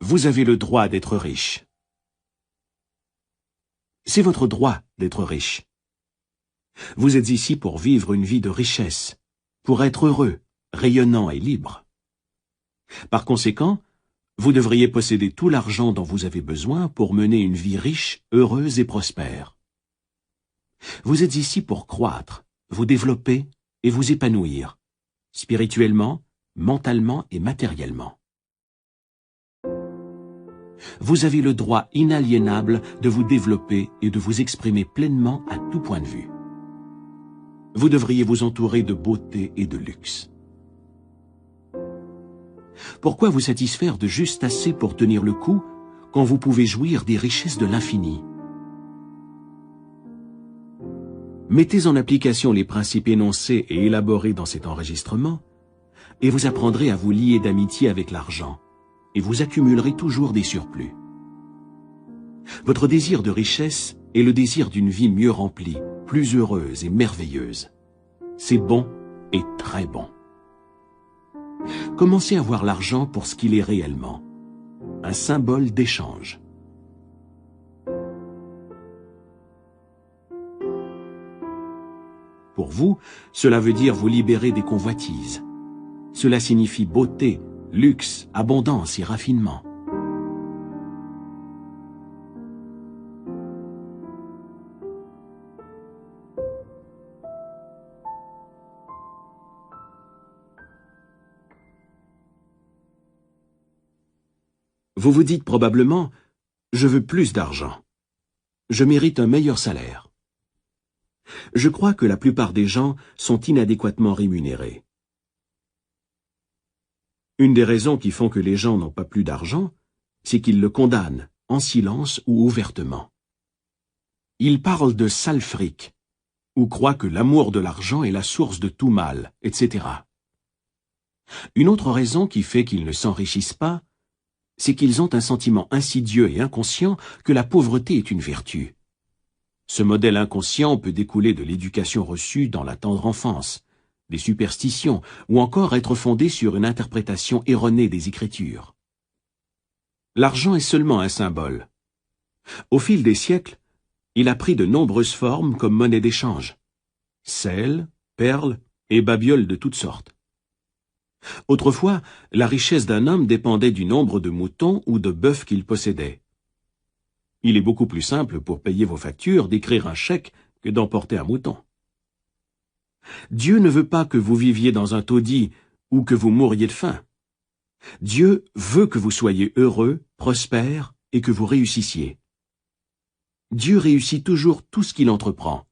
Vous avez le droit d'être riche. C'est votre droit d'être riche. Vous êtes ici pour vivre une vie de richesse, pour être heureux, rayonnant et libre. Par conséquent, vous devriez posséder tout l'argent dont vous avez besoin pour mener une vie riche, heureuse et prospère. Vous êtes ici pour croître, vous développer et vous épanouir, spirituellement, mentalement et matériellement. Vous avez le droit inaliénable de vous développer et de vous exprimer pleinement à tout point de vue. Vous devriez vous entourer de beauté et de luxe. Pourquoi vous satisfaire de juste assez pour tenir le coup quand vous pouvez jouir des richesses de l'infini? Mettez en application les principes énoncés et élaborés dans cet enregistrement et vous apprendrez à vous lier d'amitié avec l'argent et vous accumulerez toujours des surplus. Votre désir de richesse est le désir d'une vie mieux remplie, plus heureuse et merveilleuse. C'est bon et très bon. Commencez à voir l'argent pour ce qu'il est réellement, un symbole d'échange. Pour vous, cela veut dire vous libérer des convoitises. Cela signifie beauté, luxe, abondance et raffinement. Vous vous dites probablement « Je veux plus d'argent. Je mérite un meilleur salaire. » Je crois que la plupart des gens sont inadéquatement rémunérés. Une des raisons qui font que les gens n'ont pas plus d'argent, c'est qu'ils le condamnent, en silence ou ouvertement. Ils parlent de sale fric, ou croient que l'amour de l'argent est la source de tout mal, etc. Une autre raison qui fait qu'ils ne s'enrichissent pas, c'est qu'ils ont un sentiment insidieux et inconscient que la pauvreté est une vertu. Ce modèle inconscient peut découler de l'éducation reçue dans la tendre enfance, des superstitions, ou encore être fondé sur une interprétation erronée des Écritures. L'argent est seulement un symbole. Au fil des siècles, il a pris de nombreuses formes comme monnaie d'échange. Sel, perles et babioles de toutes sortes. Autrefois, la richesse d'un homme dépendait du nombre de moutons ou de bœufs qu'il possédait. Il est beaucoup plus simple pour payer vos factures d'écrire un chèque que d'emporter un mouton. Dieu ne veut pas que vous viviez dans un taudis ou que vous mouriez de faim. Dieu veut que vous soyez heureux, prospères et que vous réussissiez. Dieu réussit toujours tout ce qu'il entreprend,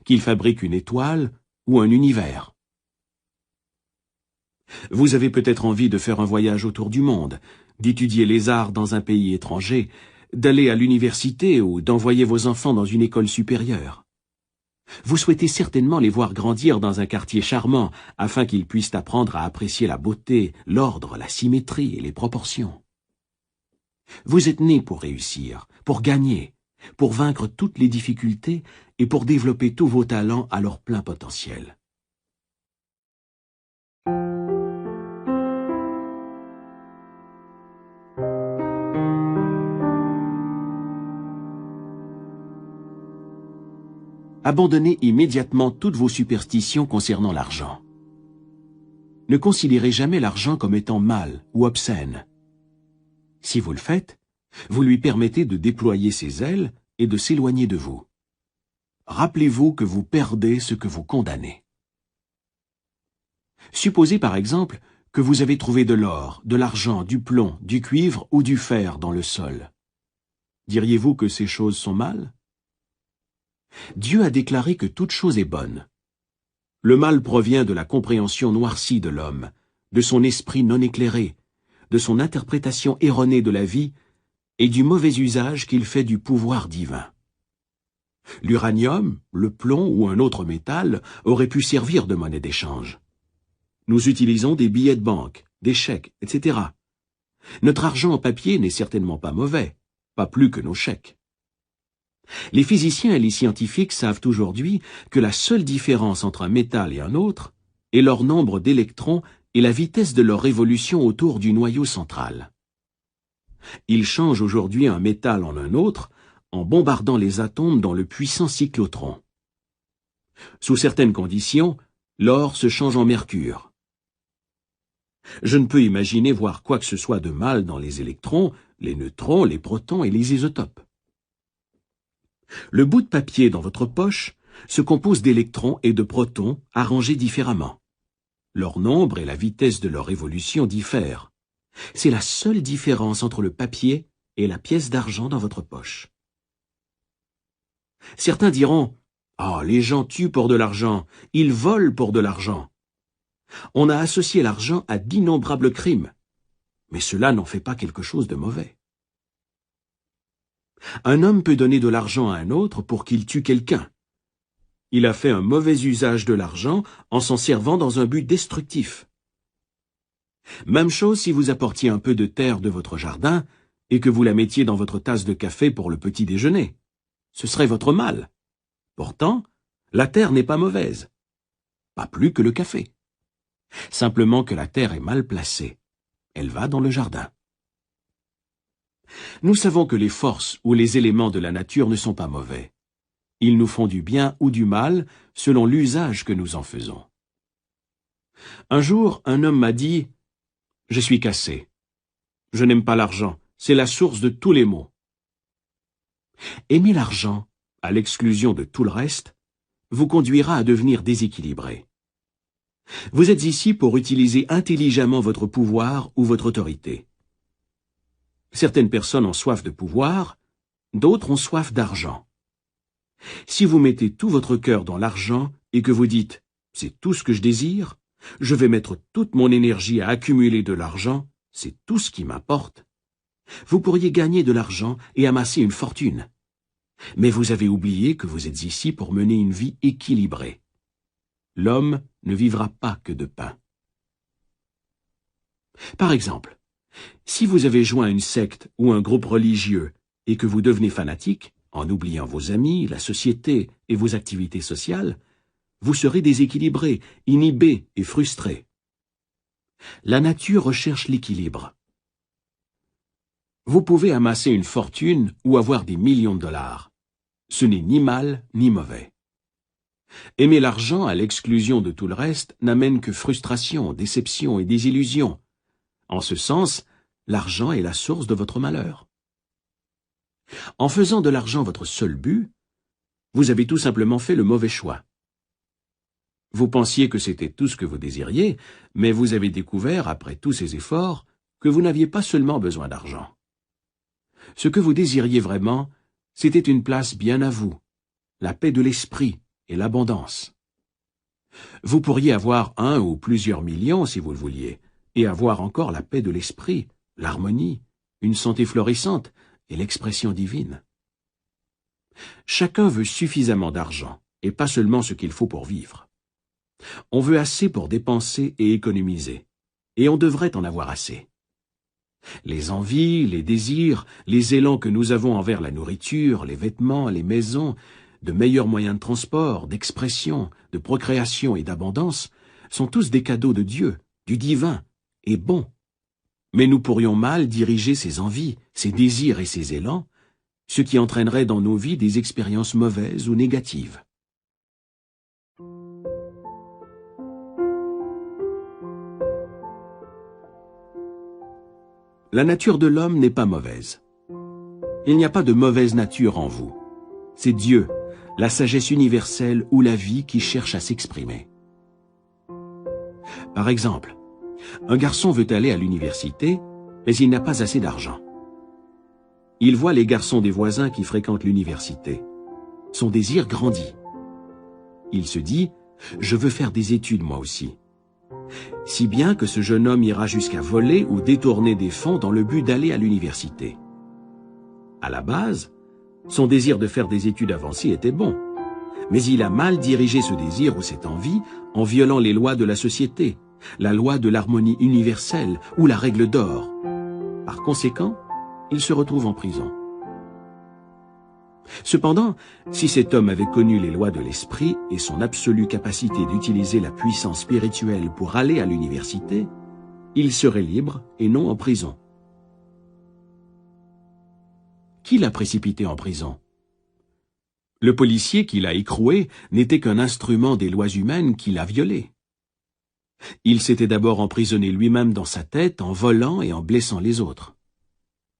qu'il fabrique une étoile ou un univers. Vous avez peut-être envie de faire un voyage autour du monde, d'étudier les arts dans un pays étranger, d'aller à l'université ou d'envoyer vos enfants dans une école supérieure. Vous souhaitez certainement les voir grandir dans un quartier charmant afin qu'ils puissent apprendre à apprécier la beauté, l'ordre, la symétrie et les proportions. Vous êtes nés pour réussir, pour gagner, pour vaincre toutes les difficultés et pour développer tous vos talents à leur plein potentiel. Abandonnez immédiatement toutes vos superstitions concernant l'argent. Ne considérez jamais l'argent comme étant mal ou obscène. Si vous le faites, vous lui permettez de déployer ses ailes et de s'éloigner de vous. Rappelez-vous que vous perdez ce que vous condamnez. Supposez par exemple que vous avez trouvé de l'or, de l'argent, du plomb, du cuivre ou du fer dans le sol. Diriez-vous que ces choses sont mal? Dieu a déclaré que toute chose est bonne. Le mal provient de la compréhension noircie de l'homme, de son esprit non éclairé, de son interprétation erronée de la vie et du mauvais usage qu'il fait du pouvoir divin. L'uranium, le plomb ou un autre métal auraient pu servir de monnaie d'échange. Nous utilisons des billets de banque, des chèques, etc. Notre argent en papier n'est certainement pas mauvais, pas plus que nos chèques. Les physiciens et les scientifiques savent aujourd'hui que la seule différence entre un métal et un autre est leur nombre d'électrons et la vitesse de leur révolution autour du noyau central. Il change aujourd'hui un métal en un autre en bombardant les atomes dans le puissant cyclotron. Sous certaines conditions, l'or se change en mercure. Je ne peux imaginer voir quoi que ce soit de mal dans les électrons, les neutrons, les protons et les isotopes. Le bout de papier dans votre poche se compose d'électrons et de protons arrangés différemment. Leur nombre et la vitesse de leur évolution diffèrent. C'est la seule différence entre le papier et la pièce d'argent dans votre poche. Certains diront « Ah, les gens tuent pour de l'argent, ils volent pour de l'argent. » On a associé l'argent à d'innombrables crimes, mais cela n'en fait pas quelque chose de mauvais. Un homme peut donner de l'argent à un autre pour qu'il tue quelqu'un. Il a fait un mauvais usage de l'argent en s'en servant dans un but destructif. Même chose si vous apportiez un peu de terre de votre jardin et que vous la mettiez dans votre tasse de café pour le petit déjeuner. Ce serait votre mal. Pourtant, la terre n'est pas mauvaise. Pas plus que le café. Simplement que la terre est mal placée. Elle va dans le jardin. Nous savons que les forces ou les éléments de la nature ne sont pas mauvais. Ils nous font du bien ou du mal selon l'usage que nous en faisons. Un jour, un homme m'a dit « Je suis cassé. Je n'aime pas l'argent. C'est la source de tous les maux. » Aimer l'argent, à l'exclusion de tout le reste, vous conduira à devenir déséquilibré. Vous êtes ici pour utiliser intelligemment votre pouvoir ou votre autorité. Certaines personnes ont soif de pouvoir, d'autres ont soif d'argent. Si vous mettez tout votre cœur dans l'argent et que vous dites « c'est tout ce que je désire, je vais mettre toute mon énergie à accumuler de l'argent, c'est tout ce qui m'importe », vous pourriez gagner de l'argent et amasser une fortune. Mais vous avez oublié que vous êtes ici pour mener une vie équilibrée. L'homme ne vivra pas que de pain. Par exemple, si vous avez joint une secte ou un groupe religieux et que vous devenez fanatique, en oubliant vos amis, la société et vos activités sociales, vous serez déséquilibré, inhibé et frustré. La nature recherche l'équilibre. Vous pouvez amasser une fortune ou avoir des millions de dollars. Ce n'est ni mal ni mauvais. Aimer l'argent à l'exclusion de tout le reste n'amène que frustration, déception et désillusion. En ce sens, l'argent est la source de votre malheur. En faisant de l'argent votre seul but, vous avez tout simplement fait le mauvais choix. Vous pensiez que c'était tout ce que vous désiriez, mais vous avez découvert, après tous ces efforts, que vous n'aviez pas seulement besoin d'argent. Ce que vous désiriez vraiment, c'était une place bien à vous, la paix de l'esprit et l'abondance. Vous pourriez avoir 1 ou plusieurs millions si vous le vouliez, et avoir encore la paix de l'esprit, l'harmonie, une santé florissante et l'expression divine. Chacun veut suffisamment d'argent, et pas seulement ce qu'il faut pour vivre. On veut assez pour dépenser et économiser, et on devrait en avoir assez. Les envies, les désirs, les élans que nous avons envers la nourriture, les vêtements, les maisons, de meilleurs moyens de transport, d'expression, de procréation et d'abondance, sont tous des cadeaux de Dieu, du divin, et bons. Mais nous pourrions mal diriger ces envies, ces désirs et ces élans, ce qui entraînerait dans nos vies des expériences mauvaises ou négatives. La nature de l'homme n'est pas mauvaise. Il n'y a pas de mauvaise nature en vous. C'est Dieu, la sagesse universelle ou la vie qui cherche à s'exprimer. Par exemple, un garçon veut aller à l'université, mais il n'a pas assez d'argent. Il voit les garçons des voisins qui fréquentent l'université. Son désir grandit. Il se dit « Je veux faire des études moi aussi ». Si bien que ce jeune homme ira jusqu'à voler ou détourner des fonds dans le but d'aller à l'université. À la base, son désir de faire des études avancées était bon, mais il a mal dirigé ce désir ou cette envie en violant les lois de la société, la loi de l'harmonie universelle ou la règle d'or. Par conséquent, il se retrouve en prison. Cependant, si cet homme avait connu les lois de l'esprit et son absolue capacité d'utiliser la puissance spirituelle pour aller à l'université, il serait libre et non en prison. Qui l'a précipité en prison? Le policier qui l'a écroué n'était qu'un instrument des lois humaines qui l'a violé. Il s'était d'abord emprisonné lui-même dans sa tête en volant et en blessant les autres.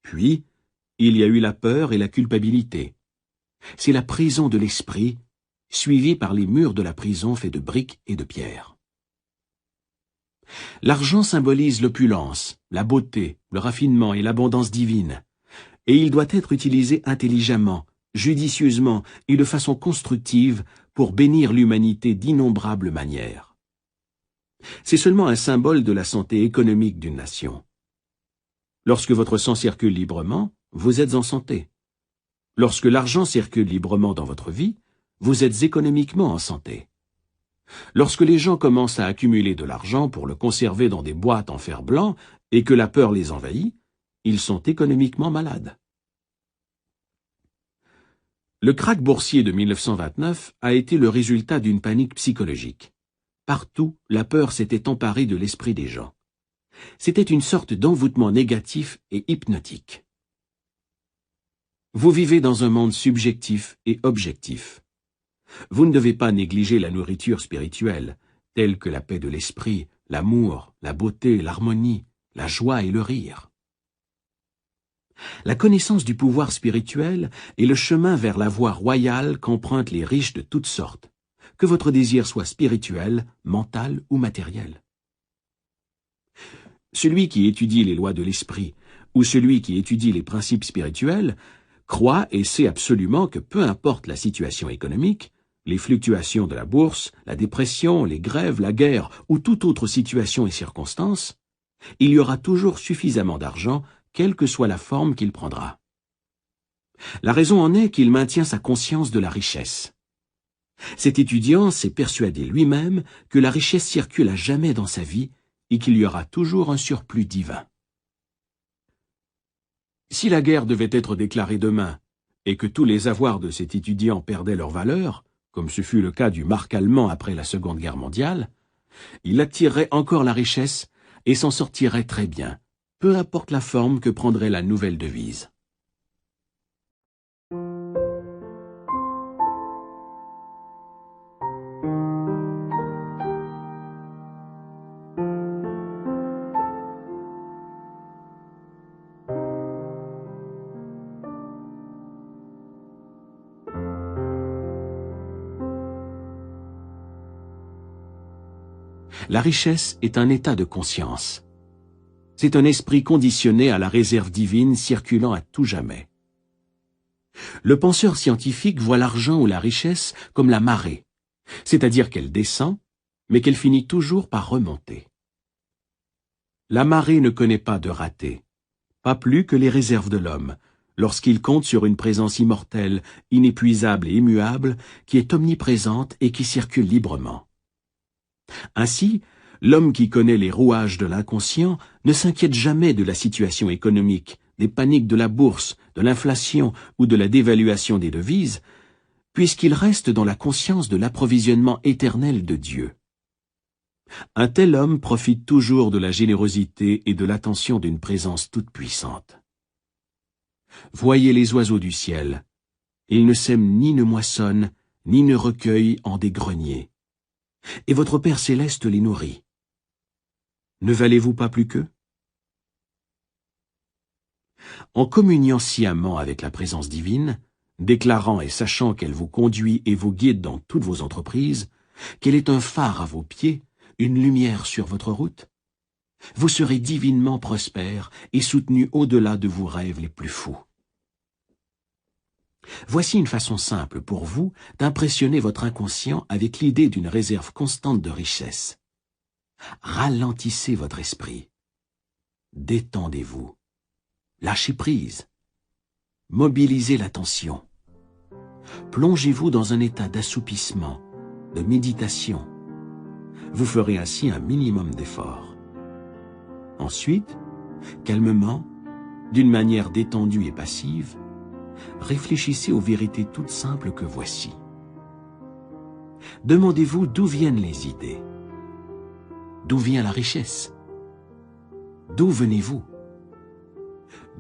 Puis, il y a eu la peur et la culpabilité. C'est la prison de l'esprit, suivie par les murs de la prison faits de briques et de pierres. L'argent symbolise l'opulence, la beauté, le raffinement et l'abondance divine, et il doit être utilisé intelligemment, judicieusement et de façon constructive pour bénir l'humanité d'innombrables manières. C'est seulement un symbole de la santé économique d'une nation. Lorsque votre sang circule librement, vous êtes en santé. Lorsque l'argent circule librement dans votre vie, vous êtes économiquement en santé. Lorsque les gens commencent à accumuler de l'argent pour le conserver dans des boîtes en fer blanc et que la peur les envahit, ils sont économiquement malades. Le krach boursier de 1929 a été le résultat d'une panique psychologique. Partout, la peur s'était emparée de l'esprit des gens. C'était une sorte d'envoûtement négatif et hypnotique. Vous vivez dans un monde subjectif et objectif. Vous ne devez pas négliger la nourriture spirituelle, telle que la paix de l'esprit, l'amour, la beauté, l'harmonie, la joie et le rire. La connaissance du pouvoir spirituel est le chemin vers la voie royale qu'empruntent les riches de toutes sortes, que votre désir soit spirituel, mental ou matériel. Celui qui étudie les lois de l'esprit ou celui qui étudie les principes spirituels croit et sait absolument que peu importe la situation économique, les fluctuations de la bourse, la dépression, les grèves, la guerre ou toute autre situation et circonstance, il y aura toujours suffisamment d'argent, quelle que soit la forme qu'il prendra. La raison en est qu'il maintient sa conscience de la richesse. Cet étudiant s'est persuadé lui-même que la richesse circule à jamais dans sa vie et qu'il y aura toujours un surplus divin. Si la guerre devait être déclarée demain et que tous les avoirs de cet étudiant perdaient leur valeur, comme ce fut le cas du mark allemand après la Seconde Guerre mondiale, il attirerait encore la richesse et s'en sortirait très bien, peu importe la forme que prendrait la nouvelle devise. La richesse est un état de conscience. C'est un esprit conditionné à la réserve divine circulant à tout jamais. Le penseur scientifique voit l'argent ou la richesse comme la marée, c'est-à-dire qu'elle descend, mais qu'elle finit toujours par remonter. La marée ne connaît pas de raté, pas plus que les réserves de l'homme, lorsqu'il compte sur une présence immortelle, inépuisable et immuable, qui est omniprésente et qui circule librement. Ainsi, l'homme qui connaît les rouages de l'inconscient ne s'inquiète jamais de la situation économique, des paniques de la bourse, de l'inflation ou de la dévaluation des devises, puisqu'il reste dans la conscience de l'approvisionnement éternel de Dieu. Un tel homme profite toujours de la générosité et de l'attention d'une présence toute puissante. Voyez les oiseaux du ciel. Ils ne sèment ni ne moissonnent, ni ne recueillent en des greniers. Et votre Père céleste les nourrit. Ne valez-vous pas plus qu'eux? En communiant sciemment avec la présence divine, déclarant et sachant qu'elle vous conduit et vous guide dans toutes vos entreprises, qu'elle est un phare à vos pieds, une lumière sur votre route, vous serez divinement prospère et soutenu au-delà de vos rêves les plus fous. Voici une façon simple pour vous d'impressionner votre inconscient avec l'idée d'une réserve constante de richesse. Ralentissez votre esprit. Détendez-vous. Lâchez prise. Mobilisez l'attention. Plongez-vous dans un état d'assoupissement, de méditation. Vous ferez ainsi un minimum d'efforts. Ensuite, calmement, d'une manière détendue et passive, réfléchissez aux vérités toutes simples que voici. Demandez-vous d'où viennent les idées. D'où vient la richesse? D'où venez-vous?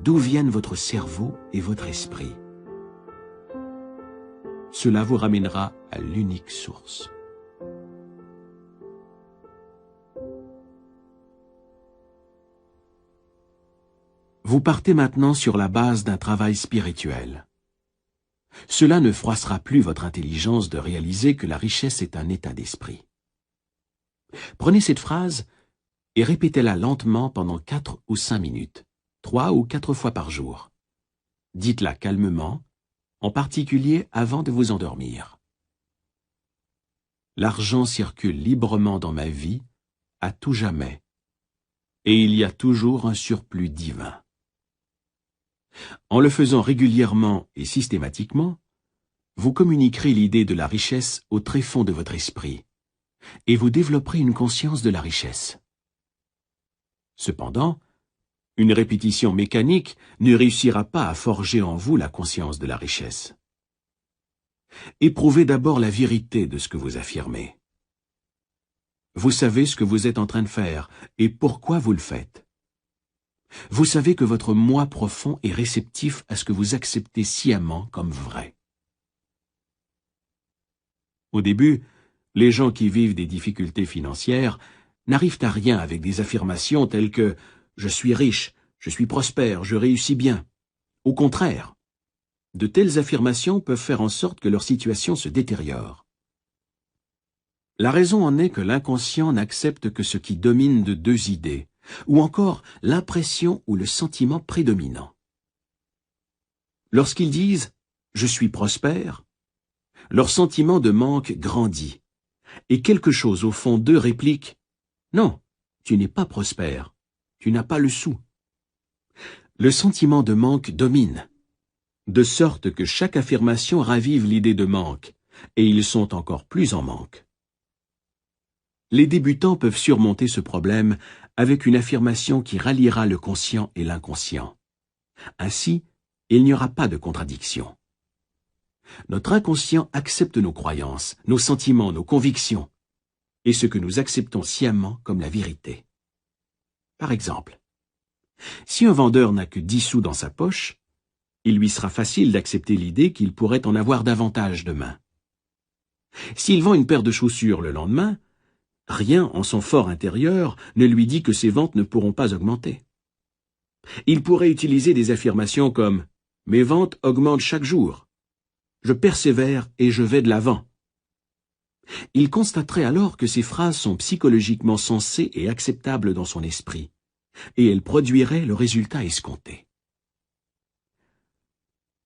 d'où viennent votre cerveau et votre esprit. Cela vous ramènera à l'unique source. Vous partez maintenant sur la base d'un travail spirituel. Cela ne froissera plus votre intelligence de réaliser que la richesse est un état d'esprit. Prenez cette phrase et répétez-la lentement pendant 4 ou 5 minutes, 3 ou 4 fois par jour. Dites-la calmement, en particulier avant de vous endormir. L'argent circule librement dans ma vie, à tout jamais, et il y a toujours un surplus divin. En le faisant régulièrement et systématiquement, vous communiquerez l'idée de la richesse au tréfonds de votre esprit, et vous développerez une conscience de la richesse. Cependant, une répétition mécanique ne réussira pas à forger en vous la conscience de la richesse. Éprouvez d'abord la vérité de ce que vous affirmez. Vous savez ce que vous êtes en train de faire et pourquoi vous le faites. Vous savez que votre moi profond est réceptif à ce que vous acceptez sciemment comme vrai. Au début, les gens qui vivent des difficultés financières n'arrivent à rien avec des affirmations telles que « je suis riche, je suis prospère, je réussis bien ». Au contraire, de telles affirmations peuvent faire en sorte que leur situation se détériore. La raison en est que l'inconscient n'accepte que ce qui domine de 2 idées, ou encore l'impression ou le sentiment prédominant. Lorsqu'ils disent « je suis prospère », leur sentiment de manque grandit, et quelque chose au fond d'eux réplique « non, tu n'es pas prospère, tu n'as pas le sou ». Le sentiment de manque domine, de sorte que chaque affirmation ravive l'idée de manque, et ils sont encore plus en manque. Les débutants peuvent surmonter ce problème avec une affirmation qui ralliera le conscient et l'inconscient. Ainsi, il n'y aura pas de contradiction. Notre inconscient accepte nos croyances, nos sentiments, nos convictions, et ce que nous acceptons sciemment comme la vérité. Par exemple, si un vendeur n'a que 10 sous dans sa poche, il lui sera facile d'accepter l'idée qu'il pourrait en avoir davantage demain. S'il vend une paire de chaussures le lendemain, rien en son fort intérieur ne lui dit que ses ventes ne pourront pas augmenter. Il pourrait utiliser des affirmations comme « mes ventes augmentent chaque jour »,« je persévère et je vais de l'avant ». Il constaterait alors que ces phrases sont psychologiquement sensées et acceptables dans son esprit, et elles produiraient le résultat escompté.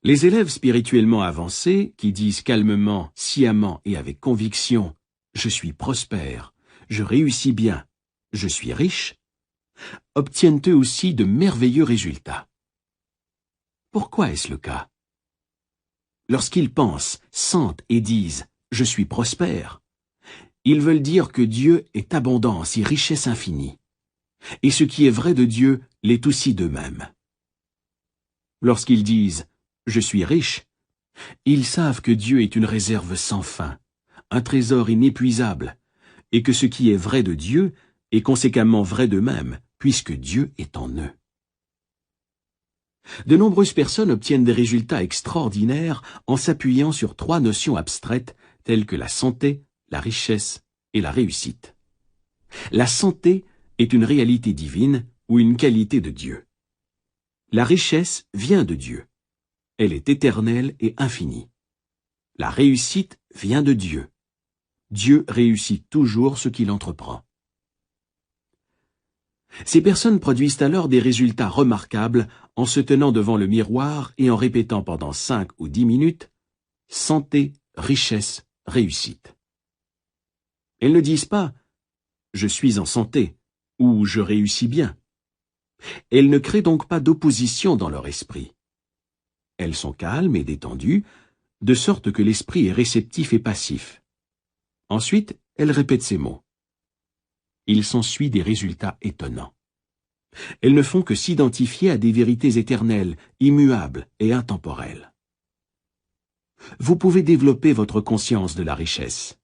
Les élèves spirituellement avancés, qui disent calmement, sciemment et avec conviction « je suis prospère », je réussis bien, je suis riche, obtiennent eux aussi de merveilleux résultats. Pourquoi est-ce le cas? Lorsqu'ils pensent, sentent et disent « je suis prospère », ils veulent dire que Dieu est abondance et richesse infinie, et ce qui est vrai de Dieu l'est aussi d'eux-mêmes. Lorsqu'ils disent « je suis riche », ils savent que Dieu est une réserve sans fin, un trésor inépuisable, et que ce qui est vrai de Dieu est conséquemment vrai d'eux-mêmes, puisque Dieu est en eux. De nombreuses personnes obtiennent des résultats extraordinaires en s'appuyant sur 3 notions abstraites telles que la santé, la richesse et la réussite. La santé est une réalité divine ou une qualité de Dieu. La richesse vient de Dieu. Elle est éternelle et infinie. La réussite vient de Dieu. Dieu réussit toujours ce qu'il entreprend. Ces personnes produisent alors des résultats remarquables en se tenant devant le miroir et en répétant pendant 5 ou 10 minutes « santé, richesse, réussite ». Elles ne disent pas « je suis en santé » ou « je réussis bien ». Elles ne créent donc pas d'opposition dans leur esprit. Elles sont calmes et détendues, de sorte que l'esprit est réceptif et passif. Ensuite, elles répètent ces mots. Il s'ensuit des résultats étonnants. Elles ne font que s'identifier à des vérités éternelles, immuables et intemporelles. Vous pouvez développer votre conscience de la richesse.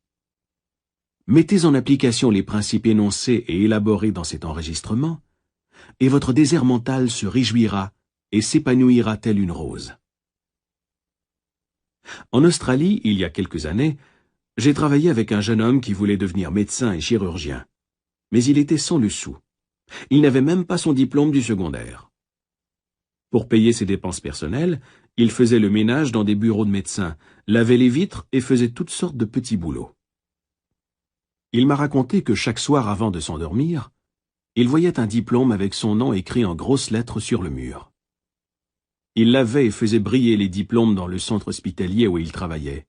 Mettez en application les principes énoncés et élaborés dans cet enregistrement, et votre désert mental se réjouira et s'épanouira telle une rose. En Australie, il y a quelques années, j'ai travaillé avec un jeune homme qui voulait devenir médecin et chirurgien. Mais il était sans le sou. Il n'avait même pas son diplôme du secondaire. Pour payer ses dépenses personnelles, il faisait le ménage dans des bureaux de médecins, lavait les vitres et faisait toutes sortes de petits boulots. Il m'a raconté que chaque soir avant de s'endormir, il voyait un diplôme avec son nom écrit en grosses lettres sur le mur. Il lavait et faisait briller les diplômes dans le centre hospitalier où il travaillait.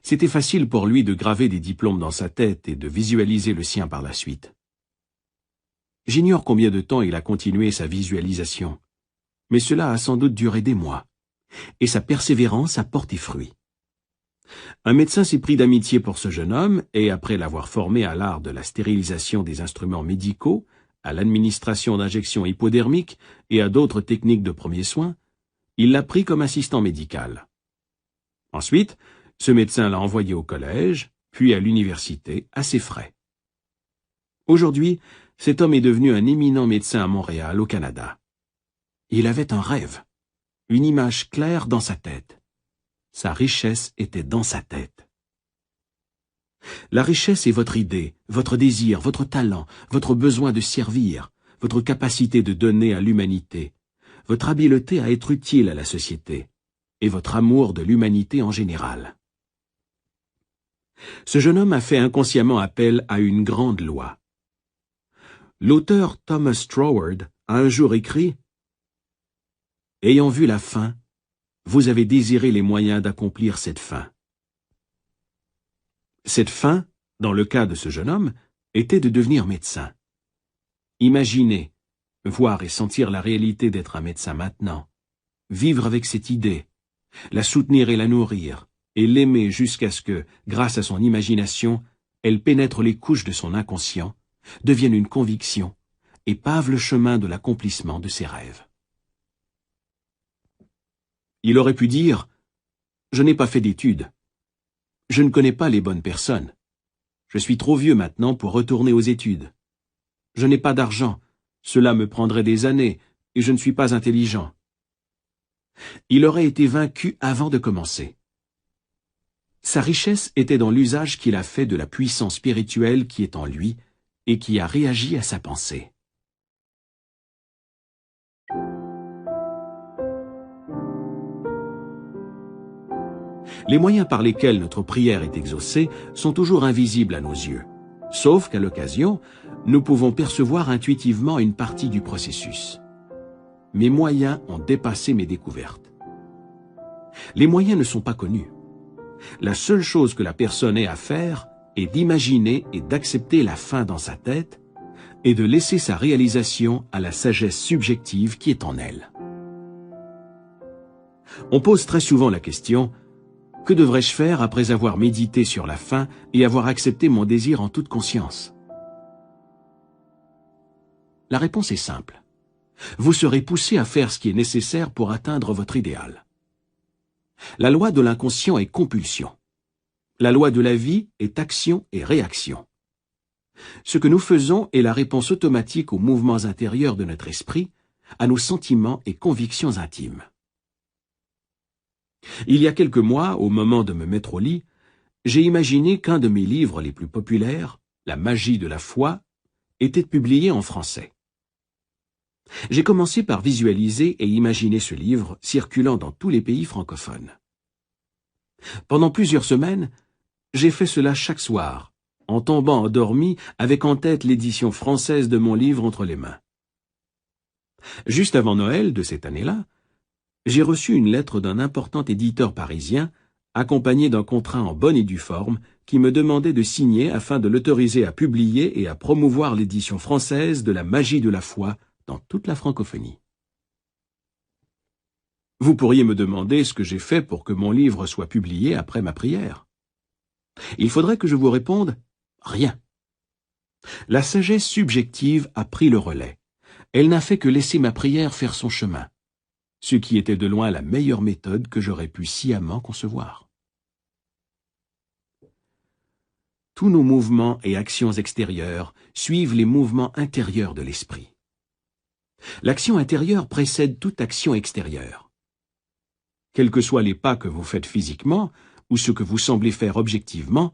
C'était facile pour lui de graver des diplômes dans sa tête et de visualiser le sien par la suite. J'ignore combien de temps il a continué sa visualisation, mais cela a sans doute duré des mois, et sa persévérance a porté fruit. Un médecin s'est pris d'amitié pour ce jeune homme et, après l'avoir formé à l'art de la stérilisation des instruments médicaux, à l'administration d'injections hypodermiques et à d'autres techniques de premiers soins, il l'a pris comme assistant médical. Ensuite, ce médecin l'a envoyé au collège, puis à l'université, à ses frais. Aujourd'hui, cet homme est devenu un éminent médecin à Montréal, au Canada. Il avait un rêve, une image claire dans sa tête. Sa richesse était dans sa tête. La richesse est votre idée, votre désir, votre talent, votre besoin de servir, votre capacité de donner à l'humanité, votre habileté à être utile à la société, et votre amour de l'humanité en général. Ce jeune homme a fait inconsciemment appel à une grande loi. L'auteur Thomas Troward a un jour écrit « Ayant vu la fin, vous avez désiré les moyens d'accomplir cette fin. » Cette fin, dans le cas de ce jeune homme, était de devenir médecin. Imaginer, voir et sentir la réalité d'être un médecin maintenant, vivre avec cette idée, la soutenir et la nourrir, et l'aimer jusqu'à ce que, grâce à son imagination, elle pénètre les couches de son inconscient, devienne une conviction, et pave le chemin de l'accomplissement de ses rêves. Il aurait pu dire « Je n'ai pas fait d'études. Je ne connais pas les bonnes personnes. Je suis trop vieux maintenant pour retourner aux études. Je n'ai pas d'argent. Cela me prendrait des années, et je ne suis pas intelligent. » Il aurait été vaincu avant de commencer. Sa richesse était dans l'usage qu'il a fait de la puissance spirituelle qui est en lui et qui a réagi à sa pensée. Les moyens par lesquels notre prière est exaucée sont toujours invisibles à nos yeux, sauf qu'à l'occasion, nous pouvons percevoir intuitivement une partie du processus. Mes moyens ont dépassé mes découvertes. Les moyens ne sont pas connus. La seule chose que la personne ait à faire est d'imaginer et d'accepter la fin dans sa tête et de laisser sa réalisation à la sagesse subjective qui est en elle. On pose très souvent la question « Que devrais-je faire après avoir médité sur la fin et avoir accepté mon désir en toute conscience ?» La réponse est simple. Vous serez poussé à faire ce qui est nécessaire pour atteindre votre idéal. La loi de l'inconscient est compulsion. La loi de la vie est action et réaction. Ce que nous faisons est la réponse automatique aux mouvements intérieurs de notre esprit, à nos sentiments et convictions intimes. Il y a quelques mois, au moment de me mettre au lit, j'ai imaginé qu'un de mes livres les plus populaires, La magie de la foi, était publié en français. J'ai commencé par visualiser et imaginer ce livre circulant dans tous les pays francophones. Pendant plusieurs semaines, j'ai fait cela chaque soir, en tombant endormi avec en tête l'édition française de mon livre entre les mains. Juste avant Noël de cette année-là, j'ai reçu une lettre d'un important éditeur parisien, accompagné d'un contrat en bonne et due forme, qui me demandait de signer afin de l'autoriser à publier et à promouvoir l'édition française de La magie de la foi dans toute la francophonie. Vous pourriez me demander ce que j'ai fait pour que mon livre soit publié après ma prière. Il faudrait que je vous réponde « rien ». La sagesse subjective a pris le relais. Elle n'a fait que laisser ma prière faire son chemin, ce qui était de loin la meilleure méthode que j'aurais pu sciemment concevoir. Tous nos mouvements et actions extérieures suivent les mouvements intérieurs de l'esprit. L'action intérieure précède toute action extérieure. Quels que soient les pas que vous faites physiquement, ou ce que vous semblez faire objectivement,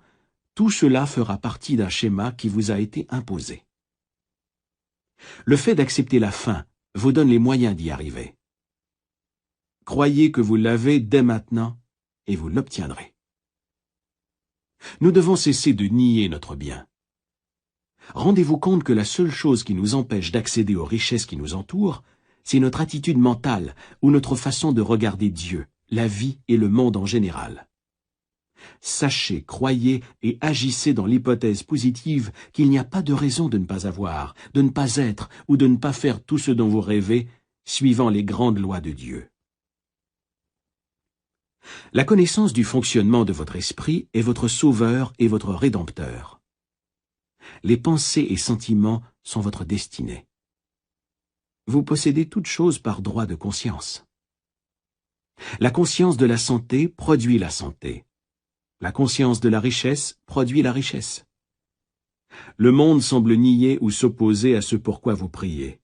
tout cela fera partie d'un schéma qui vous a été imposé. Le fait d'accepter la fin vous donne les moyens d'y arriver. Croyez que vous l'avez dès maintenant et vous l'obtiendrez. Nous devons cesser de nier notre bien. Rendez-vous compte que la seule chose qui nous empêche d'accéder aux richesses qui nous entourent, c'est notre attitude mentale ou notre façon de regarder Dieu, la vie et le monde en général. Sachez, croyez et agissez dans l'hypothèse positive qu'il n'y a pas de raison de ne pas avoir, de ne pas être ou de ne pas faire tout ce dont vous rêvez, suivant les grandes lois de Dieu. La connaissance du fonctionnement de votre esprit est votre sauveur et votre rédempteur. Les pensées et sentiments sont votre destinée. Vous possédez toutes choses par droit de conscience. La conscience de la santé produit la santé. La conscience de la richesse produit la richesse. Le monde semble nier ou s'opposer à ce pourquoi vous priez.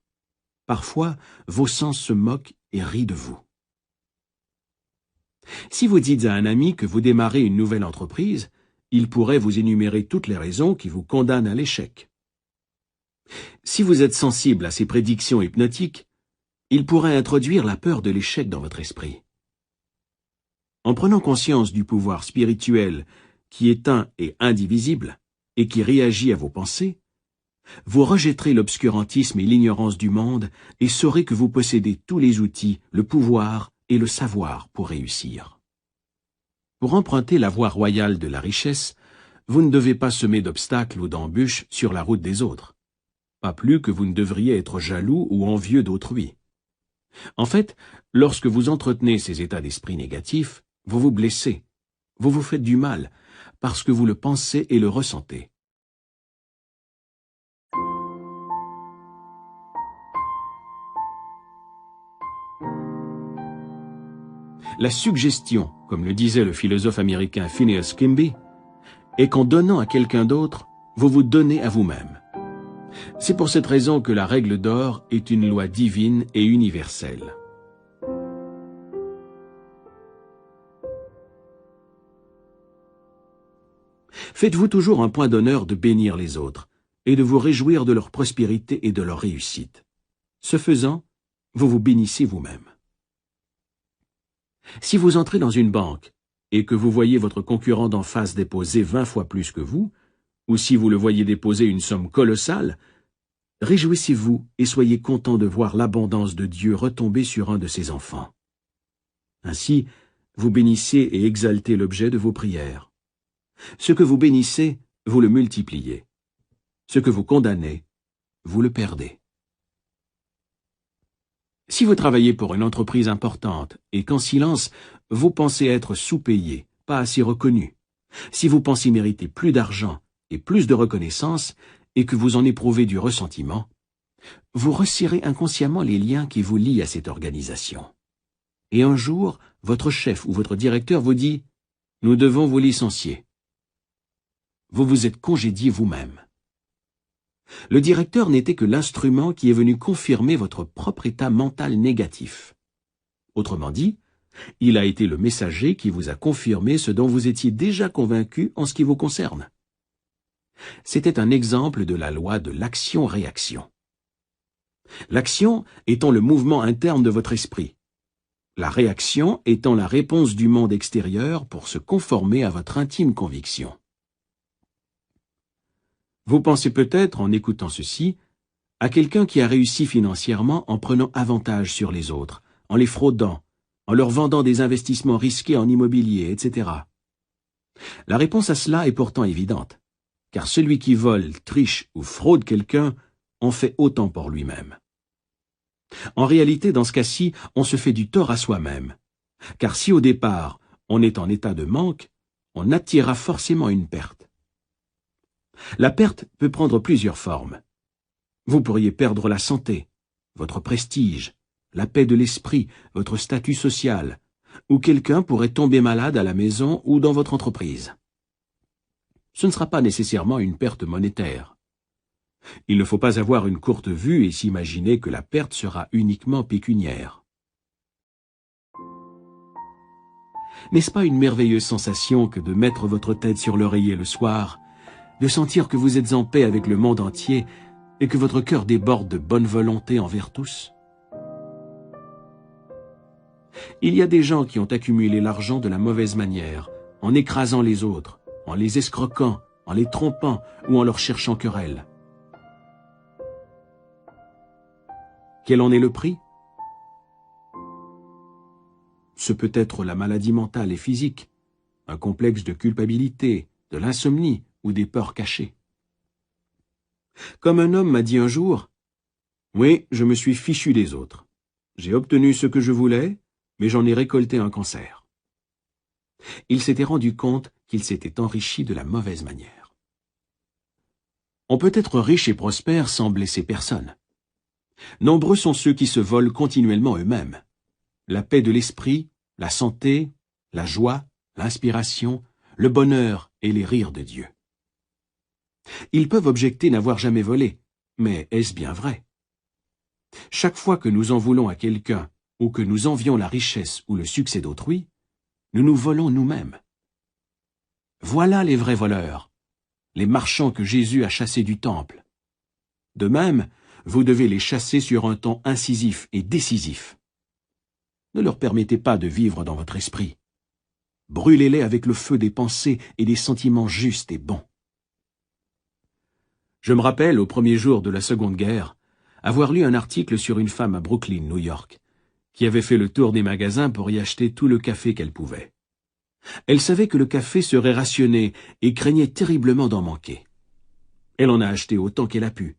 Parfois, vos sens se moquent et rient de vous. Si vous dites à un ami que vous démarrez une nouvelle entreprise, il pourrait vous énumérer toutes les raisons qui vous condamnent à l'échec. Si vous êtes sensible à ces prédictions hypnotiques, il pourrait introduire la peur de l'échec dans votre esprit. En prenant conscience du pouvoir spirituel qui est un et indivisible et qui réagit à vos pensées, vous rejetterez l'obscurantisme et l'ignorance du monde et saurez que vous possédez tous les outils, le pouvoir et le savoir pour réussir. Pour emprunter la voie royale de la richesse, vous ne devez pas semer d'obstacles ou d'embûches sur la route des autres. Pas plus que vous ne devriez être jaloux ou envieux d'autrui. En fait, lorsque vous entretenez ces états d'esprit négatifs, vous vous blessez, vous vous faites du mal, parce que vous le pensez et le ressentez. La suggestion, comme le disait le philosophe américain Phineas Kimby, est qu'en donnant à quelqu'un d'autre, vous vous donnez à vous-même. C'est pour cette raison que la règle d'or est une loi divine et universelle. Faites-vous toujours un point d'honneur de bénir les autres et de vous réjouir de leur prospérité et de leur réussite. Ce faisant, vous vous bénissez vous-même. Si vous entrez dans une banque et que vous voyez votre concurrent d'en face déposer 20 fois plus que vous, ou si vous le voyez déposer une somme colossale, réjouissez-vous et soyez content de voir l'abondance de Dieu retomber sur un de ses enfants. Ainsi, vous bénissez et exaltez l'objet de vos prières. Ce que vous bénissez, vous le multipliez. Ce que vous condamnez, vous le perdez. Si vous travaillez pour une entreprise importante et qu'en silence, vous pensez être sous-payé, pas assez reconnu, si vous pensez mériter plus d'argent et plus de reconnaissance et que vous en éprouvez du ressentiment, vous resserrez inconsciemment les liens qui vous lient à cette organisation. Et un jour, votre chef ou votre directeur vous dit « Nous devons vous licencier ». Vous vous êtes congédié vous-même. Le directeur n'était que l'instrument qui est venu confirmer votre propre état mental négatif. Autrement dit, il a été le messager qui vous a confirmé ce dont vous étiez déjà convaincu en ce qui vous concerne. C'était un exemple de la loi de l'action-réaction. L'action étant le mouvement interne de votre esprit, la réaction étant la réponse du monde extérieur pour se conformer à votre intime conviction. Vous pensez peut-être, en écoutant ceci, à quelqu'un qui a réussi financièrement en prenant avantage sur les autres, en les fraudant, en leur vendant des investissements risqués en immobilier, etc. La réponse à cela est pourtant évidente, car celui qui vole, triche ou fraude quelqu'un en fait autant pour lui-même. En réalité, dans ce cas-ci, on se fait du tort à soi-même, car si au départ on est en état de manque, on attirera forcément une perte. La perte peut prendre plusieurs formes. Vous pourriez perdre la santé, votre prestige, la paix de l'esprit, votre statut social, ou quelqu'un pourrait tomber malade à la maison ou dans votre entreprise. Ce ne sera pas nécessairement une perte monétaire. Il ne faut pas avoir une courte vue et s'imaginer que la perte sera uniquement pécuniaire. N'est-ce pas une merveilleuse sensation que de mettre votre tête sur l'oreiller le soir, de sentir que vous êtes en paix avec le monde entier et que votre cœur déborde de bonne volonté envers tous? Il y a des gens qui ont accumulé l'argent de la mauvaise manière, en écrasant les autres, en les escroquant, en les trompant ou en leur cherchant querelle. Quel en est le prix? Ce peut être la maladie mentale et physique, un complexe de culpabilité, de l'insomnie ou des peurs cachées. Comme un homme m'a dit un jour, « Oui, je me suis fichu des autres. J'ai obtenu ce que je voulais, mais j'en ai récolté un cancer. » Il s'était rendu compte qu'il s'était enrichi de la mauvaise manière. On peut être riche et prospère sans blesser personne. Nombreux sont ceux qui se volent continuellement eux-mêmes. La paix de l'esprit, la santé, la joie, l'inspiration, le bonheur et les rires de Dieu. Ils peuvent objecter n'avoir jamais volé, mais est-ce bien vrai? Chaque fois que nous en voulons à quelqu'un ou que nous envions la richesse ou le succès d'autrui, nous nous volons nous-mêmes. Voilà les vrais voleurs, les marchands que Jésus a chassés du temple. De même, vous devez les chasser sur un ton incisif et décisif. Ne leur permettez pas de vivre dans votre esprit. Brûlez-les avec le feu des pensées et des sentiments justes et bons. Je me rappelle, au premier jour de la Seconde Guerre, avoir lu un article sur une femme à Brooklyn, New York, qui avait fait le tour des magasins pour y acheter tout le café qu'elle pouvait. Elle savait que le café serait rationné et craignait terriblement d'en manquer. Elle en a acheté autant qu'elle a pu,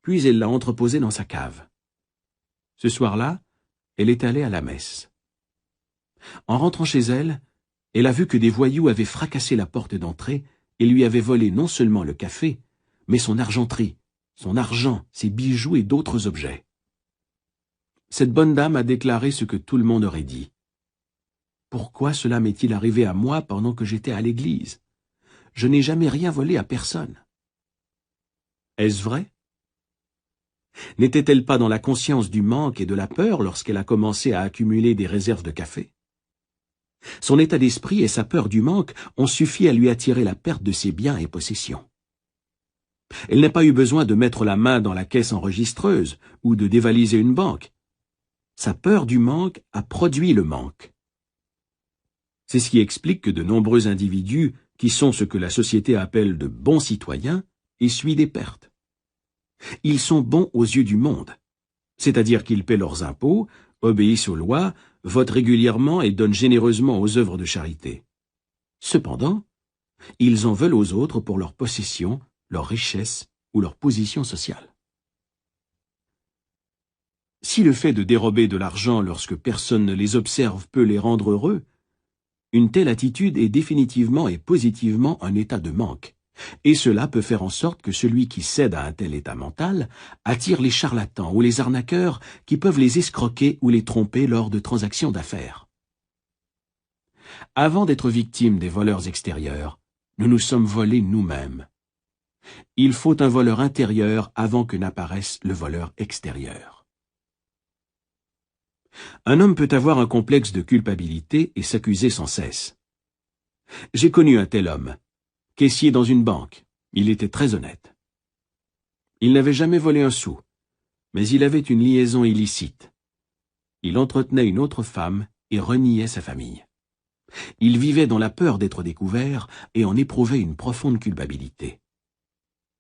puis elle l'a entreposé dans sa cave. Ce soir-là, elle est allée à la messe. En rentrant chez elle, elle a vu que des voyous avaient fracassé la porte d'entrée et lui avaient volé non seulement le café, mais son argenterie, son argent, ses bijoux et d'autres objets. Cette bonne dame a déclaré ce que tout le monde aurait dit. « Pourquoi cela m'est-il arrivé à moi pendant que j'étais à l'église? Je n'ai jamais rien volé à personne. » Est-ce vrai? N'était-elle pas dans la conscience du manque et de la peur lorsqu'elle a commencé à accumuler des réserves de café? Son état d'esprit et sa peur du manque ont suffi à lui attirer la perte de ses biens et possessions. Elle n'a pas eu besoin de mettre la main dans la caisse enregistreuse ou de dévaliser une banque. Sa peur du manque a produit le manque. C'est ce qui explique que de nombreux individus, qui sont ce que la société appelle de bons citoyens, essuient des pertes. Ils sont bons aux yeux du monde, c'est-à-dire qu'ils paient leurs impôts, obéissent aux lois, votent régulièrement et donnent généreusement aux œuvres de charité. Cependant, ils en veulent aux autres pour leur possession, leur richesse ou leur position sociale. Si le fait de dérober de l'argent lorsque personne ne les observe peut les rendre heureux, une telle attitude est définitivement et positivement un état de manque, et cela peut faire en sorte que celui qui cède à un tel état mental attire les charlatans ou les arnaqueurs qui peuvent les escroquer ou les tromper lors de transactions d'affaires. Avant d'être victimes des voleurs extérieurs, nous nous sommes volés nous-mêmes. Il faut un voleur intérieur avant que n'apparaisse le voleur extérieur. Un homme peut avoir un complexe de culpabilité et s'accuser sans cesse. J'ai connu un tel homme, caissier dans une banque. Il était très honnête. Il n'avait jamais volé un sou, mais il avait une liaison illicite. Il entretenait une autre femme et reniait sa famille. Il vivait dans la peur d'être découvert et en éprouvait une profonde culpabilité.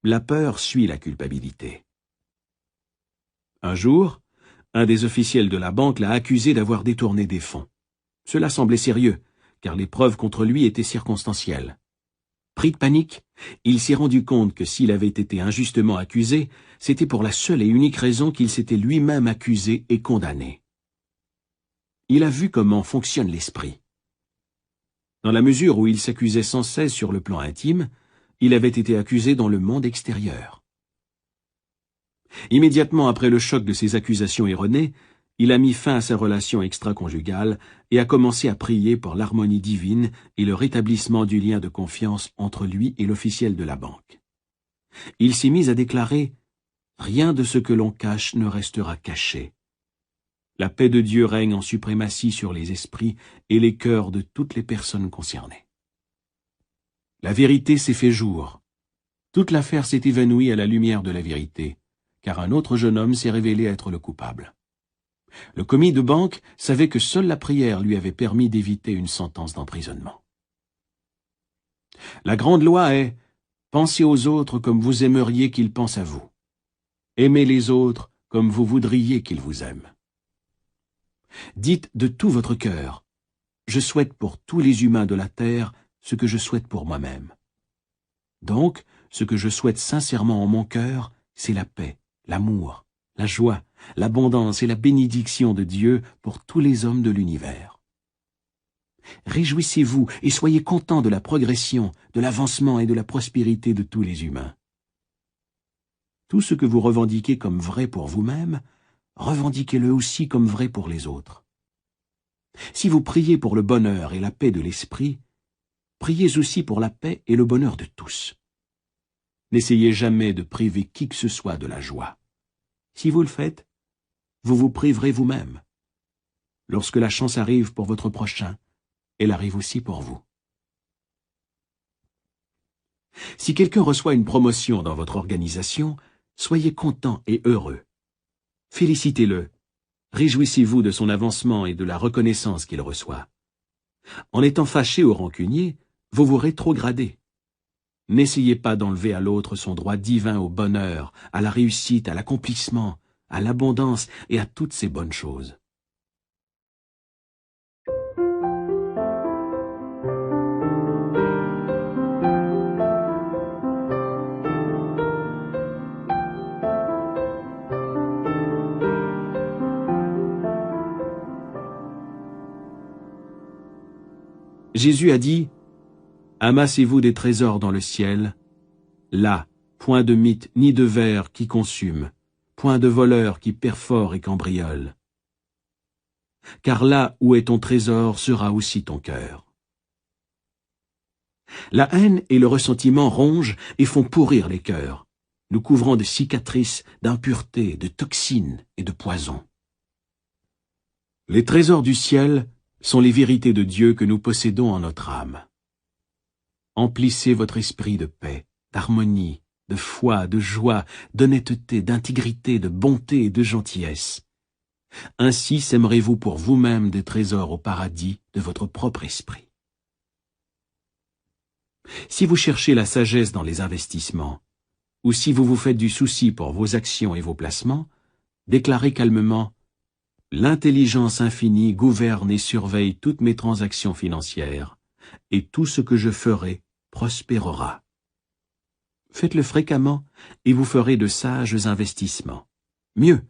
La peur suit la culpabilité. Un jour, un des officiels de la banque l'a accusé d'avoir détourné des fonds. Cela semblait sérieux, car les preuves contre lui étaient circonstancielles. Pris de panique, il s'est rendu compte que s'il avait été injustement accusé, c'était pour la seule et unique raison qu'il s'était lui-même accusé et condamné. Il a vu comment fonctionne l'esprit. Dans la mesure où il s'accusait sans cesse sur le plan intime, il avait été accusé dans le monde extérieur. Immédiatement après le choc de ces accusations erronées, il a mis fin à sa relation extra-conjugale et a commencé à prier pour l'harmonie divine et le rétablissement du lien de confiance entre lui et l'officiel de la banque. Il s'est mis à déclarer Rien de ce que l'on cache ne restera caché. La paix de Dieu règne en suprématie sur les esprits et les cœurs de toutes les personnes concernées. La vérité s'est fait jour. Toute l'affaire s'est évanouie à la lumière de la vérité, car un autre jeune homme s'est révélé être le coupable. Le commis de banque savait que seule la prière lui avait permis d'éviter une sentence d'emprisonnement. La grande loi est « Pensez aux autres comme vous aimeriez qu'ils pensent à vous. Aimez les autres comme vous voudriez qu'ils vous aiment. » Dites de tout votre cœur « Je souhaite pour tous les humains de la terre ce que je souhaite pour moi-même. » Donc, ce que je souhaite sincèrement en mon cœur, c'est la paix, l'amour, la joie, l'abondance et la bénédiction de Dieu pour tous les hommes de l'univers. Réjouissez-vous et soyez contents de la progression, de l'avancement et de la prospérité de tous les humains. Tout ce que vous revendiquez comme vrai pour vous-même, revendiquez-le aussi comme vrai pour les autres. Si vous priez pour le bonheur et la paix de l'esprit, priez aussi pour la paix et le bonheur de tous. N'essayez jamais de priver qui que ce soit de la joie. Si vous le faites, vous vous priverez vous-même. Lorsque la chance arrive pour votre prochain, elle arrive aussi pour vous. Si quelqu'un reçoit une promotion dans votre organisation, soyez content et heureux. Félicitez-le. Réjouissez-vous de son avancement et de la reconnaissance qu'il reçoit. En étant fâché ou rancunier, vous vous rétrogradez. N'essayez pas d'enlever à l'autre son droit divin au bonheur, à la réussite, à l'accomplissement, à l'abondance et à toutes ces bonnes choses. Jésus a dit « Amassez-vous des trésors dans le ciel, là, point de mythe ni de verre qui consume, point de voleur qui perfore et cambriole. Car là où est ton trésor sera aussi ton cœur. » La haine et le ressentiment rongent et font pourrir les cœurs, nous couvrant de cicatrices, d'impuretés, de toxines et de poisons. Les trésors du ciel sont les vérités de Dieu que nous possédons en notre âme. Emplissez votre esprit de paix, d'harmonie, de foi, de joie, d'honnêteté, d'intégrité, de bonté et de gentillesse. Ainsi sèmerez-vous pour vous-même des trésors au paradis de votre propre esprit. Si vous cherchez la sagesse dans les investissements, ou si vous vous faites du souci pour vos actions et vos placements, déclarez calmement « L'intelligence infinie gouverne et surveille toutes mes transactions financières, et tout ce que je ferai prospérera. » Faites-le fréquemment, et vous ferez de sages investissements. Mieux,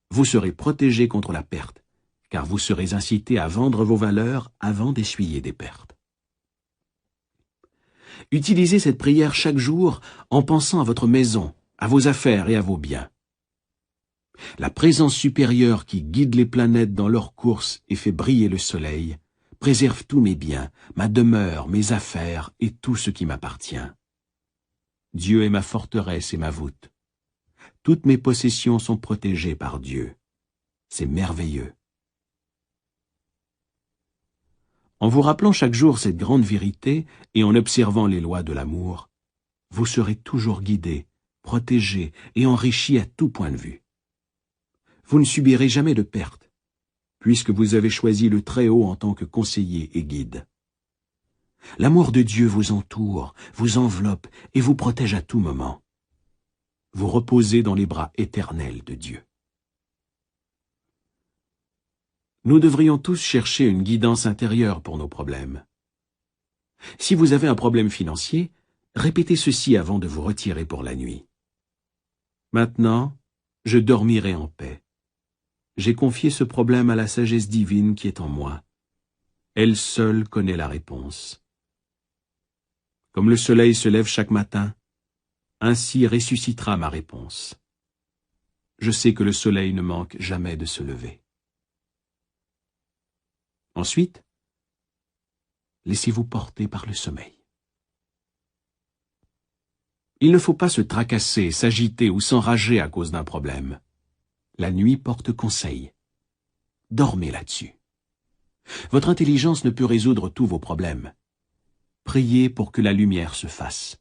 vous serez protégé contre la perte, car vous serez incité à vendre vos valeurs avant d'essuyer des pertes. Utilisez cette prière chaque jour en pensant à votre maison, à vos affaires et à vos biens. La présence supérieure qui guide les planètes dans leur course et fait briller le soleil, préserve tous mes biens, ma demeure, mes affaires et tout ce qui m'appartient. Dieu est ma forteresse et ma voûte. Toutes mes possessions sont protégées par Dieu. C'est merveilleux. En vous rappelant chaque jour cette grande vérité et en observant les lois de l'amour, vous serez toujours guidé, protégé et enrichi à tout point de vue. Vous ne subirez jamais de perte, puisque vous avez choisi le Très-Haut en tant que conseiller et guide. L'amour de Dieu vous entoure, vous enveloppe et vous protège à tout moment. Vous reposez dans les bras éternels de Dieu. Nous devrions tous chercher une guidance intérieure pour nos problèmes. Si vous avez un problème financier, répétez ceci avant de vous retirer pour la nuit. Maintenant, je dormirai en paix. J'ai confié ce problème à la sagesse divine qui est en moi. Elle seule connaît la réponse. Comme le soleil se lève chaque matin, ainsi ressuscitera ma réponse. Je sais que le soleil ne manque jamais de se lever. Ensuite, laissez-vous porter par le sommeil. Il ne faut pas se tracasser, s'agiter ou s'enrager à cause d'un problème. La nuit porte conseil. Dormez là-dessus. Votre intelligence ne peut résoudre tous vos problèmes. Priez pour que la lumière se fasse.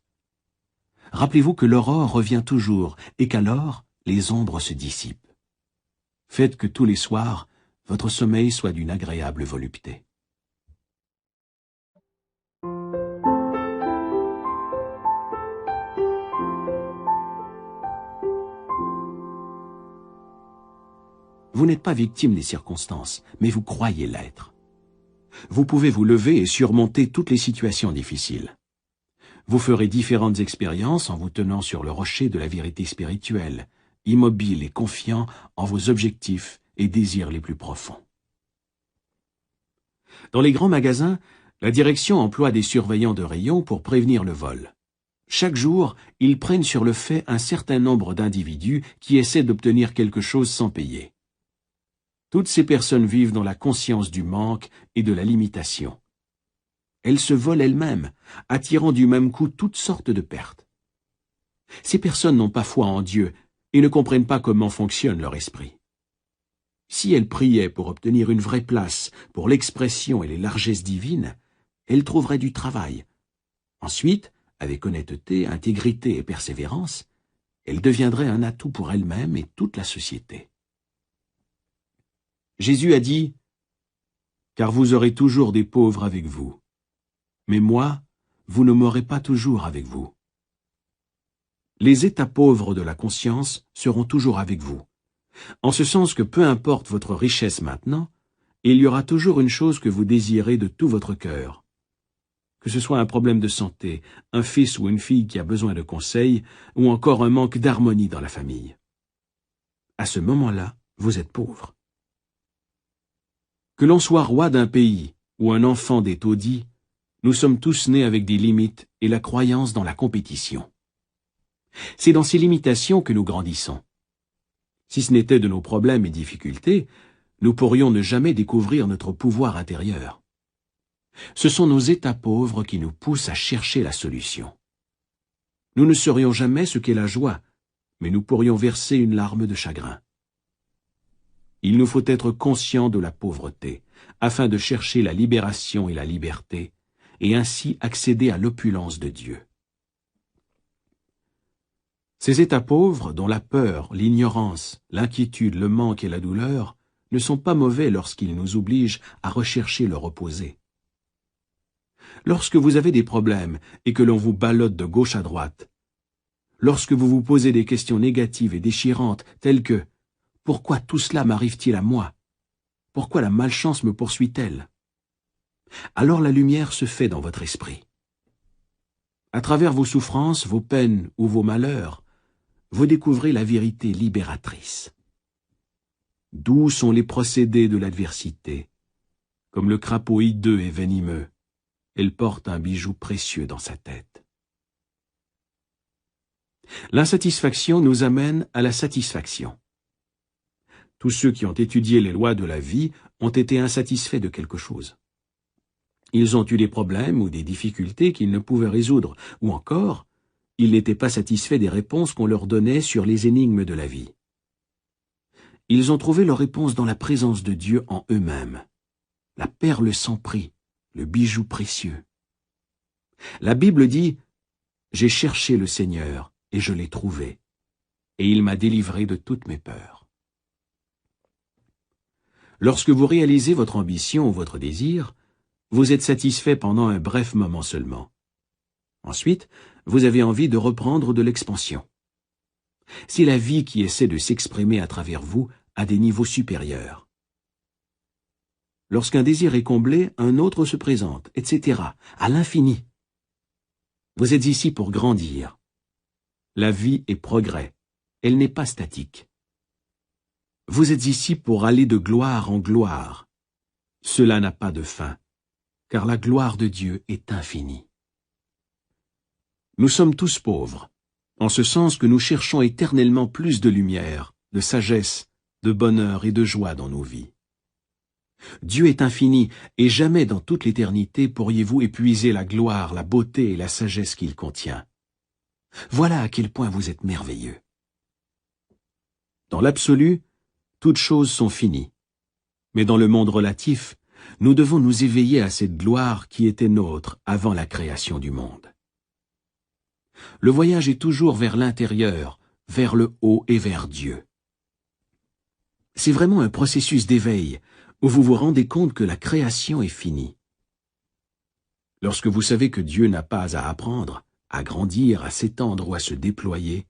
Rappelez-vous que l'aurore revient toujours et qu'alors les ombres se dissipent. Faites que tous les soirs, votre sommeil soit d'une agréable volupté. Vous n'êtes pas victime des circonstances, mais vous croyez l'être. Vous pouvez vous lever et surmonter toutes les situations difficiles. Vous ferez différentes expériences en vous tenant sur le rocher de la vérité spirituelle, immobile et confiant en vos objectifs et désirs les plus profonds. Dans les grands magasins, la direction emploie des surveillants de rayon pour prévenir le vol. Chaque jour, ils prennent sur le fait un certain nombre d'individus qui essaient d'obtenir quelque chose sans payer. Toutes ces personnes vivent dans la conscience du manque et de la limitation. Elles se volent elles-mêmes, attirant du même coup toutes sortes de pertes. Ces personnes n'ont pas foi en Dieu et ne comprennent pas comment fonctionne leur esprit. Si elles priaient pour obtenir une vraie place pour l'expression et les largesses divines, elles trouveraient du travail. Ensuite, avec honnêteté, intégrité et persévérance, elles deviendraient un atout pour elles-mêmes et toute la société. Jésus a dit « Car vous aurez toujours des pauvres avec vous. Mais moi, vous ne m'aurez pas toujours avec vous. » Les états pauvres de la conscience seront toujours avec vous, en ce sens que peu importe votre richesse maintenant, il y aura toujours une chose que vous désirez de tout votre cœur. Que ce soit un problème de santé, un fils ou une fille qui a besoin de conseils, ou encore un manque d'harmonie dans la famille. À ce moment-là, vous êtes pauvre. Que l'on soit roi d'un pays ou un enfant des taudis, nous sommes tous nés avec des limites et la croyance dans la compétition. C'est dans ces limitations que nous grandissons. Si ce n'était de nos problèmes et difficultés, nous pourrions ne jamais découvrir notre pouvoir intérieur. Ce sont nos états pauvres qui nous poussent à chercher la solution. Nous ne saurions jamais ce qu'est la joie, mais nous pourrions verser une larme de chagrin. Il nous faut être conscients de la pauvreté, afin de chercher la libération et la liberté, et ainsi accéder à l'opulence de Dieu. Ces états pauvres, dont la peur, l'ignorance, l'inquiétude, le manque et la douleur, ne sont pas mauvais lorsqu'ils nous obligent à rechercher le reposer. Lorsque vous avez des problèmes et que l'on vous ballotte de gauche à droite, lorsque vous vous posez des questions négatives et déchirantes telles que « Pourquoi tout cela m'arrive-t-il à moi? Pourquoi la malchance me poursuit-elle ?» alors la lumière se fait dans votre esprit. À travers vos souffrances, vos peines ou vos malheurs, vous découvrez la vérité libératrice. Doux sont les procédés de l'adversité. Comme le crapaud hideux et venimeux, elle porte un bijou précieux dans sa tête. L'insatisfaction nous amène à la satisfaction. Tous ceux qui ont étudié les lois de la vie ont été insatisfaits de quelque chose. Ils ont eu des problèmes ou des difficultés qu'ils ne pouvaient résoudre, ou encore, ils n'étaient pas satisfaits des réponses qu'on leur donnait sur les énigmes de la vie. Ils ont trouvé leur réponse dans la présence de Dieu en eux-mêmes, la perle sans prix, le bijou précieux. La Bible dit « J'ai cherché le Seigneur et je l'ai trouvé, et il m'a délivré de toutes mes peurs. » Lorsque vous réalisez votre ambition ou votre désir, vous êtes satisfait pendant un bref moment seulement. Ensuite, vous avez envie de reprendre de l'expansion. C'est la vie qui essaie de s'exprimer à travers vous à des niveaux supérieurs. Lorsqu'un désir est comblé, un autre se présente, etc., à l'infini. Vous êtes ici pour grandir. La vie est progrès, elle n'est pas statique. Vous êtes ici pour aller de gloire en gloire. Cela n'a pas de fin, car la gloire de Dieu est infinie. Nous sommes tous pauvres, en ce sens que nous cherchons éternellement plus de lumière, de sagesse, de bonheur et de joie dans nos vies. Dieu est infini, et jamais dans toute l'éternité pourriez-vous épuiser la gloire, la beauté et la sagesse qu'il contient. Voilà à quel point vous êtes merveilleux. Dans l'absolu, toutes choses sont finies. Mais dans le monde relatif, nous devons nous éveiller à cette gloire qui était nôtre avant la création du monde. Le voyage est toujours vers l'intérieur, vers le haut et vers Dieu. C'est vraiment un processus d'éveil où vous vous rendez compte que la création est finie. Lorsque vous savez que Dieu n'a pas à apprendre, à grandir, à s'étendre ou à se déployer,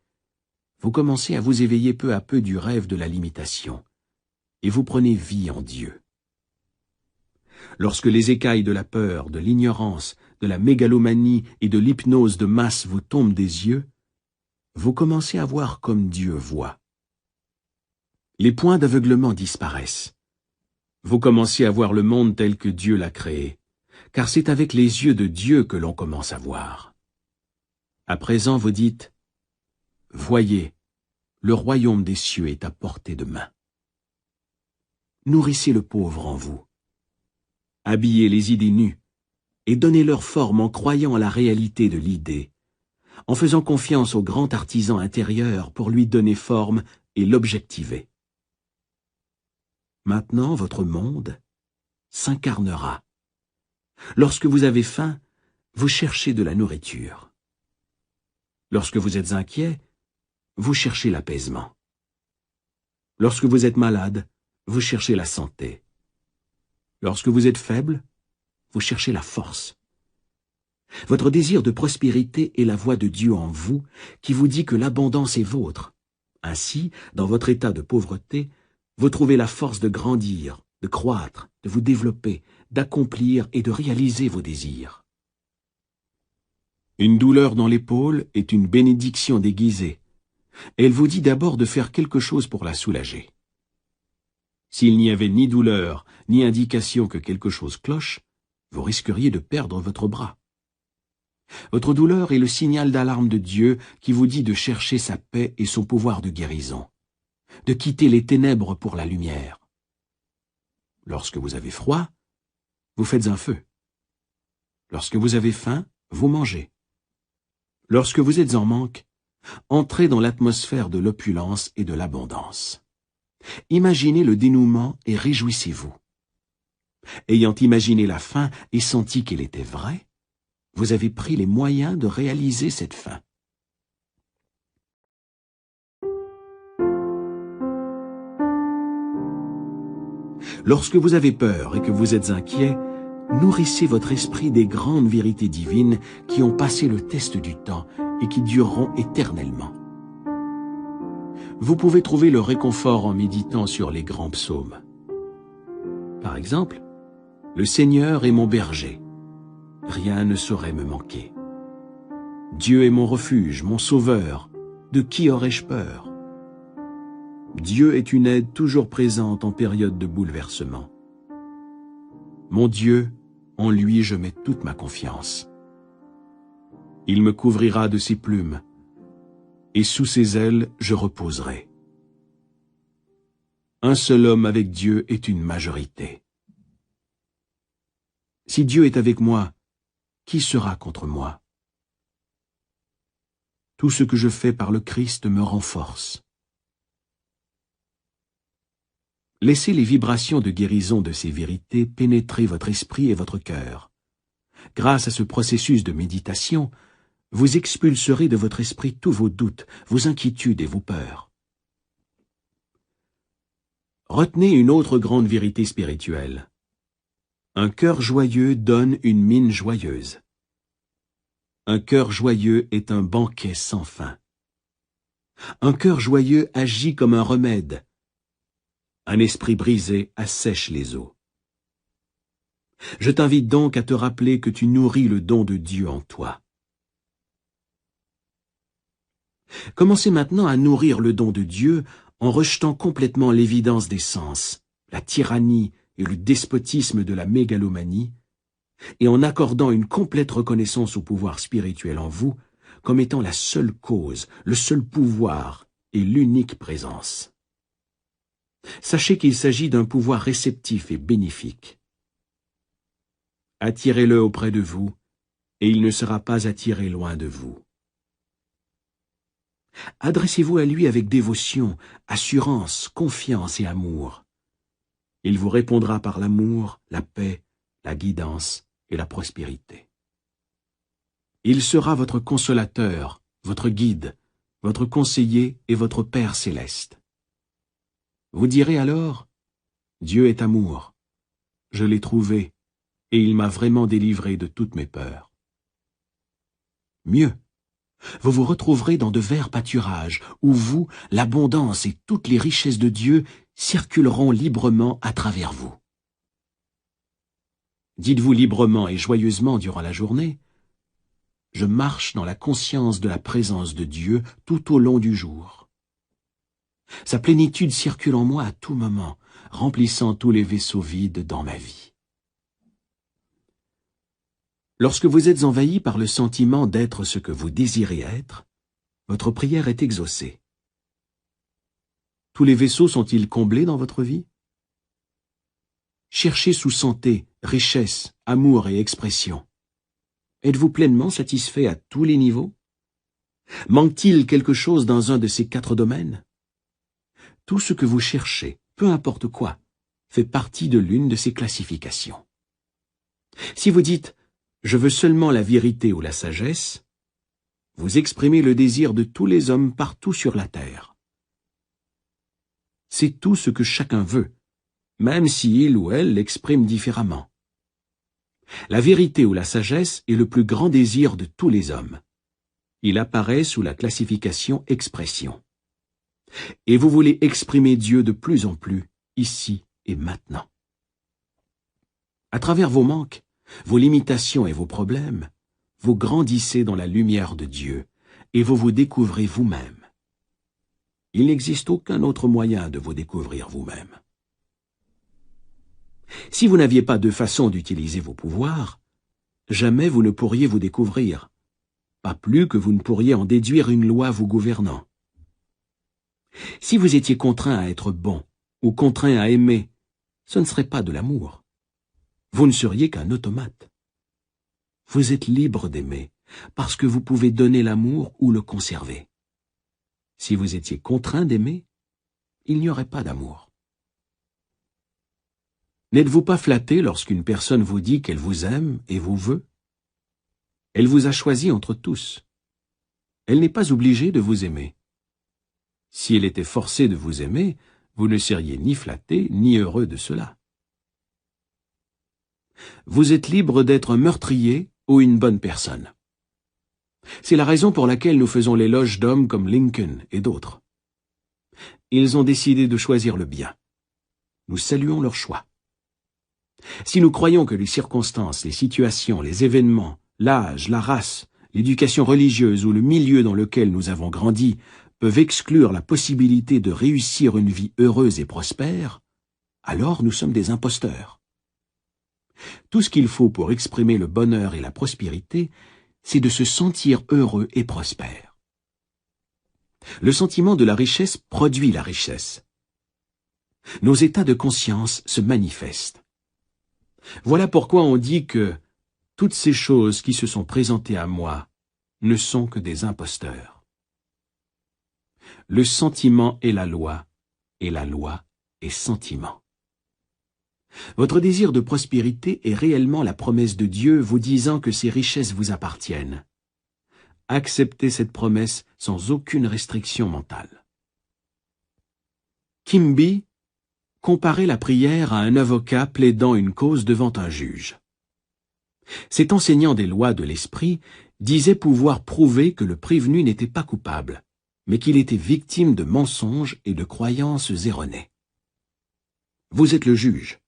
vous commencez à vous éveiller peu à peu du rêve de la limitation, et vous prenez vie en Dieu. Lorsque les écailles de la peur, de l'ignorance, de la mégalomanie et de l'hypnose de masse vous tombent des yeux, vous commencez à voir comme Dieu voit. Les points d'aveuglement disparaissent. Vous commencez à voir le monde tel que Dieu l'a créé, car c'est avec les yeux de Dieu que l'on commence à voir. À présent, vous dites « Voyez, le royaume des cieux est à portée de main. » Nourrissez le pauvre en vous. Habillez les idées nues et donnez-leur forme en croyant à la réalité de l'idée, en faisant confiance au grand artisan intérieur pour lui donner forme et l'objectiver. Maintenant, votre monde s'incarnera. Lorsque vous avez faim, vous cherchez de la nourriture. Lorsque vous êtes inquiet, vous cherchez l'apaisement. Lorsque vous êtes malade, vous cherchez la santé. Lorsque vous êtes faible, vous cherchez la force. Votre désir de prospérité est la voix de Dieu en vous qui vous dit que l'abondance est vôtre. Ainsi, dans votre état de pauvreté, vous trouvez la force de grandir, de croître, de vous développer, d'accomplir et de réaliser vos désirs. Une douleur dans l'épaule est une bénédiction déguisée. Elle vous dit d'abord de faire quelque chose pour la soulager. S'il n'y avait ni douleur, ni indication que quelque chose cloche, vous risqueriez de perdre votre bras. Votre douleur est le signal d'alarme de Dieu qui vous dit de chercher sa paix et son pouvoir de guérison, de quitter les ténèbres pour la lumière. Lorsque vous avez froid, vous faites un feu. Lorsque vous avez faim, vous mangez. Lorsque vous êtes en manque, entrez dans l'atmosphère de l'opulence et de l'abondance. Imaginez le dénouement et réjouissez-vous. Ayant imaginé la fin et senti qu'elle était vraie, vous avez pris les moyens de réaliser cette fin. Lorsque vous avez peur et que vous êtes inquiet, nourrissez votre esprit des grandes vérités divines qui ont passé le test du temps et qui dureront éternellement. Vous pouvez trouver le réconfort en méditant sur les grands psaumes. Par exemple, « Le Seigneur est mon berger, rien ne saurait me manquer. Dieu est mon refuge, mon sauveur, de qui aurais-je peur? Dieu est une aide toujours présente en période de bouleversement. Mon Dieu, en lui je mets toute ma confiance. Il me couvrira de ses plumes, et sous ses ailes je reposerai. Un seul homme avec Dieu est une majorité. Si Dieu est avec moi, qui sera contre moi? Tout ce que je fais par le Christ me renforce. Laissez les vibrations de guérison de ces vérités pénétrer votre esprit et votre cœur. Grâce à ce processus de méditation, vous expulserez de votre esprit tous vos doutes, vos inquiétudes et vos peurs. Retenez une autre grande vérité spirituelle. Un cœur joyeux donne une mine joyeuse. Un cœur joyeux est un banquet sans fin. Un cœur joyeux agit comme un remède. Un esprit brisé assèche les eaux. Je t'invite donc à te rappeler que tu nourris le don de Dieu en toi. Commencez maintenant à nourrir le don de Dieu en rejetant complètement l'évidence des sens, la tyrannie et le despotisme de la mégalomanie, et en accordant une complète reconnaissance au pouvoir spirituel en vous comme étant la seule cause, le seul pouvoir et l'unique présence. Sachez qu'il s'agit d'un pouvoir réceptif et bénéfique. Attirez-le auprès de vous, et il ne sera pas attiré loin de vous. Adressez-vous à lui avec dévotion, assurance, confiance et amour. Il vous répondra par l'amour, la paix, la guidance et la prospérité. Il sera votre consolateur, votre guide, votre conseiller et votre Père céleste. Vous direz alors, « Dieu est amour. Je l'ai trouvé, et il m'a vraiment délivré de toutes mes peurs. » Mieux, vous vous retrouverez dans de verts pâturages, où vous, l'abondance et toutes les richesses de Dieu circuleront librement à travers vous. Dites-vous librement et joyeusement durant la journée, « Je marche dans la conscience de la présence de Dieu tout au long du jour. Sa plénitude circule en moi à tout moment, remplissant tous les vaisseaux vides dans ma vie. » Lorsque vous êtes envahi par le sentiment d'être ce que vous désirez être, votre prière est exaucée. Tous les vaisseaux sont-ils comblés dans votre vie? Cherchez sous santé, richesse, amour et expression. Êtes-vous pleinement satisfait à tous les niveaux? Manque-t-il quelque chose dans un de ces 4 domaines? Tout ce que vous cherchez, peu importe quoi, fait partie de l'une de ces classifications. Si vous dites « Je veux seulement la vérité ou la sagesse », vous exprimez le désir de tous les hommes partout sur la terre. C'est tout ce que chacun veut, même si il ou elle l'exprime différemment. La vérité ou la sagesse est le plus grand désir de tous les hommes. Il apparaît sous la classification expression. Et vous voulez exprimer Dieu de plus en plus, ici et maintenant. À travers vos manques, vos limitations et vos problèmes, vous grandissez dans la lumière de Dieu et vous vous découvrez vous-même. Il n'existe aucun autre moyen de vous découvrir vous-même. Si vous n'aviez pas de façon d'utiliser vos pouvoirs, jamais vous ne pourriez vous découvrir, pas plus que vous ne pourriez en déduire une loi vous gouvernant. Si vous étiez contraint à être bon ou contraint à aimer, ce ne serait pas de l'amour. Vous ne seriez qu'un automate. Vous êtes libre d'aimer, parce que vous pouvez donner l'amour ou le conserver. Si vous étiez contraint d'aimer, il n'y aurait pas d'amour. N'êtes-vous pas flatté lorsqu'une personne vous dit qu'elle vous aime et vous veut? Elle vous a choisi entre tous. Elle n'est pas obligée de vous aimer. Si elle était forcée de vous aimer, vous ne seriez ni flatté ni heureux de cela. Vous êtes libre d'être un meurtrier ou une bonne personne. C'est la raison pour laquelle nous faisons l'éloge d'hommes comme Lincoln et d'autres. Ils ont décidé de choisir le bien. Nous saluons leur choix. Si nous croyons que les circonstances, les situations, les événements, l'âge, la race, l'éducation religieuse ou le milieu dans lequel nous avons grandi peuvent exclure la possibilité de réussir une vie heureuse et prospère, alors nous sommes des imposteurs. Tout ce qu'il faut pour exprimer le bonheur et la prospérité, c'est de se sentir heureux et prospère. Le sentiment de la richesse produit la richesse. Nos états de conscience se manifestent. Voilà pourquoi on dit que toutes ces choses qui se sont présentées à moi ne sont que des imposteurs. Le sentiment est la loi, et la loi est sentiment. Votre désir de prospérité est réellement la promesse de Dieu vous disant que ces richesses vous appartiennent. Acceptez cette promesse sans aucune restriction mentale. Kimby comparait la prière à un avocat plaidant une cause devant un juge. Cet enseignant des lois de l'esprit disait pouvoir prouver que le prévenu n'était pas coupable, mais qu'il était victime de mensonges et de croyances erronées. Vous êtes le juge.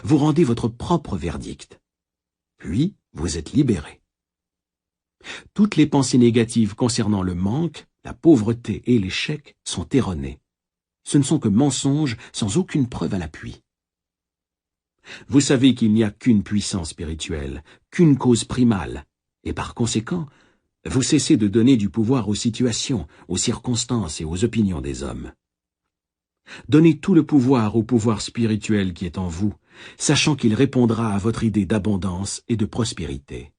Vous rendez votre propre verdict. Puis, vous êtes libéré. Toutes les pensées négatives concernant le manque, la pauvreté et l'échec sont erronées. Ce ne sont que mensonges sans aucune preuve à l'appui. Vous savez qu'il n'y a qu'une puissance spirituelle, qu'une cause primale, et par conséquent, vous cessez de donner du pouvoir aux situations, aux circonstances et aux opinions des hommes. Donnez tout le pouvoir au pouvoir spirituel qui est en vous, sachant qu'il répondra à votre idée d'abondance et de prospérité.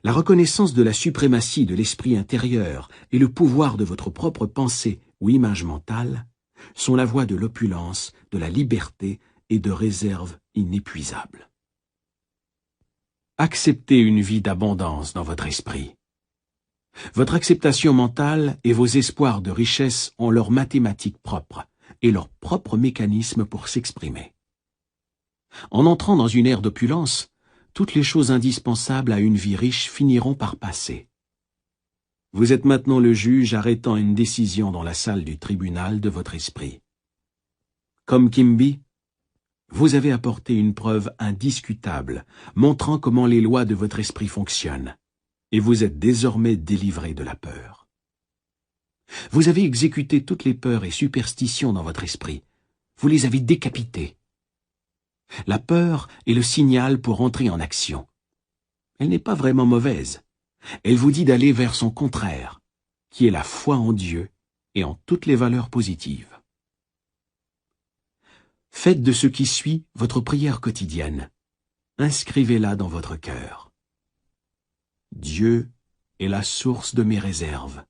La reconnaissance de la suprématie de l'esprit intérieur et le pouvoir de votre propre pensée ou image mentale sont la voie de l'opulence, de la liberté et de réserve inépuisables. Acceptez une vie d'abondance dans votre esprit. Votre acceptation mentale et vos espoirs de richesse ont leurs mathématiques propres et leur propre mécanisme pour s'exprimer. En entrant dans une ère d'opulence, toutes les choses indispensables à une vie riche finiront par passer. Vous êtes maintenant le juge arrêtant une décision dans la salle du tribunal de votre esprit. Comme Quimby, vous avez apporté une preuve indiscutable, montrant comment les lois de votre esprit fonctionnent, et vous êtes désormais délivré de la peur. Vous avez exécuté toutes les peurs et superstitions dans votre esprit. Vous les avez décapitées. La peur est le signal pour entrer en action. Elle n'est pas vraiment mauvaise. Elle vous dit d'aller vers son contraire, qui est la foi en Dieu et en toutes les valeurs positives. Faites de ce qui suit votre prière quotidienne. Inscrivez-la dans votre cœur. Dieu est la source de mes réserves.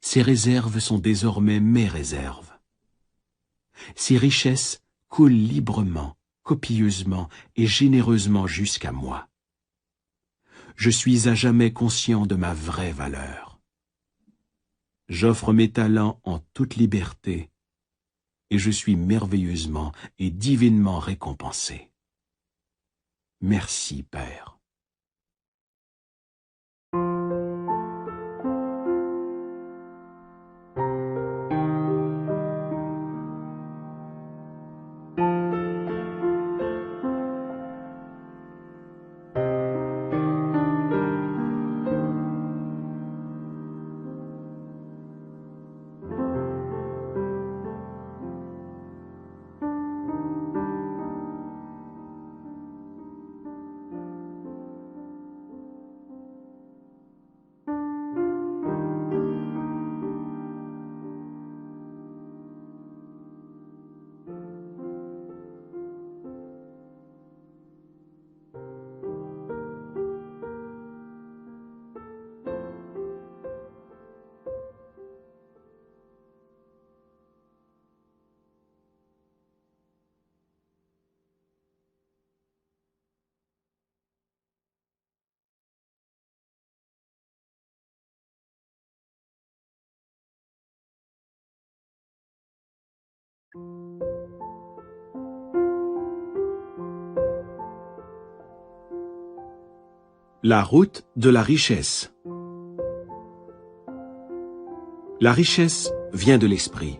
Ces réserves sont désormais mes réserves. Ces richesses coule librement, copieusement et généreusement jusqu'à moi. Je suis à jamais conscient de ma vraie valeur. J'offre mes talents en toute liberté et je suis merveilleusement et divinement récompensé. Merci, Père. La route de la richesse. La richesse vient de l'esprit.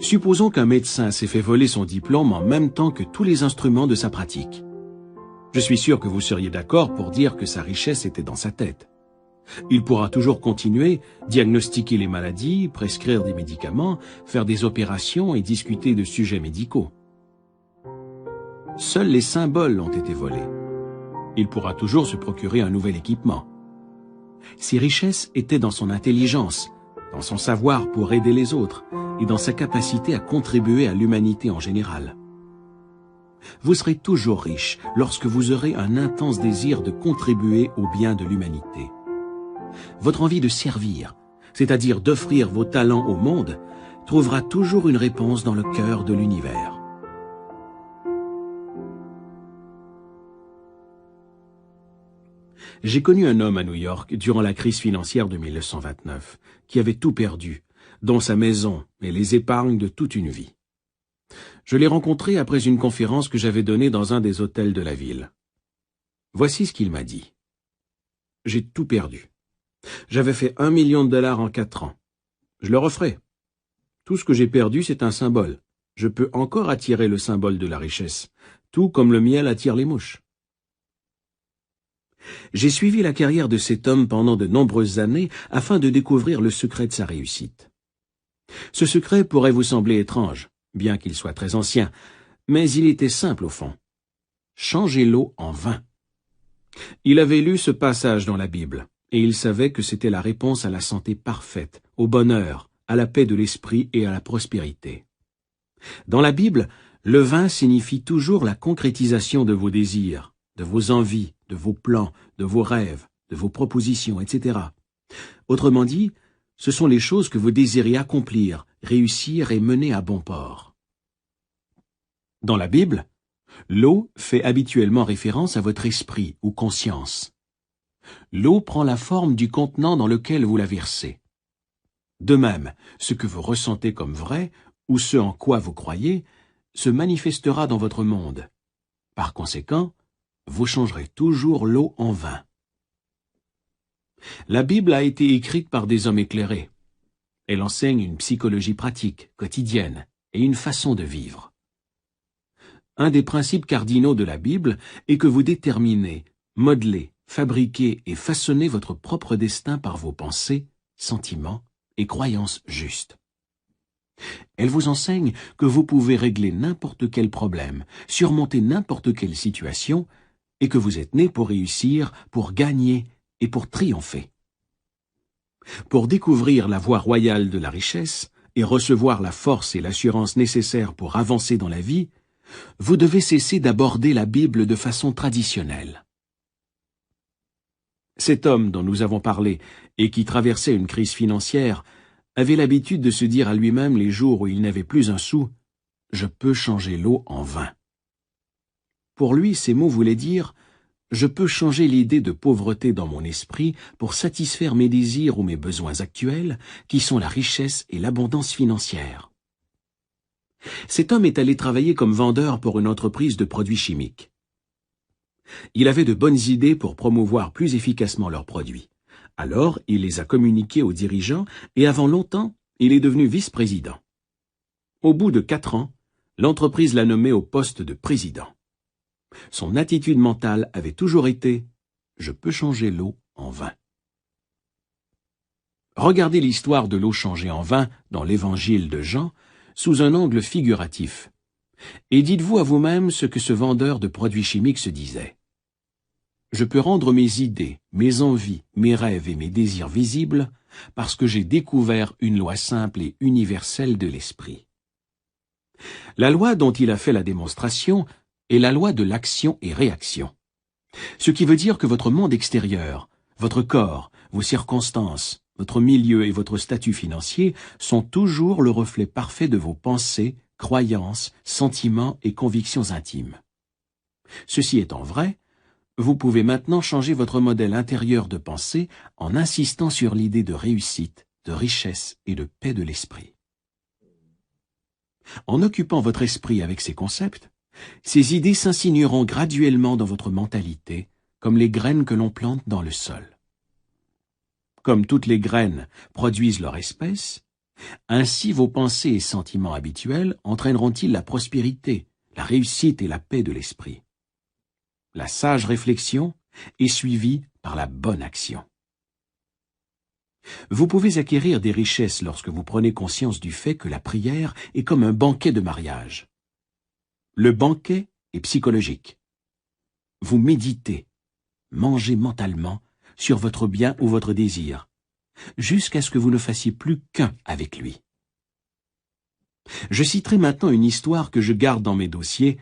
Supposons qu'un médecin s'est fait voler son diplôme en même temps que tous les instruments de sa pratique. Je suis sûr que vous seriez d'accord pour dire que sa richesse était dans sa tête. Il pourra toujours continuer, diagnostiquer les maladies, prescrire des médicaments, faire des opérations et discuter de sujets médicaux. Seuls les symboles ont été volés. Il pourra toujours se procurer un nouvel équipement. Ses richesses étaient dans son intelligence, dans son savoir pour aider les autres et dans sa capacité à contribuer à l'humanité en général. Vous serez toujours riche lorsque vous aurez un intense désir de contribuer au bien de l'humanité. Votre envie de servir, c'est-à-dire d'offrir vos talents au monde, trouvera toujours une réponse dans le cœur de l'univers. J'ai connu un homme à New York durant la crise financière de 1929, qui avait tout perdu, dont sa maison et les épargnes de toute une vie. Je l'ai rencontré après une conférence que j'avais donnée dans un des hôtels de la ville. Voici ce qu'il m'a dit. « J'ai tout perdu. J'avais fait $1 million en 4 ans. Je le referai. Tout ce que j'ai perdu, c'est un symbole. Je peux encore attirer le symbole de la richesse, tout comme le miel attire les mouches. » J'ai suivi la carrière de cet homme pendant de nombreuses années afin de découvrir le secret de sa réussite. Ce secret pourrait vous sembler étrange, bien qu'il soit très ancien, mais il était simple au fond. Changer l'eau en vin. Il avait lu ce passage dans la Bible, et il savait que c'était la réponse à la santé parfaite, au bonheur, à la paix de l'esprit et à la prospérité. Dans la Bible, le vin signifie toujours la concrétisation de vos désirs, de vos envies, de vos plans, de vos rêves, de vos propositions, etc. Autrement dit, ce sont les choses que vous désirez accomplir, réussir et mener à bon port. Dans la Bible, l'eau fait habituellement référence à votre esprit ou conscience. L'eau prend la forme du contenant dans lequel vous la versez. De même, ce que vous ressentez comme vrai, ou ce en quoi vous croyez, se manifestera dans votre monde. Par conséquent, vous changerez toujours l'eau en vin. La Bible a été écrite par des hommes éclairés. Elle enseigne une psychologie pratique, quotidienne, et une façon de vivre. Un des principes cardinaux de la Bible est que vous déterminez, modelez, fabriquez et façonnez votre propre destin par vos pensées, sentiments et croyances justes. Elle vous enseigne que vous pouvez régler n'importe quel problème, surmonter n'importe quelle situation, et que vous êtes né pour réussir, pour gagner et pour triompher. Pour découvrir la voie royale de la richesse et recevoir la force et l'assurance nécessaires pour avancer dans la vie, vous devez cesser d'aborder la Bible de façon traditionnelle. Cet homme dont nous avons parlé et qui traversait une crise financière avait l'habitude de se dire à lui-même les jours où il n'avait plus un sou « Je peux changer l'eau en vin ». Pour lui, ces mots voulaient dire « Je peux changer l'idée de pauvreté dans mon esprit pour satisfaire mes désirs ou mes besoins actuels, qui sont la richesse et l'abondance financière ». Cet homme est allé travailler comme vendeur pour une entreprise de produits chimiques. Il avait de bonnes idées pour promouvoir plus efficacement leurs produits. Alors, il les a communiqués aux dirigeants et avant longtemps, il est devenu vice-président. Au bout de 4 ans, l'entreprise l'a nommé au poste de président. Son attitude mentale avait toujours été « Je peux changer l'eau en vin ». Regardez l'histoire de l'eau changée en vin dans l'évangile de Jean sous un angle figuratif. Et dites-vous à vous-même ce que ce vendeur de produits chimiques se disait. Je peux rendre mes idées, mes envies, mes rêves et mes désirs visibles parce que j'ai découvert une loi simple et universelle de l'esprit. La loi dont il a fait la démonstration est la loi de l'action et réaction. Ce qui veut dire que votre monde extérieur, votre corps, vos circonstances, votre milieu et votre statut financier sont toujours le reflet parfait de vos pensées, croyances, sentiments et convictions intimes. Ceci étant vrai, vous pouvez maintenant changer votre modèle intérieur de pensée en insistant sur l'idée de réussite, de richesse et de paix de l'esprit. En occupant votre esprit avec ces concepts, ces idées s'insinueront graduellement dans votre mentalité, comme les graines que l'on plante dans le sol. Comme toutes les graines produisent leur espèce, ainsi vos pensées et sentiments habituels entraîneront-ils la prospérité, la réussite et la paix de l'esprit. La sage réflexion est suivie par la bonne action. Vous pouvez acquérir des richesses lorsque vous prenez conscience du fait que la prière est comme un banquet de mariage. Le banquet est psychologique. Vous méditez, mangez mentalement sur votre bien ou votre désir, jusqu'à ce que vous ne fassiez plus qu'un avec lui. Je citerai maintenant une histoire que je garde dans mes dossiers,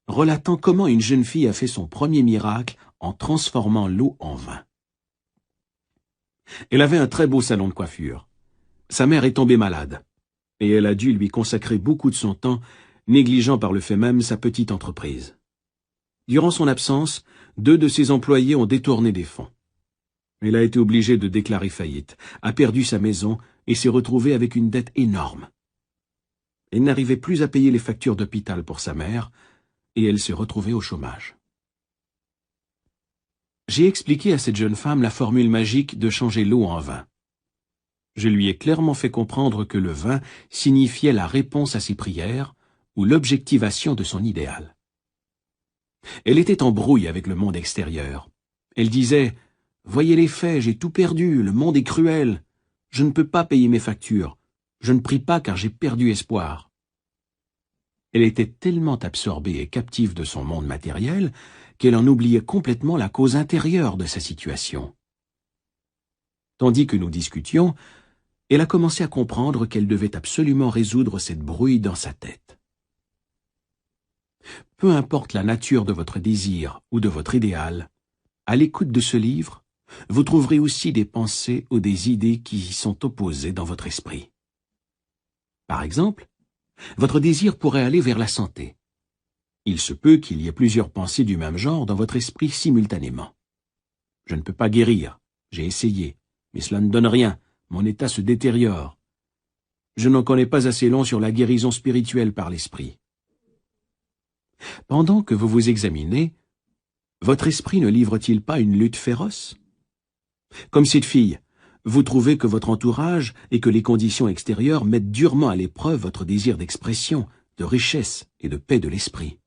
relatant comment une jeune fille a fait son premier miracle en transformant l'eau en vin. Elle avait un très beau salon de coiffure. Sa mère est tombée malade, et elle a dû lui consacrer beaucoup de son temps, négligeant par le fait même sa petite entreprise. Durant son absence, 2 de ses employés ont détourné des fonds. Elle a été obligée de déclarer faillite, a perdu sa maison et s'est retrouvée avec une dette énorme. Elle n'arrivait plus à payer les factures d'hôpital pour sa mère, et elle s'est retrouvée au chômage. J'ai expliqué à cette jeune femme la formule magique de changer l'eau en vin. Je lui ai clairement fait comprendre que le vin signifiait la réponse à ses prières ou l'objectivation de son idéal. Elle était en brouille avec le monde extérieur. Elle disait « Voyez les faits, j'ai tout perdu, le monde est cruel. Je ne peux pas payer mes factures. Je ne prie pas car j'ai perdu espoir. » Elle était tellement absorbée et captive de son monde matériel qu'elle en oubliait complètement la cause intérieure de sa situation. Tandis que nous discutions, elle a commencé à comprendre qu'elle devait absolument résoudre cette brouille dans sa tête. Peu importe la nature de votre désir ou de votre idéal, À l'écoute de ce livre, vous trouverez aussi des pensées ou des idées qui y sont opposées dans votre esprit. Par exemple, votre désir pourrait aller vers la santé. Il se peut qu'il y ait plusieurs pensées du même genre dans votre esprit simultanément. Je ne peux pas guérir, j'ai essayé, mais cela ne donne rien, mon état se détériore. Je n'en connais pas assez long sur la guérison spirituelle par l'esprit. Pendant que vous vous examinez, votre esprit ne livre-t-il pas une lutte féroce? Comme cette fille, vous trouvez que votre entourage et que les conditions extérieures mettent durement à l'épreuve votre désir d'expression, de richesse et de paix de l'esprit.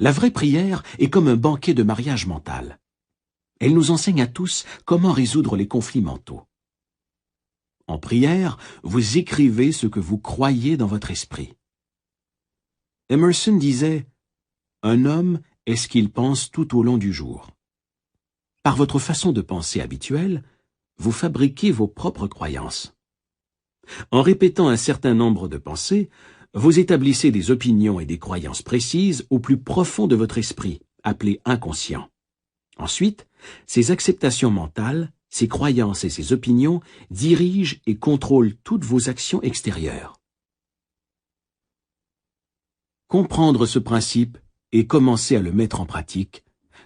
La vraie prière est comme un banquet de mariage mental. Elle nous enseigne à tous comment résoudre les conflits mentaux. En prière, vous écrivez ce que vous croyez dans votre esprit. Emerson disait « Un homme est ce qu'il pense tout au long du jour ». Par votre façon de penser habituelle, vous fabriquez vos propres croyances. En répétant un certain nombre de pensées, vous établissez des opinions et des croyances précises au plus profond de votre esprit, appelé inconscient. Ensuite, ces acceptations mentales, ces croyances et ces opinions dirigent et contrôlent toutes vos actions extérieures. Comprendre ce principe et commencer à le mettre en pratique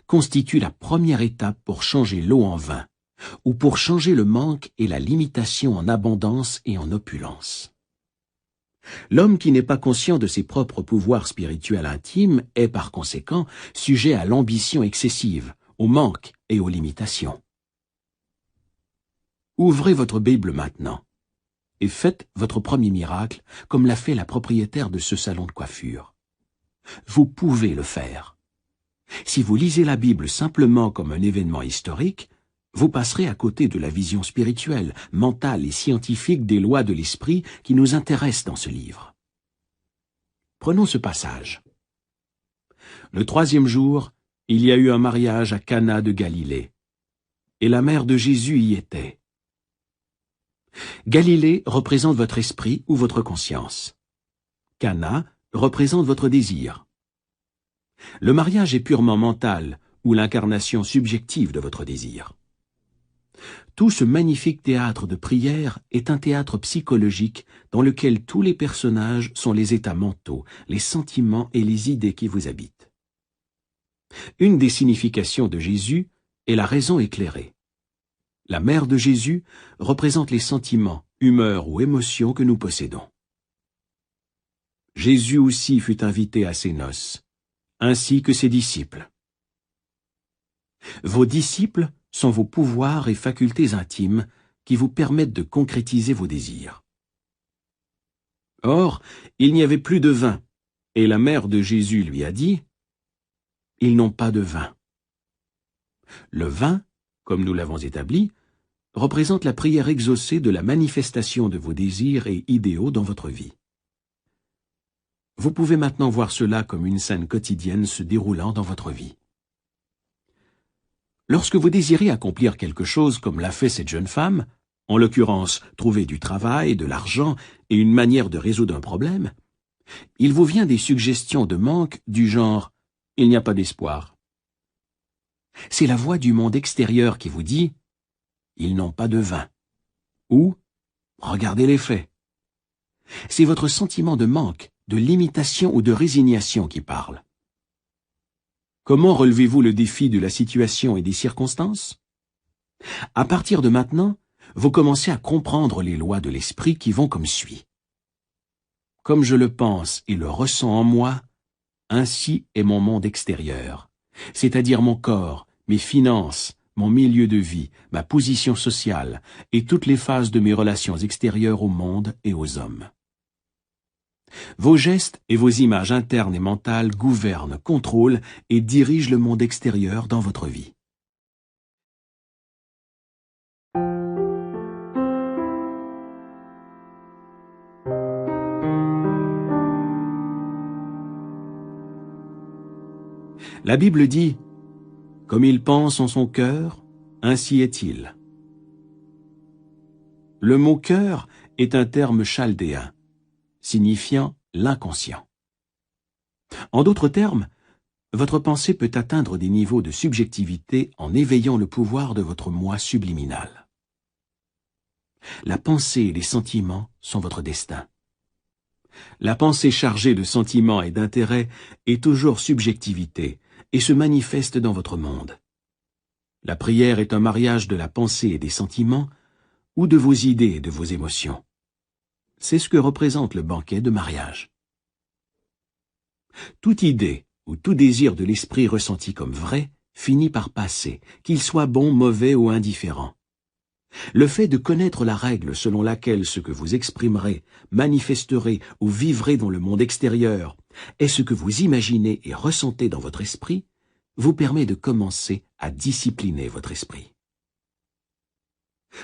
constitue la première étape pour changer l'eau en vin, ou pour changer le manque et la limitation en abondance et en opulence. L'homme qui n'est pas conscient de ses propres pouvoirs spirituels intimes est par conséquent sujet à l'ambition excessive, au manque et aux limitations. Ouvrez votre Bible maintenant et faites votre premier miracle comme l'a fait la propriétaire de ce salon de coiffure. Vous pouvez le faire. Si vous lisez la Bible simplement comme un événement historique, vous passerez à côté de la vision spirituelle, mentale et scientifique des lois de l'esprit qui nous intéressent dans ce livre. Prenons ce passage. Le 3e jour, il y a eu un mariage à Cana de Galilée, et la mère de Jésus y était. Galilée représente votre esprit ou votre conscience. Cana représente votre désir. Le mariage est purement mental ou l'incarnation subjective de votre désir. Tout ce magnifique théâtre de prière est un théâtre psychologique dans lequel tous les personnages sont les états mentaux, les sentiments et les idées qui vous habitent. Une des significations de Jésus est la raison éclairée. La mère de Jésus représente les sentiments, humeurs ou émotions que nous possédons. Jésus aussi fut invité à ses noces, ainsi que ses disciples. Vos disciples sont vos pouvoirs et facultés intimes qui vous permettent de concrétiser vos désirs. Or, il n'y avait plus de vin, et la mère de Jésus lui a dit « Ils n'ont pas de vin ». Le vin, comme nous l'avons établi, représente la prière exaucée de la manifestation de vos désirs et idéaux dans votre vie. Vous pouvez maintenant voir cela comme une scène quotidienne se déroulant dans votre vie. Lorsque vous désirez accomplir quelque chose comme l'a fait cette jeune femme, en l'occurrence trouver du travail, de l'argent et une manière de résoudre un problème, il vous vient des suggestions de manque du genre « il n'y a pas d'espoir ». C'est la voix du monde extérieur qui vous dit « ils n'ont pas de vin » ou « regardez les faits ». C'est votre sentiment de manque, de limitation ou de résignation qui parle. Comment relevez-vous le défi de la situation et des circonstances? À partir de maintenant, vous commencez à comprendre les lois de l'esprit qui vont comme suit. Comme je le pense et le ressens en moi, ainsi est mon monde extérieur, c'est-à-dire mon corps, mes finances, mon milieu de vie, ma position sociale et toutes les phases de mes relations extérieures au monde et aux hommes. Vos gestes et vos images internes et mentales gouvernent, contrôlent et dirigent le monde extérieur dans votre vie. La Bible dit « Comme il pense en son cœur, ainsi est-il ». Le mot « cœur » est un terme chaldéen, signifiant l'inconscient. En d'autres termes, votre pensée peut atteindre des niveaux de subjectivité en éveillant le pouvoir de votre moi subliminal. La pensée et les sentiments sont votre destin. La pensée chargée de sentiments et d'intérêts est toujours subjectivité et se manifeste dans votre monde. La prière est un mariage de la pensée et des sentiments ou de vos idées et de vos émotions. C'est ce que représente le banquet de mariage. Toute idée ou tout désir de l'esprit ressenti comme vrai finit par passer, qu'il soit bon, mauvais ou indifférent. Le fait de connaître la règle selon laquelle ce que vous exprimerez, manifesterez ou vivrez dans le monde extérieur est ce que vous imaginez et ressentez dans votre esprit, vous permet de commencer à discipliner votre esprit.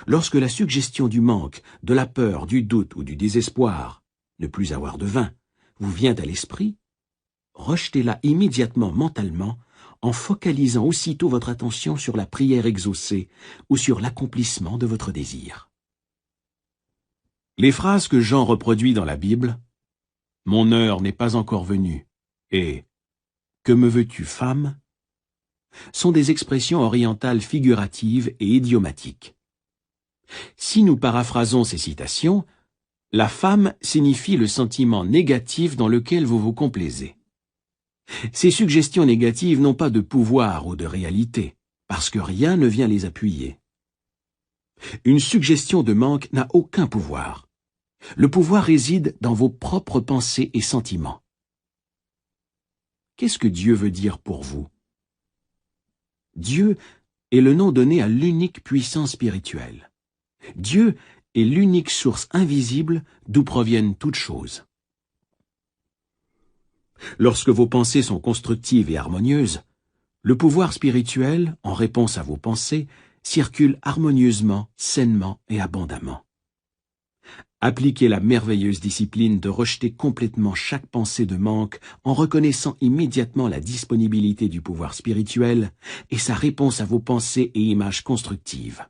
Lorsque la suggestion du manque, de la peur, du doute ou du désespoir, ne plus avoir de vin, vous vient à l'esprit, rejetez-la immédiatement mentalement en focalisant aussitôt votre attention sur la prière exaucée ou sur l'accomplissement de votre désir. Les phrases que Jean reproduit dans la Bible, « Mon heure n'est pas encore venue » et « Que me veux-tu, femme ?» sont des expressions orientales figuratives et idiomatiques. Si nous paraphrasons ces citations, la femme signifie le sentiment négatif dans lequel vous vous complaisez. Ces suggestions négatives n'ont pas de pouvoir ou de réalité, parce que rien ne vient les appuyer. Une suggestion de manque n'a aucun pouvoir. Le pouvoir réside dans vos propres pensées et sentiments. Qu'est-ce que Dieu veut dire pour vous? Dieu est le nom donné à l'unique puissance spirituelle. Dieu est l'unique source invisible d'où proviennent toutes choses. Lorsque vos pensées sont constructives et harmonieuses, le pouvoir spirituel, en réponse à vos pensées, circule harmonieusement, sainement et abondamment. Appliquez la merveilleuse discipline de rejeter complètement chaque pensée de manque en reconnaissant immédiatement la disponibilité du pouvoir spirituel et sa réponse à vos pensées et images constructives.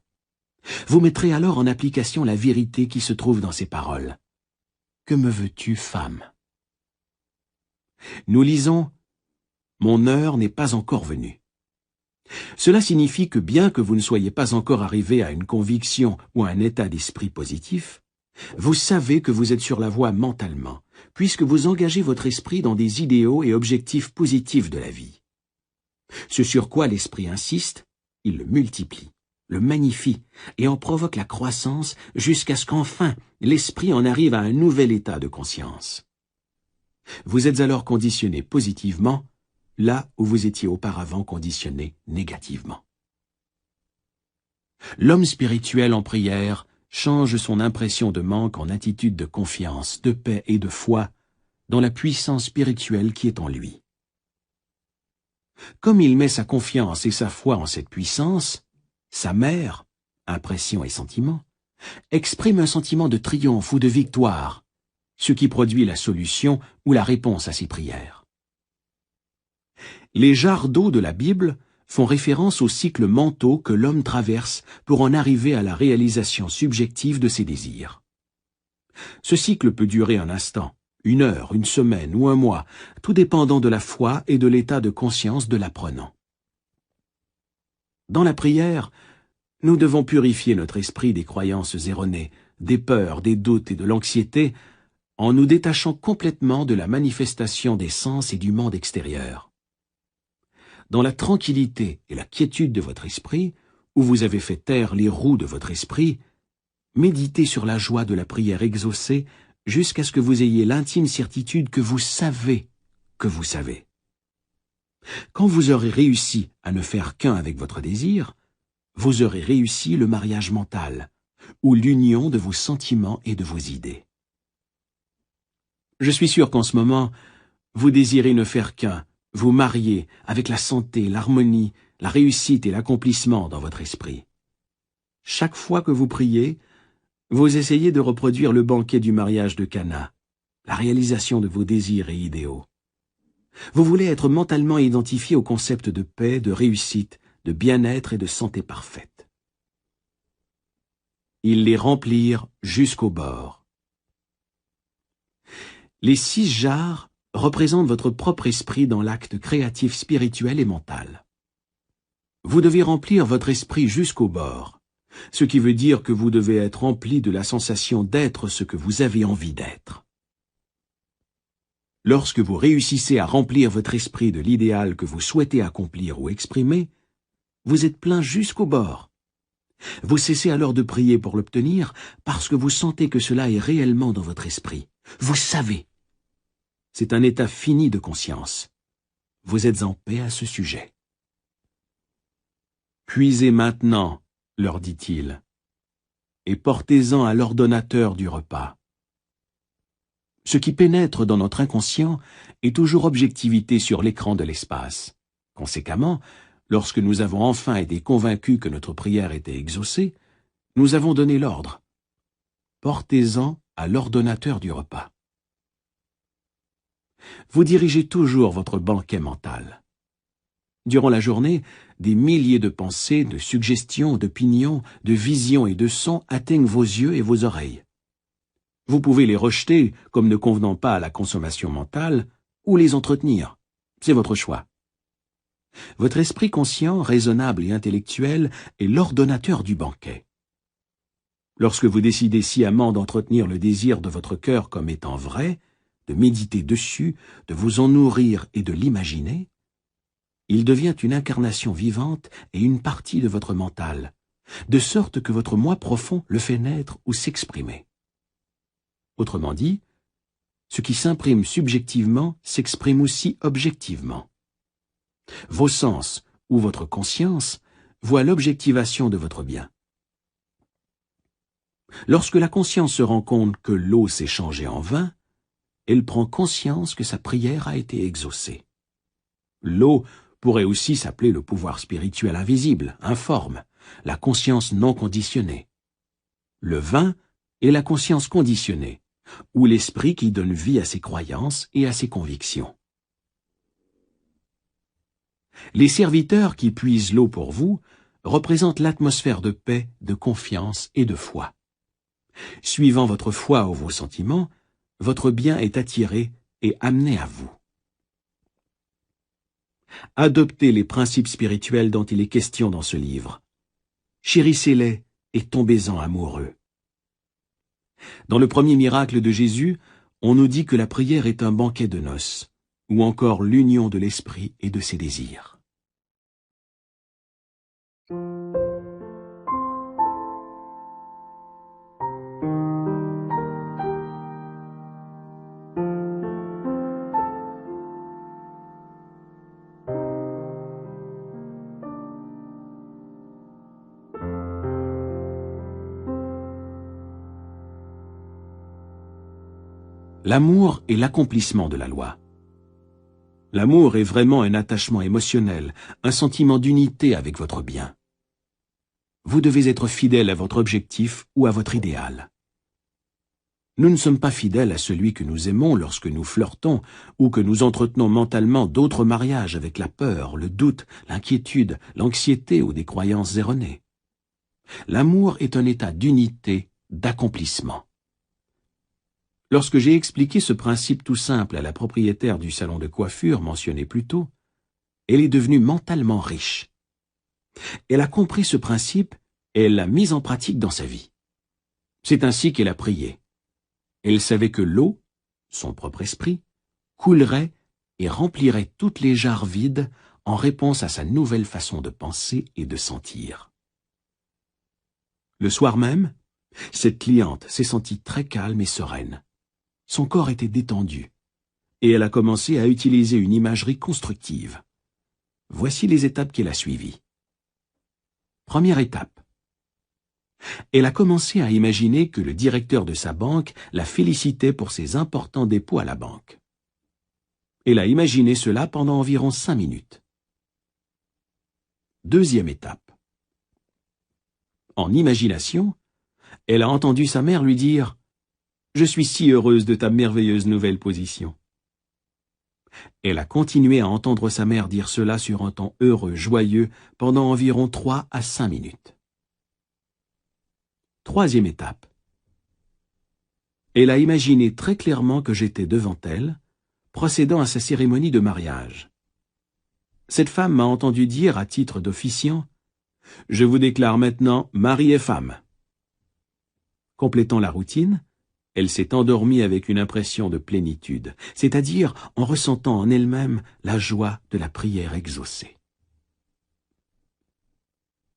Vous mettrez alors en application la vérité qui se trouve dans ces paroles. « Que me veux-tu, femme ?» Nous lisons « Mon heure n'est pas encore venue ». Cela signifie que bien que vous ne soyez pas encore arrivé à une conviction ou à un état d'esprit positif, vous savez que vous êtes sur la voie mentalement, puisque vous engagez votre esprit dans des idéaux et objectifs positifs de la vie. Ce sur quoi l'esprit insiste, il le multiplie, le magnifie et en provoque la croissance jusqu'à ce qu'enfin l'esprit en arrive à un nouvel état de conscience. Vous êtes alors conditionné positivement là où vous étiez auparavant conditionné négativement. L'homme spirituel en prière change son impression de manque en attitude de confiance, de paix et de foi dans la puissance spirituelle qui est en lui. Comme il met sa confiance et sa foi en cette puissance, sa mère, impression et sentiment, exprime un sentiment de triomphe ou de victoire, ce qui produit la solution ou la réponse à ses prières. Les jarres d'eau de la Bible font référence aux cycles mentaux que l'homme traverse pour en arriver à la réalisation subjective de ses désirs. Ce cycle peut durer un instant, une heure, une semaine ou un mois, tout dépendant de la foi et de l'état de conscience de l'apprenant. Dans la prière, nous devons purifier notre esprit des croyances erronées, des peurs, des doutes et de l'anxiété, en nous détachant complètement de la manifestation des sens et du monde extérieur. Dans la tranquillité et la quiétude de votre esprit, où vous avez fait taire les roues de votre esprit, méditez sur la joie de la prière exaucée jusqu'à ce que vous ayez l'intime certitude que vous savez que vous savez. Quand vous aurez réussi à ne faire qu'un avec votre désir, vous aurez réussi le mariage mental, ou l'union de vos sentiments et de vos idées. Je suis sûr qu'en ce moment, vous désirez ne faire qu'un, vous marier avec la santé, l'harmonie, la réussite et l'accomplissement dans votre esprit. Chaque fois que vous priez, vous essayez de reproduire le banquet du mariage de Cana, la réalisation de vos désirs et idéaux. Vous voulez être mentalement identifié au concept de paix, de réussite, de bien-être et de santé parfaite. Ils les remplirent jusqu'au bord. Les 6 jarres représente votre propre esprit dans l'acte créatif spirituel et mental. Vous devez remplir votre esprit jusqu'au bord, ce qui veut dire que vous devez être rempli de la sensation d'être ce que vous avez envie d'être. Lorsque vous réussissez à remplir votre esprit de l'idéal que vous souhaitez accomplir ou exprimer, vous êtes plein jusqu'au bord. Vous cessez alors de prier pour l'obtenir parce que vous sentez que cela est réellement dans votre esprit. Vous savez. C'est un état fini de conscience. Vous êtes en paix à ce sujet. Puisez maintenant, leur dit-il, et portez-en à l'ordonnateur du repas. Ce qui pénètre dans notre inconscient est toujours objectivité sur l'écran de l'espace. Conséquemment, lorsque nous avons enfin été convaincus que notre prière était exaucée, nous avons donné l'ordre. Portez-en à l'ordonnateur du repas. Vous dirigez toujours votre banquet mental. Durant la journée, des milliers de pensées, de suggestions, d'opinions, de visions et de sons atteignent vos yeux et vos oreilles. Vous pouvez les rejeter comme ne convenant pas à la consommation mentale ou les entretenir. C'est votre choix. Votre esprit conscient, raisonnable et intellectuel est l'ordonnateur du banquet. Lorsque vous décidez sciemment d'entretenir le désir de votre cœur comme étant vrai, de méditer dessus, de vous en nourrir et de l'imaginer, il devient une incarnation vivante et une partie de votre mental, de sorte que votre moi profond le fait naître ou s'exprimer. Autrement dit, ce qui s'imprime subjectivement s'exprime aussi objectivement. Vos sens ou votre conscience voient l'objectivation de votre bien. Lorsque la conscience se rend compte que l'eau s'est changée en vin, elle prend conscience que sa prière a été exaucée. L'eau pourrait aussi s'appeler le pouvoir spirituel invisible, informe, la conscience non conditionnée. Le vin est la conscience conditionnée, ou l'esprit qui donne vie à ses croyances et à ses convictions. Les serviteurs qui puisent l'eau pour vous représentent l'atmosphère de paix, de confiance et de foi. Suivant votre foi ou vos sentiments, votre bien est attiré et amené à vous. Adoptez les principes spirituels dont il est question dans ce livre. Chérissez-les et tombez-en amoureux. Dans le premier miracle de Jésus, on nous dit que la prière est un banquet de noces, ou encore l'union de l'esprit et de ses désirs. L'amour est l'accomplissement de la loi. L'amour est vraiment un attachement émotionnel, un sentiment d'unité avec votre bien. Vous devez être fidèle à votre objectif ou à votre idéal. Nous ne sommes pas fidèles à celui que nous aimons lorsque nous flirtons ou que nous entretenons mentalement d'autres mariages avec la peur, le doute, l'inquiétude, l'anxiété ou des croyances erronées. L'amour est un état d'unité, d'accomplissement. Lorsque j'ai expliqué ce principe tout simple à la propriétaire du salon de coiffure mentionné plus tôt, elle est devenue mentalement riche. Elle a compris ce principe et elle l'a mis en pratique dans sa vie. C'est ainsi qu'elle a prié. Elle savait que l'eau, son propre esprit, coulerait et remplirait toutes les jarres vides en réponse à sa nouvelle façon de penser et de sentir. Le soir même, cette cliente s'est sentie très calme et sereine. Son corps était détendu, et elle a commencé à utiliser une imagerie constructive. Voici les étapes qu'elle a suivies. Première étape. Elle a commencé à imaginer que le directeur de sa banque la félicitait pour ses importants dépôts à la banque. Elle a imaginé cela pendant environ 5 minutes. Deuxième étape. En imagination, elle a entendu sa mère lui dire « Je suis si heureuse de ta merveilleuse nouvelle position ». Elle a continué à entendre sa mère dire cela sur un ton heureux, joyeux, pendant environ 3 à 5 minutes. Troisième étape. Elle a imaginé très clairement que j'étais devant elle, procédant à sa cérémonie de mariage. Cette femme m'a entendu dire, à titre d'officiant, « Je vous déclare maintenant mari et femme ». Complétant la routine, elle s'est endormie avec une impression de plénitude, c'est-à-dire en ressentant en elle-même la joie de la prière exaucée.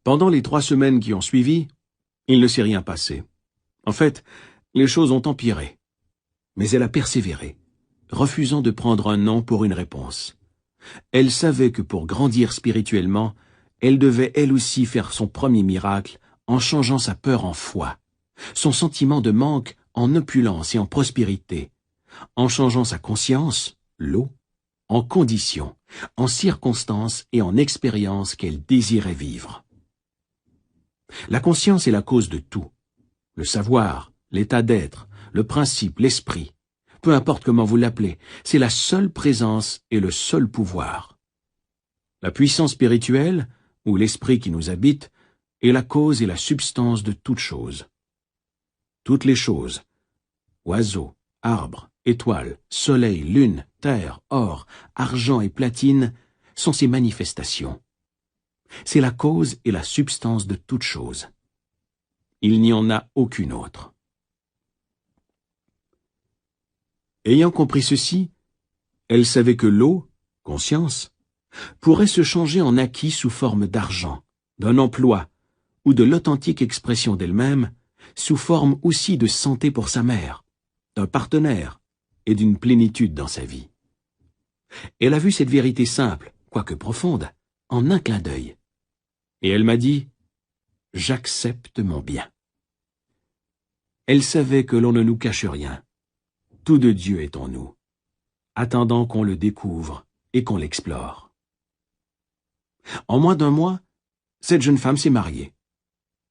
Pendant les 3 semaines qui ont suivi, il ne s'est rien passé. En fait, les choses ont empiré. Mais elle a persévéré, refusant de prendre un non pour une réponse. Elle savait que pour grandir spirituellement, elle devait elle aussi faire son premier miracle en changeant sa peur en foi, son sentiment de manque en opulence et en prospérité, en changeant sa conscience, l'eau, en conditions, en circonstances et en expériences qu'elle désirait vivre. La conscience est la cause de tout. Le savoir, l'état d'être, le principe, l'esprit, peu importe comment vous l'appelez, c'est la seule présence et le seul pouvoir. La puissance spirituelle, ou l'esprit qui nous habite, est la cause et la substance de toutes choses. Toutes les choses, oiseaux, arbres, étoiles, soleil, lune, terre, or, argent et platine, sont ces manifestations. C'est la cause et la substance de toutes choses. Il n'y en a aucune autre. Ayant compris ceci, elle savait que l'eau, conscience, pourrait se changer en acquis sous forme d'argent, d'un emploi, ou de l'authentique expression d'elle-même, sous forme aussi de santé pour sa mère, d'un partenaire et d'une plénitude dans sa vie. Elle a vu cette vérité simple, quoique profonde, en un clin d'œil. Et elle m'a dit « J'accepte mon bien ». Elle savait que l'on ne nous cache rien. Tout de Dieu est en nous, attendant qu'on le découvre et qu'on l'explore. En moins d'1 mois, cette jeune femme s'est mariée.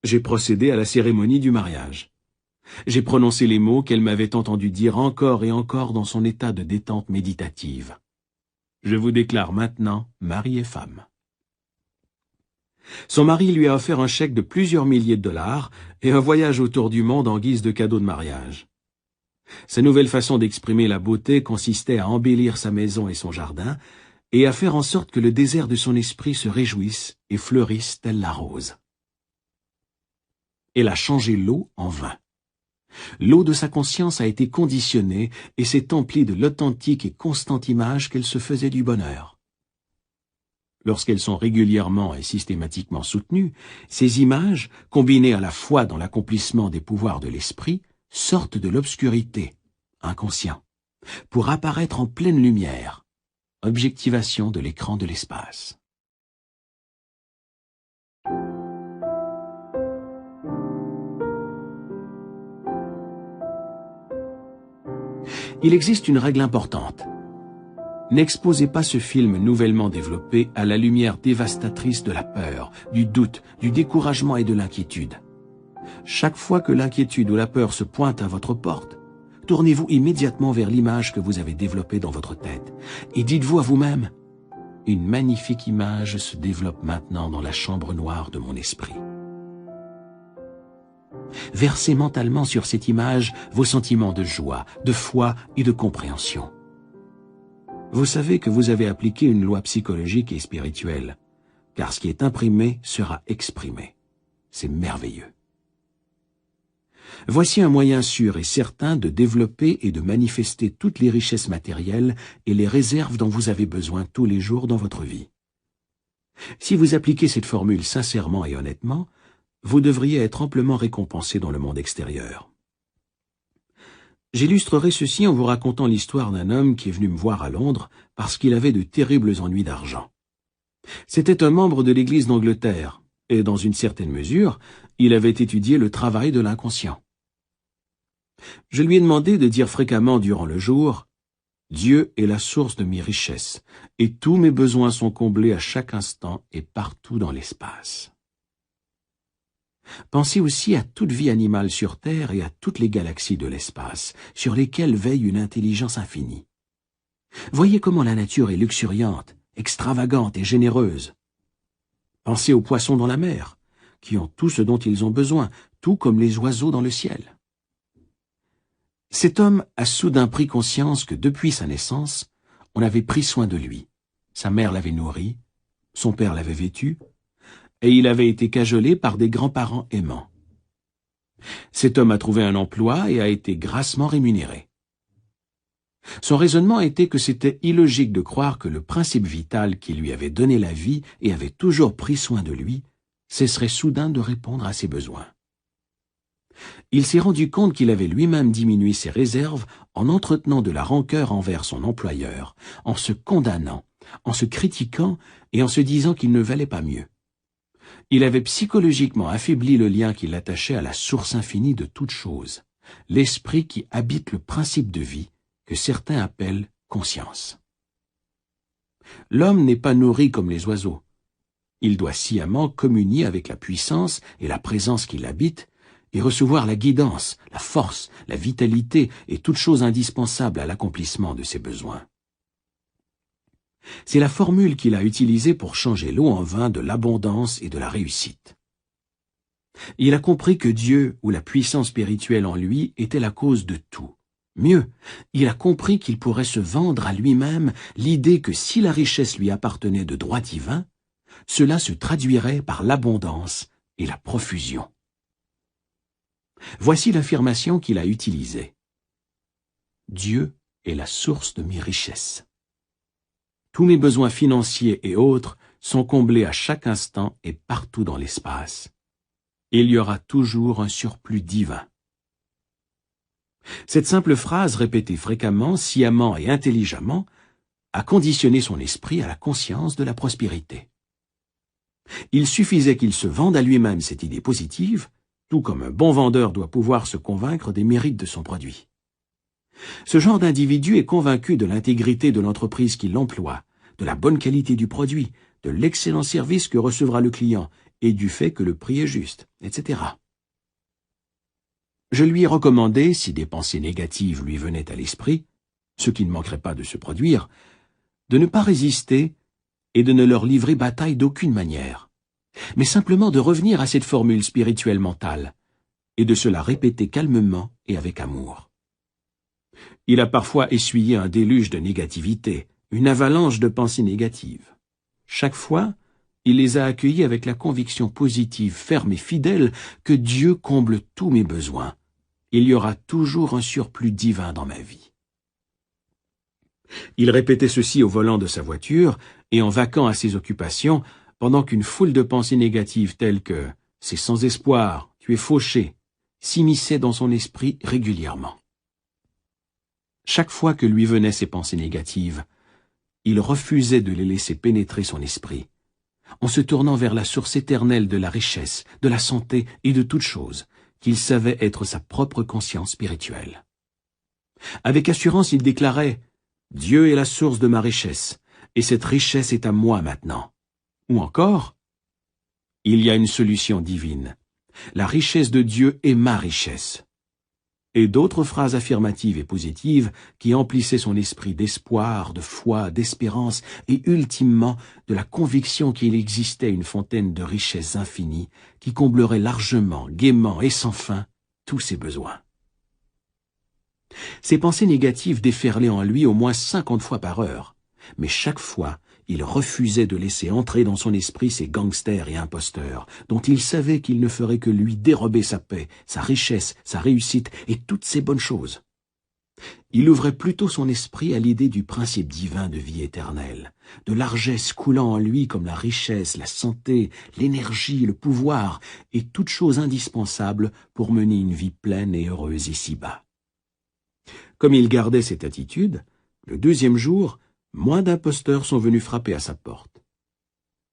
J'ai procédé à la cérémonie du mariage. J'ai prononcé les mots qu'elle m'avait entendu dire encore et encore dans son état de détente méditative. Je vous déclare maintenant mari et femme. Son mari lui a offert un chèque de plusieurs milliers de dollars et un voyage autour du monde en guise de cadeau de mariage. Sa nouvelle façon d'exprimer la beauté consistait à embellir sa maison et son jardin et à faire en sorte que le désert de son esprit se réjouisse et fleurisse telle la rose. Elle a changé l'eau en vin. L'eau de sa conscience a été conditionnée et s'est emplie de l'authentique et constante image qu'elle se faisait du bonheur. Lorsqu'elles sont régulièrement et systématiquement soutenues, ces images, combinées à la foi dans l'accomplissement des pouvoirs de l'esprit, sortent de l'obscurité, inconscient, pour apparaître en pleine lumière, objectivation de l'écran de l'espace. Il existe une règle importante. N'exposez pas ce film nouvellement développé à la lumière dévastatrice de la peur, du doute, du découragement et de l'inquiétude. Chaque fois que l'inquiétude ou la peur se pointe à votre porte, tournez-vous immédiatement vers l'image que vous avez développée dans votre tête et dites-vous à vous-même « Une magnifique image se développe maintenant dans la chambre noire de mon esprit ». Versez mentalement sur cette image vos sentiments de joie, de foi et de compréhension. Vous savez que vous avez appliqué une loi psychologique et spirituelle, car ce qui est imprimé sera exprimé. C'est merveilleux. Voici un moyen sûr et certain de développer et de manifester toutes les richesses matérielles et les réserves dont vous avez besoin tous les jours dans votre vie. Si vous appliquez cette formule sincèrement et honnêtement, vous devriez être amplement récompensé dans le monde extérieur. J'illustrerai ceci en vous racontant l'histoire d'un homme qui est venu me voir à Londres parce qu'il avait de terribles ennuis d'argent. C'était un membre de l'Église d'Angleterre, et dans une certaine mesure, il avait étudié le travail de l'inconscient. Je lui ai demandé de dire fréquemment durant le jour « Dieu est la source de mes richesses, et tous mes besoins sont comblés à chaque instant et partout dans l'espace. » Pensez aussi à toute vie animale sur Terre et à toutes les galaxies de l'espace, sur lesquelles veille une intelligence infinie. Voyez comment la nature est luxuriante, extravagante et généreuse. Pensez aux poissons dans la mer, qui ont tout ce dont ils ont besoin, tout comme les oiseaux dans le ciel. Cet homme a soudain pris conscience que depuis sa naissance, on avait pris soin de lui. Sa mère l'avait nourri, son père l'avait vêtu, et il avait été cajolé par des grands-parents aimants. Cet homme a trouvé un emploi et a été grassement rémunéré. Son raisonnement était que c'était illogique de croire que le principe vital qui lui avait donné la vie et avait toujours pris soin de lui cesserait soudain de répondre à ses besoins. Il s'est rendu compte qu'il avait lui-même diminué ses réserves en entretenant de la rancœur envers son employeur, en se condamnant, en se critiquant et en se disant qu'il ne valait pas mieux. Il avait psychologiquement affaibli le lien qui l'attachait à la source infinie de toute chose, l'esprit qui habite le principe de vie, que certains appellent conscience. L'homme n'est pas nourri comme les oiseaux. Il doit sciemment communier avec la puissance et la présence qui l'habite et recevoir la guidance, la force, la vitalité et toute chose indispensable à l'accomplissement de ses besoins. C'est la formule qu'il a utilisée pour changer l'eau en vin de l'abondance et de la réussite. Il a compris que Dieu ou la puissance spirituelle en lui était la cause de tout. Mieux, il a compris qu'il pourrait se vendre à lui-même l'idée que si la richesse lui appartenait de droit divin, cela se traduirait par l'abondance et la profusion. Voici l'affirmation qu'il a utilisée. Dieu est la source de mes richesses. Tous mes besoins financiers et autres sont comblés à chaque instant et partout dans l'espace. Il y aura toujours un surplus divin. Cette simple phrase, répétée fréquemment, sciemment et intelligemment, a conditionné son esprit à la conscience de la prospérité. Il suffisait qu'il se vende à lui-même cette idée positive, tout comme un bon vendeur doit pouvoir se convaincre des mérites de son produit. Ce genre d'individu est convaincu de l'intégrité de l'entreprise qui l'emploie, de la bonne qualité du produit, de l'excellent service que recevra le client et du fait que le prix est juste, etc. Je lui ai recommandé, si des pensées négatives lui venaient à l'esprit, ce qui ne manquerait pas de se produire, de ne pas résister et de ne leur livrer bataille d'aucune manière, mais simplement de revenir à cette formule spirituelle mentale et de se la répéter calmement et avec amour. Il a parfois essuyé un déluge de négativité, une avalanche de pensées négatives. Chaque fois, il les a accueillies avec la conviction positive, ferme et fidèle que Dieu comble tous mes besoins. Il y aura toujours un surplus divin dans ma vie. Il répétait ceci au volant de sa voiture et en vaquant à ses occupations, pendant qu'une foule de pensées négatives telles que « c'est sans espoir, tu es fauché » s'immisçaient dans son esprit régulièrement. Chaque fois que lui venaient ces pensées négatives, il refusait de les laisser pénétrer son esprit, en se tournant vers la source éternelle de la richesse, de la santé et de toute chose, qu'il savait être sa propre conscience spirituelle. Avec assurance, il déclarait « Dieu est la source de ma richesse, et cette richesse est à moi maintenant. » Ou encore « Il y a une solution divine. La richesse de Dieu est ma richesse. » Et d'autres phrases affirmatives et positives qui emplissaient son esprit d'espoir, de foi, d'espérance et ultimement de la conviction qu'il existait une fontaine de richesses infinies qui comblerait largement, gaiement et sans fin tous ses besoins. Ces pensées négatives déferlaient en lui au moins 50 fois par heure, mais chaque fois, il refusait de laisser entrer dans son esprit ces gangsters et imposteurs, dont il savait qu'ils ne feraient que lui dérober sa paix, sa richesse, sa réussite et toutes ces bonnes choses. Il ouvrait plutôt son esprit à l'idée du principe divin de vie éternelle, de largesse coulant en lui comme la richesse, la santé, l'énergie, le pouvoir et toutes choses indispensables pour mener une vie pleine et heureuse ici-bas. Comme il gardait cette attitude, le deuxième jour, moins d'imposteurs sont venus frapper à sa porte.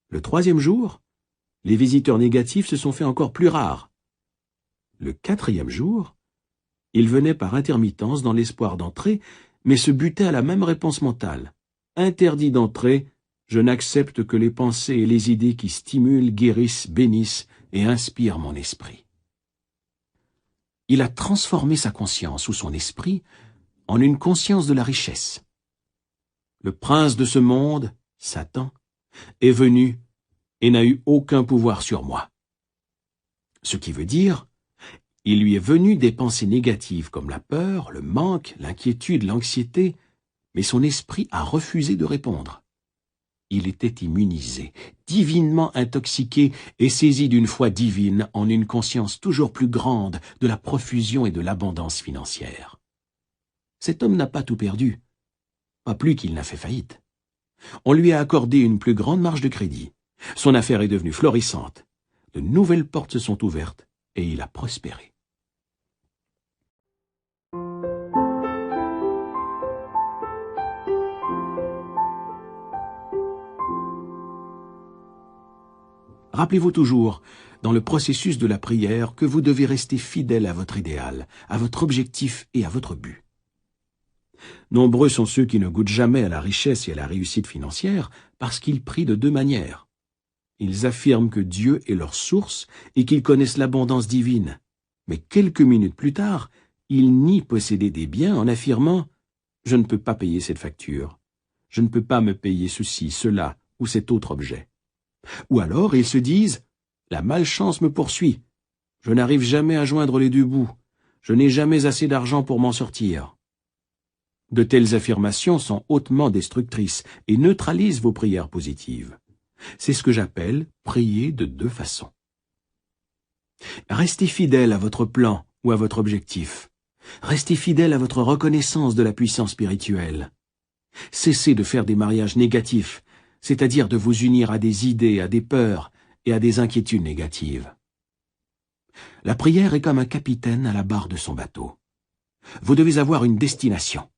Le troisième jour, les visiteurs négatifs se sont fait encore plus rares. Le quatrième jour, ils venaient par intermittence dans l'espoir d'entrer, mais se butaient à la même réponse mentale. Interdit d'entrer, je n'accepte que les pensées et les idées qui stimulent, guérissent, bénissent et inspirent mon esprit. Il a transformé sa conscience ou son esprit en une conscience de la richesse. Le prince de ce monde, Satan, est venu et n'a eu aucun pouvoir sur moi. Ce qui veut dire, il lui est venu des pensées négatives comme la peur, le manque, l'inquiétude, l'anxiété, mais son esprit a refusé de répondre. Il était immunisé, divinement intoxiqué et saisi d'une foi divine en une conscience toujours plus grande de la profusion et de l'abondance financière. Cet homme n'a pas tout perdu, pas plus qu'il n'a fait faillite. On lui a accordé une plus grande marge de crédit. Son affaire est devenue florissante. De nouvelles portes se sont ouvertes et il a prospéré. Rappelez-vous toujours, dans le processus de la prière, que vous devez rester fidèle à votre idéal, à votre objectif et à votre but. Nombreux sont ceux qui ne goûtent jamais à la richesse et à la réussite financière parce qu'ils prient de deux manières. Ils affirment que Dieu est leur source et qu'ils connaissent l'abondance divine. Mais quelques minutes plus tard, ils nient posséder des biens en affirmant « Je ne peux pas payer cette facture. Je ne peux pas me payer ceci, cela ou cet autre objet. » Ou alors ils se disent « La malchance me poursuit. Je n'arrive jamais à joindre les deux bouts. Je n'ai jamais assez d'argent pour m'en sortir. » De telles affirmations sont hautement destructrices et neutralisent vos prières positives. C'est ce que j'appelle prier de deux façons. Restez fidèle à votre plan ou à votre objectif. Restez fidèle à votre reconnaissance de la puissance spirituelle. Cessez de faire des mariages négatifs, c'est-à-dire de vous unir à des idées, à des peurs et à des inquiétudes négatives. La prière est comme un capitaine à la barre de son bateau. Vous devez avoir une destination.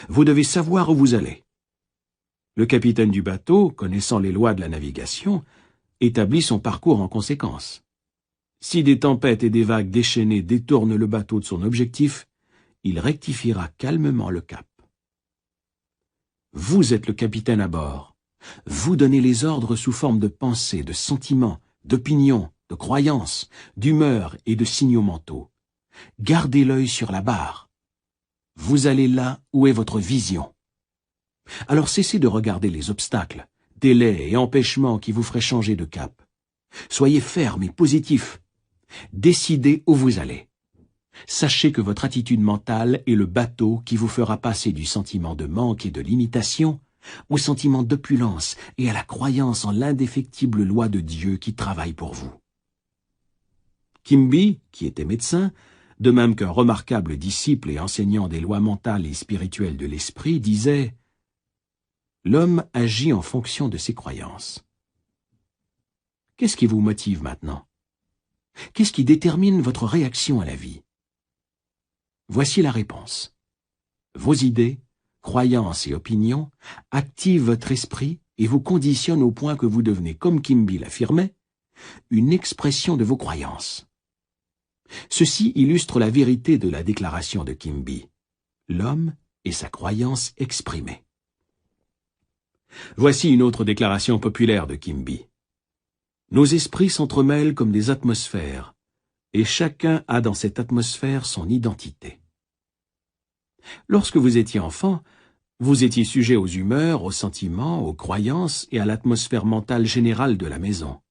Vous devez savoir où vous allez. Le capitaine du bateau, connaissant les lois de la navigation, établit son parcours en conséquence. Si des tempêtes et des vagues déchaînées détournent le bateau de son objectif, il rectifiera calmement le cap. Vous êtes le capitaine à bord. Vous donnez les ordres sous forme de pensées, de sentiments, d'opinions, de croyances, d'humeurs et de signaux mentaux. Gardez l'œil sur la barre. Vous allez là où est votre vision. Alors cessez de regarder les obstacles, délais et empêchements qui vous feraient changer de cap. Soyez ferme et positif. Décidez où vous allez. Sachez que votre attitude mentale est le bateau qui vous fera passer du sentiment de manque et de limitation au sentiment d'opulence et à la croyance en l'indéfectible loi de Dieu qui travaille pour vous. Quimby, qui était médecin, de même qu'un remarquable disciple et enseignant des lois mentales et spirituelles de l'esprit, disait « L'homme agit en fonction de ses croyances. » Qu'est-ce qui vous motive maintenant? Qu'est-ce qui détermine votre réaction à la vie? Voici la réponse. Vos idées, croyances et opinions activent votre esprit et vous conditionnent au point que vous devenez, comme Quimby l'affirmait, une expression de vos croyances. Ceci illustre la vérité de la déclaration de Quimby. L'homme est sa croyance exprimée. Voici une autre déclaration populaire de Quimby. Nos esprits s'entremêlent comme des atmosphères, et chacun a dans cette atmosphère son identité. Lorsque vous étiez enfant, vous étiez sujet aux humeurs, aux sentiments, aux croyances et à l'atmosphère mentale générale de la maison.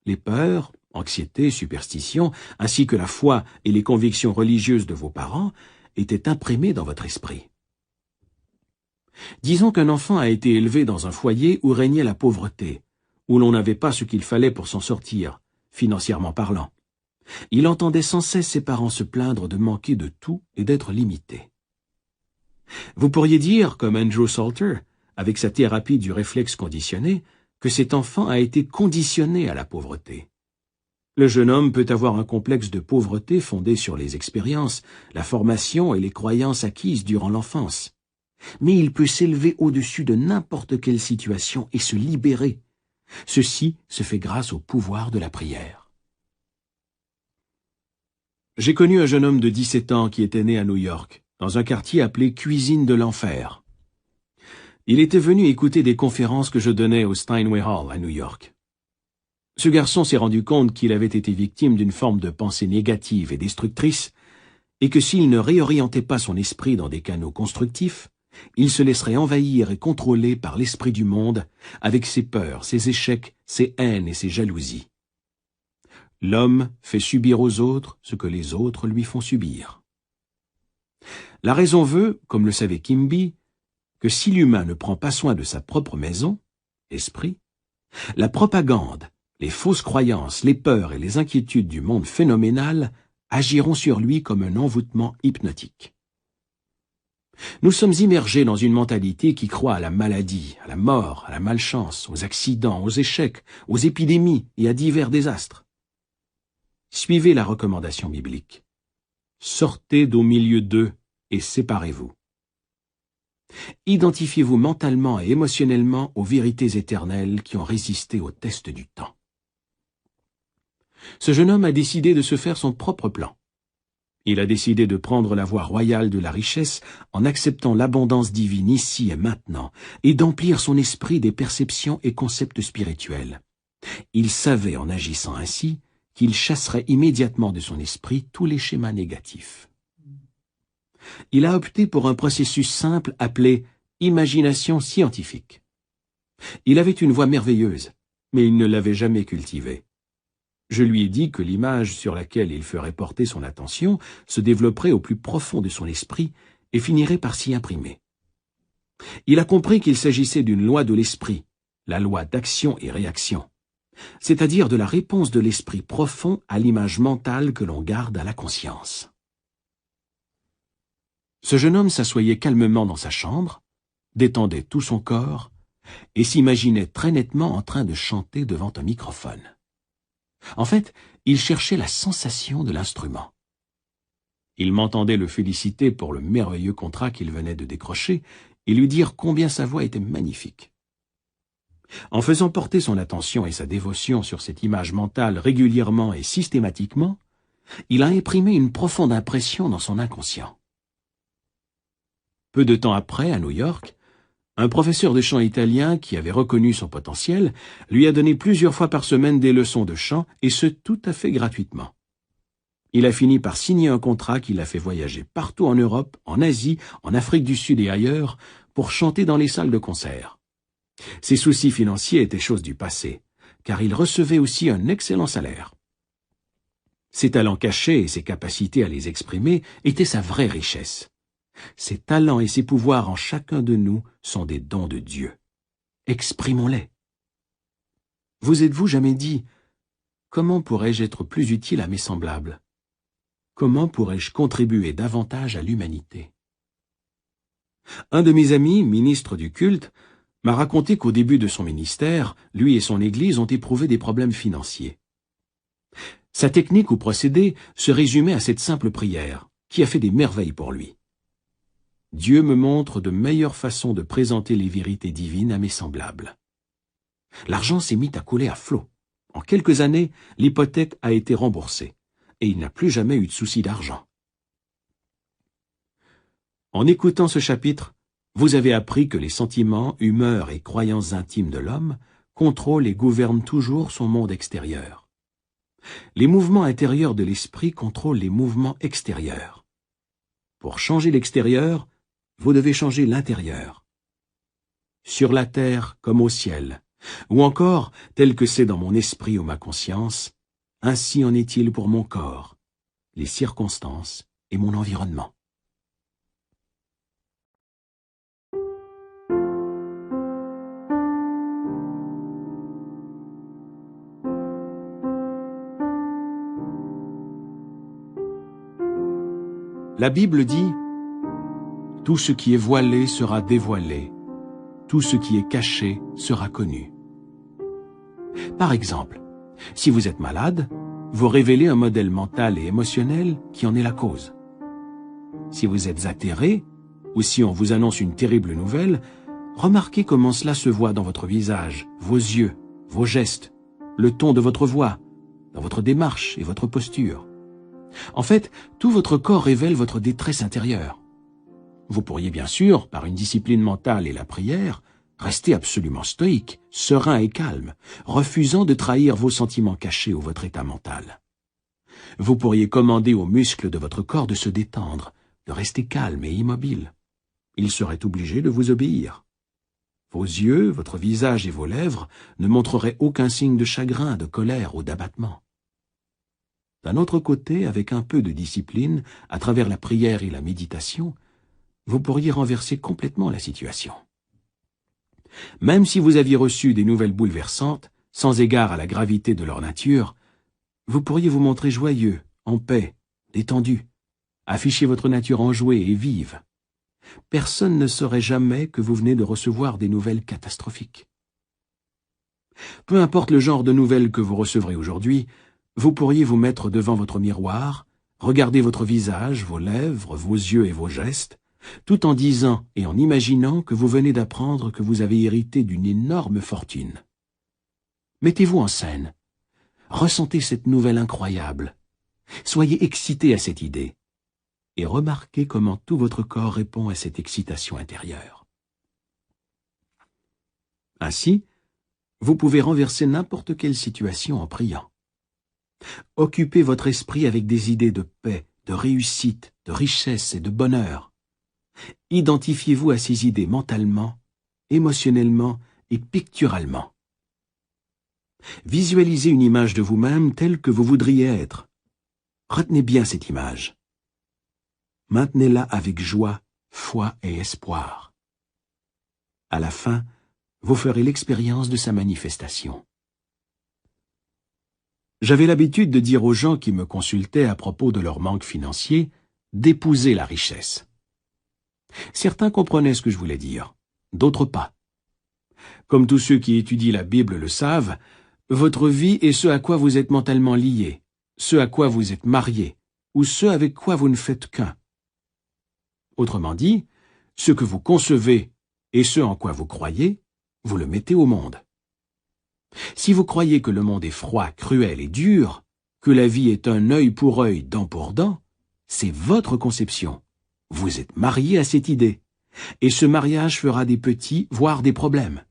Les peurs, anxiété, superstition, ainsi que la foi et les convictions religieuses de vos parents étaient imprimées dans votre esprit. Disons qu'un enfant a été élevé dans un foyer où régnait la pauvreté, où l'on n'avait pas ce qu'il fallait pour s'en sortir, financièrement parlant. Il entendait sans cesse ses parents se plaindre de manquer de tout et d'être limité. Vous pourriez dire, comme Andrew Salter, avec sa thérapie du réflexe conditionné, que cet enfant a été conditionné à la pauvreté. Le jeune homme peut avoir un complexe de pauvreté fondé sur les expériences, la formation et les croyances acquises durant l'enfance. Mais il peut s'élever au-dessus de n'importe quelle situation et se libérer. Ceci se fait grâce au pouvoir de la prière. J'ai connu un jeune homme de 17 ans qui était né à New York, dans un quartier appelé Cuisine de l'Enfer. Il était venu écouter des conférences que je donnais au Steinway Hall à New York. Ce garçon s'est rendu compte qu'il avait été victime d'une forme de pensée négative et destructrice, et que s'il ne réorientait pas son esprit dans des canaux constructifs, il se laisserait envahir et contrôler par l'esprit du monde, avec ses peurs, ses échecs, ses haines et ses jalousies. L'homme fait subir aux autres ce que les autres lui font subir. La raison veut, comme le savait Quimby, que si l'humain ne prend pas soin de sa propre maison, esprit, la propagande, les fausses croyances, les peurs et les inquiétudes du monde phénoménal agiront sur lui comme un envoûtement hypnotique. Nous sommes immergés dans une mentalité qui croit à la maladie, à la mort, à la malchance, aux accidents, aux échecs, aux épidémies et à divers désastres. Suivez la recommandation biblique. Sortez d'au milieu d'eux et séparez-vous. Identifiez-vous mentalement et émotionnellement aux vérités éternelles qui ont résisté au test du temps. Ce jeune homme a décidé de se faire son propre plan. Il a décidé de prendre la voie royale de la richesse en acceptant l'abondance divine ici et maintenant et d'emplir son esprit des perceptions et concepts spirituels. Il savait en agissant ainsi qu'il chasserait immédiatement de son esprit tous les schémas négatifs. Il a opté pour un processus simple appelé imagination scientifique. Il avait une voix merveilleuse, mais il ne l'avait jamais cultivée. Je lui ai dit que l'image sur laquelle il ferait porter son attention se développerait au plus profond de son esprit et finirait par s'y imprimer. Il a compris qu'il s'agissait d'une loi de l'esprit, la loi d'action et réaction, c'est-à-dire de la réponse de l'esprit profond à l'image mentale que l'on garde à la conscience. Ce jeune homme s'assoyait calmement dans sa chambre, détendait tout son corps et s'imaginait très nettement en train de chanter devant un microphone. En fait, il cherchait la sensation de l'instrument. Il m'entendait le féliciter pour le merveilleux contrat qu'il venait de décrocher et lui dire combien sa voix était magnifique. En faisant porter son attention et sa dévotion sur cette image mentale régulièrement et systématiquement, il a imprimé une profonde impression dans son inconscient. Peu de temps après, à New York, un professeur de chant italien qui avait reconnu son potentiel lui a donné plusieurs fois par semaine des leçons de chant, et ce tout à fait gratuitement. Il a fini par signer un contrat qui l'a fait voyager partout en Europe, en Asie, en Afrique du Sud et ailleurs, pour chanter dans les salles de concert. Ses soucis financiers étaient chose du passé, car il recevait aussi un excellent salaire. Ses talents cachés et ses capacités à les exprimer étaient sa vraie richesse. Ses talents et ses pouvoirs en chacun de nous sont des dons de Dieu. Exprimons-les. Vous êtes-vous jamais dit « Comment pourrais-je être plus utile à mes semblables? Comment pourrais-je contribuer davantage à l'humanité ?» Un de mes amis, ministre du culte, m'a raconté qu'au début de son ministère, lui et son Église ont éprouvé des problèmes financiers. Sa technique ou procédé se résumait à cette simple prière, qui a fait des merveilles pour lui. Dieu me montre de meilleures façons de présenter les vérités divines à mes semblables. L'argent s'est mis à couler à flot. En quelques années, l'hypothèque a été remboursée, et il n'a plus jamais eu de souci d'argent. En écoutant ce chapitre, vous avez appris que les sentiments, humeurs et croyances intimes de l'homme contrôlent et gouvernent toujours son monde extérieur. Les mouvements intérieurs de l'esprit contrôlent les mouvements extérieurs. Pour changer l'extérieur, vous devez changer l'intérieur. Sur la terre comme au ciel, ou encore, tel que c'est dans mon esprit ou ma conscience, ainsi en est-il pour mon corps, les circonstances et mon environnement. La Bible dit « Tout ce qui est voilé sera dévoilé, tout ce qui est caché sera connu. » Par exemple, si vous êtes malade, vous révélez un modèle mental et émotionnel qui en est la cause. Si vous êtes atterré, ou si on vous annonce une terrible nouvelle, remarquez comment cela se voit dans votre visage, vos yeux, vos gestes, le ton de votre voix, dans votre démarche et votre posture. En fait, tout votre corps révèle votre détresse intérieure. Vous pourriez bien sûr, par une discipline mentale et la prière, rester absolument stoïque, serein et calme, refusant de trahir vos sentiments cachés ou votre état mental. Vous pourriez commander aux muscles de votre corps de se détendre, de rester calme et immobile. Ils seraient obligés de vous obéir. Vos yeux, votre visage et vos lèvres ne montreraient aucun signe de chagrin, de colère ou d'abattement. D'un autre côté, avec un peu de discipline, à travers la prière et la méditation, vous pourriez renverser complètement la situation. Même si vous aviez reçu des nouvelles bouleversantes, sans égard à la gravité de leur nature, vous pourriez vous montrer joyeux, en paix, détendu, afficher votre nature enjouée et vive. Personne ne saurait jamais que vous venez de recevoir des nouvelles catastrophiques. Peu importe le genre de nouvelles que vous recevrez aujourd'hui, vous pourriez vous mettre devant votre miroir, regarder votre visage, vos lèvres, vos yeux et vos gestes, tout en disant et en imaginant que vous venez d'apprendre que vous avez hérité d'une énorme fortune. Mettez-vous en scène. Ressentez cette nouvelle incroyable. Soyez excité à cette idée. Et remarquez comment tout votre corps répond à cette excitation intérieure. Ainsi, vous pouvez renverser n'importe quelle situation en priant. Occupez votre esprit avec des idées de paix, de réussite, de richesse et de bonheur. Identifiez-vous à ces idées mentalement, émotionnellement et picturalement. Visualisez une image de vous-même telle que vous voudriez être. Retenez bien cette image. Maintenez-la avec joie, foi et espoir. À la fin, vous ferez l'expérience de sa manifestation. J'avais l'habitude de dire aux gens qui me consultaient à propos de leur manque financier d'épouser la richesse. Certains comprenaient ce que je voulais dire, d'autres pas. Comme tous ceux qui étudient la Bible le savent, votre vie est ce à quoi vous êtes mentalement lié, ce à quoi vous êtes marié, ou ce avec quoi vous ne faites qu'un. Autrement dit, ce que vous concevez et ce en quoi vous croyez, vous le mettez au monde. Si vous croyez que le monde est froid, cruel et dur, que la vie est un œil pour œil, dent pour dent, c'est votre conception. Vous êtes marié à cette idée, et ce mariage fera des petits, voire des problèmes.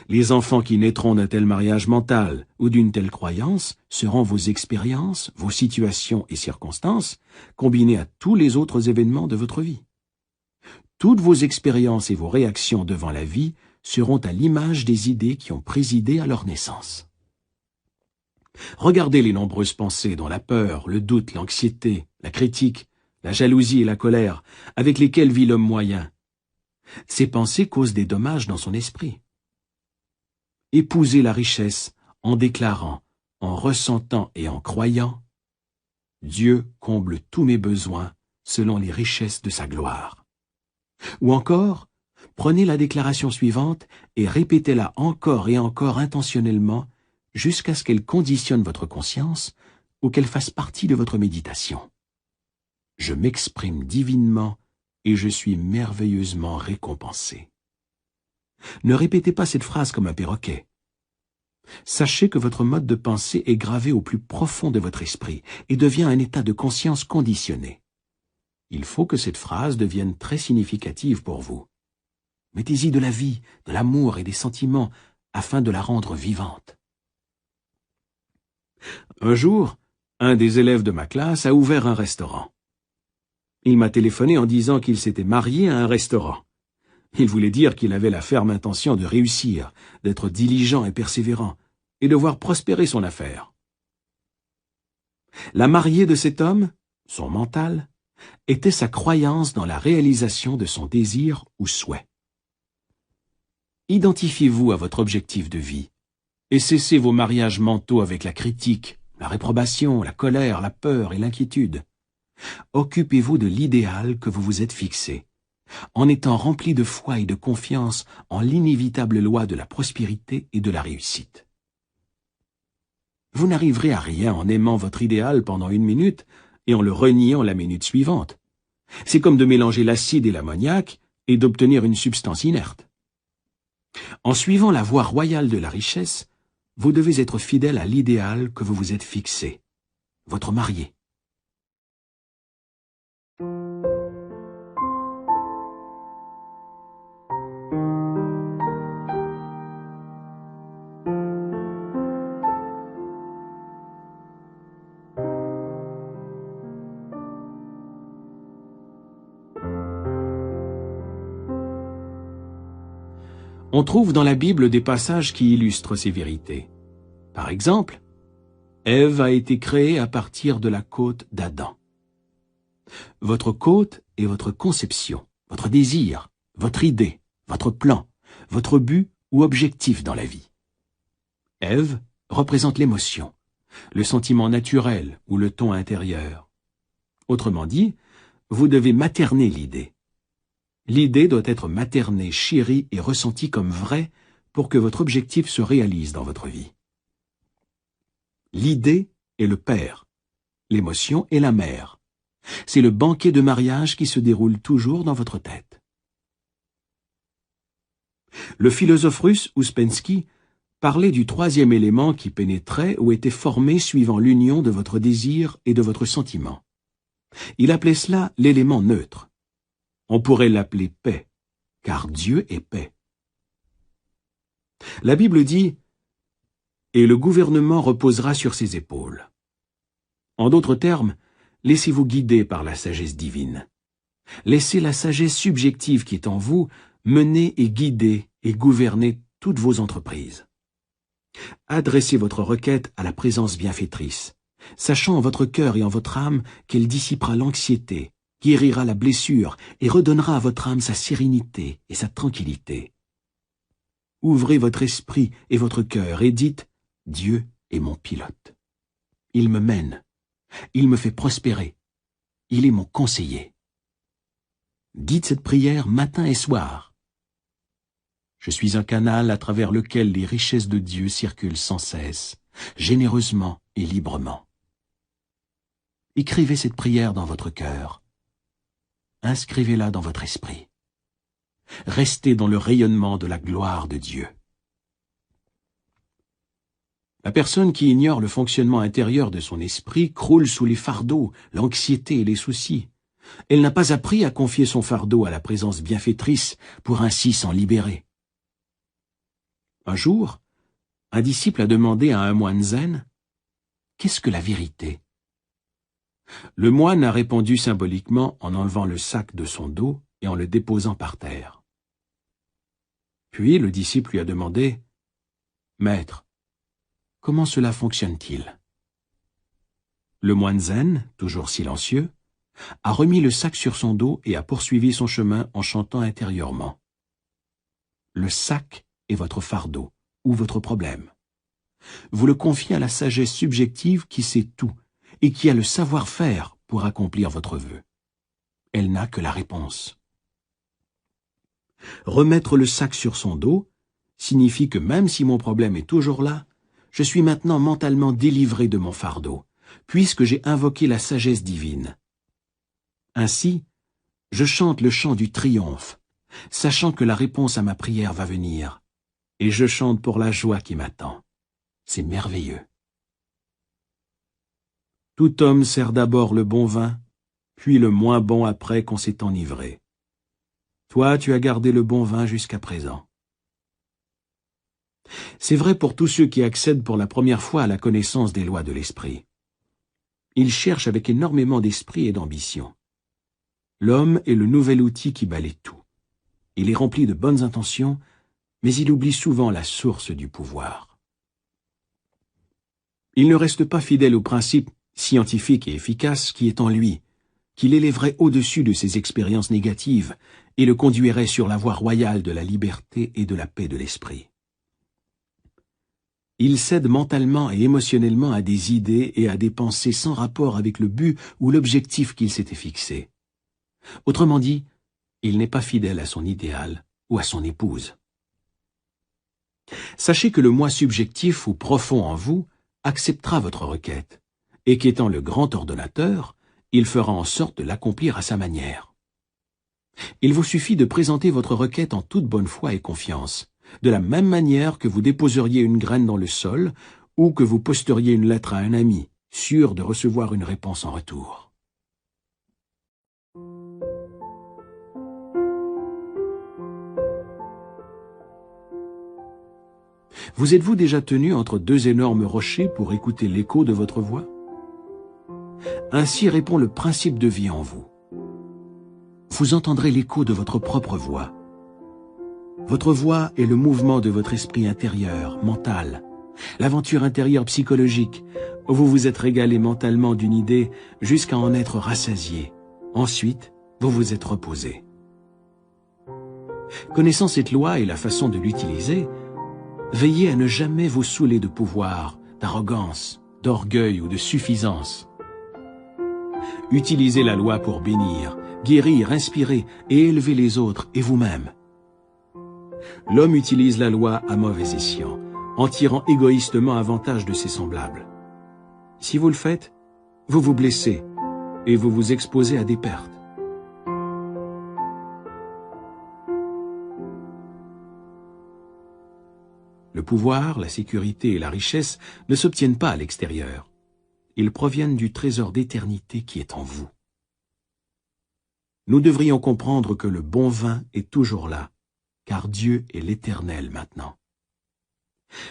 Les enfants qui naîtront d'un tel mariage mental ou d'une telle croyance seront vos expériences, vos situations et circonstances, combinées à tous les autres événements de votre vie. Toutes vos expériences et vos réactions devant la vie seront à l'image des idées qui ont présidé à leur naissance. Regardez les nombreuses pensées dont la peur, le doute, l'anxiété, la critique, la jalousie et la colère, avec lesquelles vit l'homme moyen. Ces pensées causent des dommages dans son esprit. Épousez la richesse en déclarant, en ressentant et en croyant « Dieu comble tous mes besoins selon les richesses de sa gloire ». Ou encore, prenez la déclaration suivante et répétez-la encore et encore intentionnellement jusqu'à ce qu'elle conditionne votre conscience ou qu'elle fasse partie de votre méditation. Je m'exprime divinement et je suis merveilleusement récompensé. Ne répétez pas cette phrase comme un perroquet. Sachez que votre mode de pensée est gravé au plus profond de votre esprit et devient un état de conscience conditionné. Il faut que cette phrase devienne très significative pour vous. Mettez-y de la vie, de l'amour et des sentiments afin de la rendre vivante. Un jour, un des élèves de ma classe a ouvert un restaurant. Il m'a téléphoné en disant qu'il s'était marié à un restaurant. Il voulait dire qu'il avait la ferme intention de réussir, d'être diligent et persévérant, et de voir prospérer son affaire. La mariée de cet homme, son mental, était sa croyance dans la réalisation de son désir ou souhait. Identifiez-vous à votre objectif de vie, et cessez vos mariages mentaux avec la critique, la réprobation, la colère, la peur et l'inquiétude. Occupez-vous de l'idéal que vous vous êtes fixé, en étant rempli de foi et de confiance en l'inévitable loi de la prospérité et de la réussite. Vous n'arriverez à rien en aimant votre idéal pendant 1 minute et en le reniant la minute suivante. C'est comme de mélanger l'acide et l'ammoniac et d'obtenir une substance inerte. En suivant la voie royale de la richesse, vous devez être fidèle à l'idéal que vous vous êtes fixé, votre marié. On trouve dans la Bible des passages qui illustrent ces vérités. Par exemple, Ève a été créée à partir de la côte d'Adam. Votre côte est votre conception, votre désir, votre idée, votre plan, votre but ou objectif dans la vie. Ève représente l'émotion, le sentiment naturel ou le ton intérieur. Autrement dit, vous devez materner l'idée. L'idée doit être maternée, chérie et ressentie comme vraie pour que votre objectif se réalise dans votre vie. L'idée est le père, l'émotion est la mère. C'est le banquet de mariage qui se déroule toujours dans votre tête. Le philosophe russe Ouspensky parlait du troisième élément qui pénétrait ou était formé suivant l'union de votre désir et de votre sentiment. Il appelait cela l'élément neutre. On pourrait l'appeler paix, car Dieu est paix. La Bible dit « Et le gouvernement reposera sur ses épaules ». En d'autres termes, laissez-vous guider par la sagesse divine. Laissez la sagesse subjective qui est en vous mener et guider et gouverner toutes vos entreprises. Adressez votre requête à la présence bienfaitrice, sachant en votre cœur et en votre âme qu'elle dissipera l'anxiété, guérira la blessure et redonnera à votre âme sa sérénité et sa tranquillité. Ouvrez votre esprit et votre cœur et dites « Dieu est mon pilote. Il me mène. Il me fait prospérer. Il est mon conseiller. » Dites cette prière matin et soir. Je suis un canal à travers lequel les richesses de Dieu circulent sans cesse, généreusement et librement. Écrivez cette prière dans votre cœur. Inscrivez-la dans votre esprit. Restez dans le rayonnement de la gloire de Dieu. La personne qui ignore le fonctionnement intérieur de son esprit croule sous les fardeaux, l'anxiété et les soucis. Elle n'a pas appris à confier son fardeau à la présence bienfaitrice pour ainsi s'en libérer. Un jour, un disciple a demandé à un moine zen « Qu'est-ce que la vérité ?» Le moine a répondu symboliquement en enlevant le sac de son dos et en le déposant par terre. Puis le disciple lui a demandé « Maître, comment cela fonctionne-t-il » Le moine zen, toujours silencieux, a remis le sac sur son dos et a poursuivi son chemin en chantant intérieurement. Le sac est votre fardeau ou votre problème. Vous le confiez à la sagesse subjective qui sait tout et qui a le savoir-faire pour accomplir votre vœu. Elle n'a que la réponse. Remettre le sac sur son dos signifie que même si mon problème est toujours là, je suis maintenant mentalement délivré de mon fardeau, puisque j'ai invoqué la sagesse divine. Ainsi, je chante le chant du triomphe, sachant que la réponse à ma prière va venir, et je chante pour la joie qui m'attend. C'est merveilleux. Tout homme sert d'abord le bon vin, puis le moins bon après qu'on s'est enivré. Toi, tu as gardé le bon vin jusqu'à présent. C'est vrai pour tous ceux qui accèdent pour la première fois à la connaissance des lois de l'esprit. Ils cherchent avec énormément d'esprit et d'ambition. L'homme est le nouvel outil qui balaie tout. Il est rempli de bonnes intentions, mais il oublie souvent la source du pouvoir. Il ne reste pas fidèle au principe scientifique et efficace qui est en lui, qui l'élèverait au-dessus de ses expériences négatives et le conduirait sur la voie royale de la liberté et de la paix de l'esprit. Il cède mentalement et émotionnellement à des idées et à des pensées sans rapport avec le but ou l'objectif qu'il s'était fixé. Autrement dit, il n'est pas fidèle à son idéal ou à son épouse. Sachez que le moi subjectif ou profond en vous acceptera votre requête, et qu'étant le grand ordonnateur, il fera en sorte de l'accomplir à sa manière. Il vous suffit de présenter votre requête en toute bonne foi et confiance, de la même manière que vous déposeriez une graine dans le sol ou que vous posteriez une lettre à un ami, sûr de recevoir une réponse en retour. Vous êtes-vous déjà tenu entre deux énormes rochers pour écouter l'écho de votre voix? Ainsi répond le principe de vie en vous. Vous entendrez l'écho de votre propre voix. Votre voix est le mouvement de votre esprit intérieur, mental, l'aventure intérieure psychologique, où vous vous êtes régalé mentalement d'une idée jusqu'à en être rassasié, Ensuite, vous vous êtes reposé. Connaissant cette loi et la façon de l'utiliser, veillez à ne jamais vous saouler de pouvoir, d'arrogance, d'orgueil ou de suffisance. Utilisez la loi pour bénir, guérir, inspirer et élever les autres et vous-même. L'homme utilise la loi à mauvais escient, en tirant égoïstement avantage de ses semblables. Si vous le faites, vous vous blessez et vous vous exposez à des pertes. Le pouvoir, la sécurité et la richesse ne s'obtiennent pas à l'extérieur. Ils proviennent du trésor d'éternité qui est en vous. Nous devrions comprendre que le bon vin est toujours là, car Dieu est l'Éternel maintenant.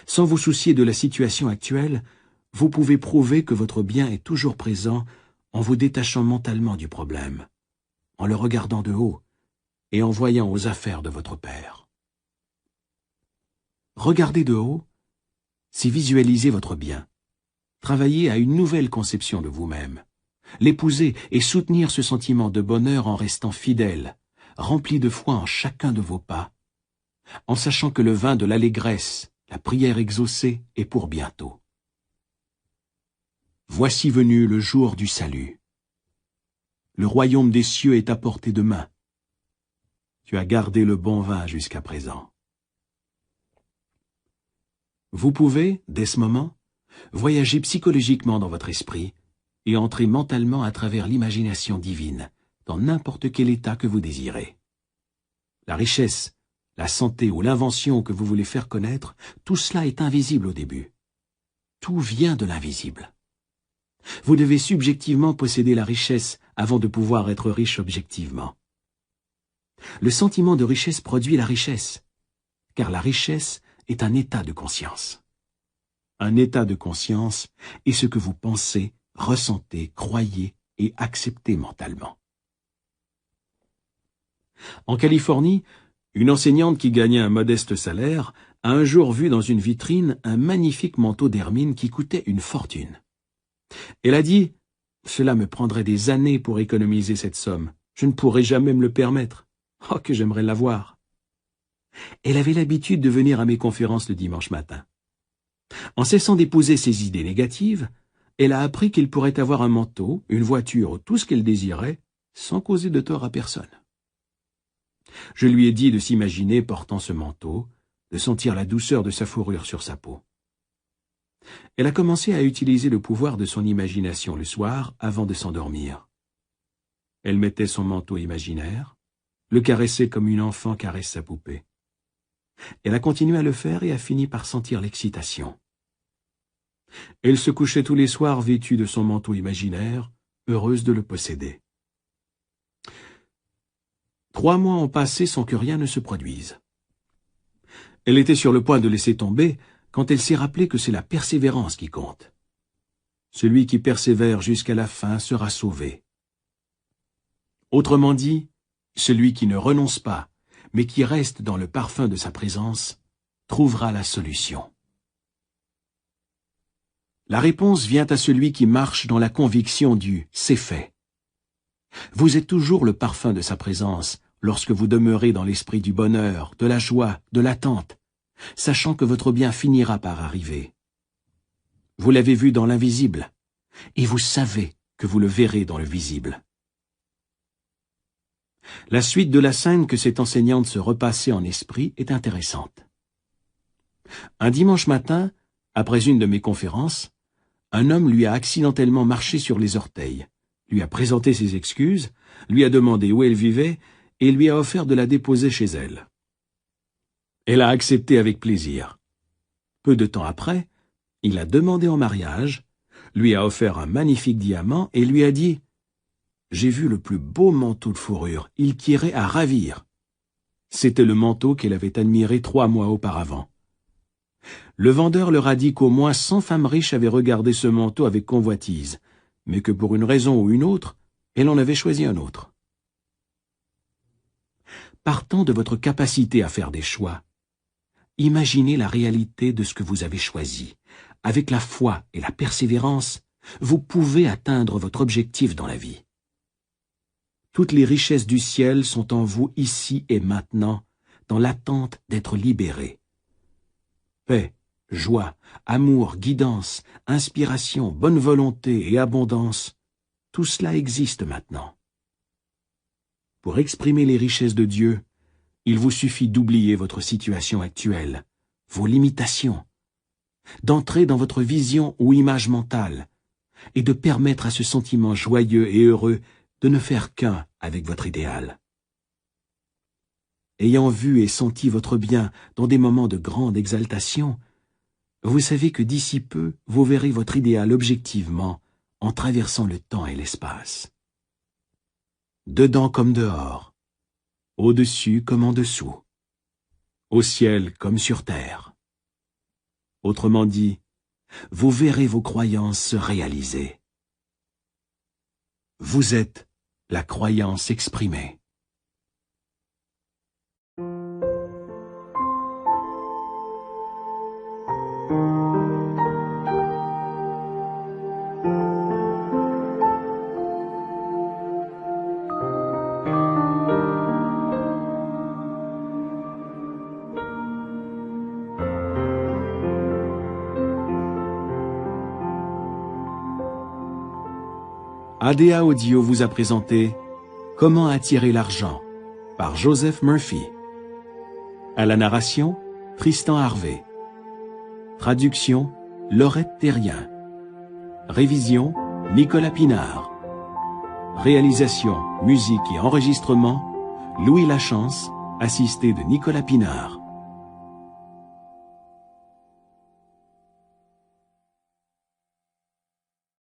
Sans vous soucier de la situation actuelle, vous pouvez prouver que votre bien est toujours présent en vous détachant mentalement du problème, en le regardant de haut et en voyant aux affaires de votre Père. Regarder de haut, c'est visualiser votre bien, travailler à une nouvelle conception de vous-même, l'épouser et soutenir ce sentiment de bonheur en restant fidèle, rempli de foi en chacun de vos pas, en sachant que le vin de l'allégresse, la prière exaucée est pour bientôt. Voici venu le jour du salut. Le royaume des cieux est à portée de main. Tu as gardé le bon vin jusqu'à présent. Vous pouvez, dès ce moment, voyager psychologiquement dans votre esprit et entrer mentalement à travers l'imagination divine, dans n'importe quel état que vous désirez. La richesse, la santé ou l'invention que vous voulez faire connaître, tout cela est invisible au début. Tout vient de l'invisible. Vous devez subjectivement posséder la richesse avant de pouvoir être riche objectivement. Le sentiment de richesse produit la richesse, car la richesse est un état de conscience. Un état de conscience est ce que vous pensez, ressentez, croyez et acceptez mentalement. En Californie, une enseignante qui gagnait un modeste salaire a un jour vu dans une vitrine un magnifique manteau d'hermine qui coûtait une fortune. Elle a dit « Cela me prendrait des années pour économiser cette somme. Je ne pourrais jamais me le permettre. Oh, que j'aimerais l'avoir !» Elle avait l'habitude de venir à mes conférences le dimanche matin. En cessant d'épouser ses idées négatives, elle a appris qu'il pourrait avoir un manteau, une voiture ou tout ce qu'elle désirait, sans causer de tort à personne. Je lui ai dit de s'imaginer portant ce manteau, de sentir la douceur de sa fourrure sur sa peau. Elle a commencé à utiliser le pouvoir de son imagination le soir avant de s'endormir. Elle mettait son manteau imaginaire, le caressait comme une enfant caresse sa poupée. Elle a continué à le faire et a fini par sentir l'excitation. Elle se couchait tous les soirs vêtue de son manteau imaginaire, heureuse de le posséder. 3 mois ont passé sans que rien ne se produise. Elle était sur le point de laisser tomber quand elle s'est rappelée que c'est la persévérance qui compte. Celui qui persévère jusqu'à la fin sera sauvé. Autrement dit, celui qui ne renonce pas, mais qui reste dans le parfum de sa présence, trouvera la solution. La réponse vient à celui qui marche dans la conviction du « c'est fait ». Vous êtes toujours le parfum de sa présence lorsque vous demeurez dans l'esprit du bonheur, de la joie, de l'attente, sachant que votre bien finira par arriver. Vous l'avez vu dans l'invisible, et vous savez que vous le verrez dans le visible. La suite de la scène que cette enseignante se repassait en esprit est intéressante. Un dimanche matin, après une de mes conférences, un homme lui a accidentellement marché sur les orteils, lui a présenté ses excuses, lui a demandé où elle vivait et lui a offert de la déposer chez elle. Elle a accepté avec plaisir. Peu de temps après, il a demandé en mariage, lui a offert un magnifique diamant et lui a dit « J'ai vu le plus beau manteau de fourrure, il tirait à ravir. » C'était le manteau qu'elle avait admiré 3 mois auparavant. Le vendeur leur a dit qu'au moins 100 femmes riches avaient regardé ce manteau avec convoitise, mais que pour une raison ou une autre, elle en avait choisi un autre. Partant de votre capacité à faire des choix, imaginez la réalité de ce que vous avez choisi. Avec la foi et la persévérance, vous pouvez atteindre votre objectif dans la vie. Toutes les richesses du ciel sont en vous ici et maintenant, dans l'attente d'être libérées. Paix, joie, amour, guidance, inspiration, bonne volonté et abondance, tout cela existe maintenant. Pour exprimer les richesses de Dieu, il vous suffit d'oublier votre situation actuelle, vos limitations, d'entrer dans votre vision ou image mentale, et de permettre à ce sentiment joyeux et heureux de ne faire qu'un avec votre idéal. Ayant vu et senti votre bien dans des moments de grande exaltation, vous savez que d'ici peu, vous verrez votre idéal objectivement en traversant le temps et l'espace. Dedans comme dehors, au-dessus comme en dessous, au ciel comme sur terre. Autrement dit, vous verrez vos croyances se réaliser. Vous êtes la croyance exprimée. ADA Audio vous a présenté « Comment attirer l'argent » par Joseph Murphy. À la narration, Tristan Harvey. Traduction, Laurette Terrien. Révision, Nicolas Pinard. Réalisation, musique et enregistrement, Louis Lachance, assisté de Nicolas Pinard.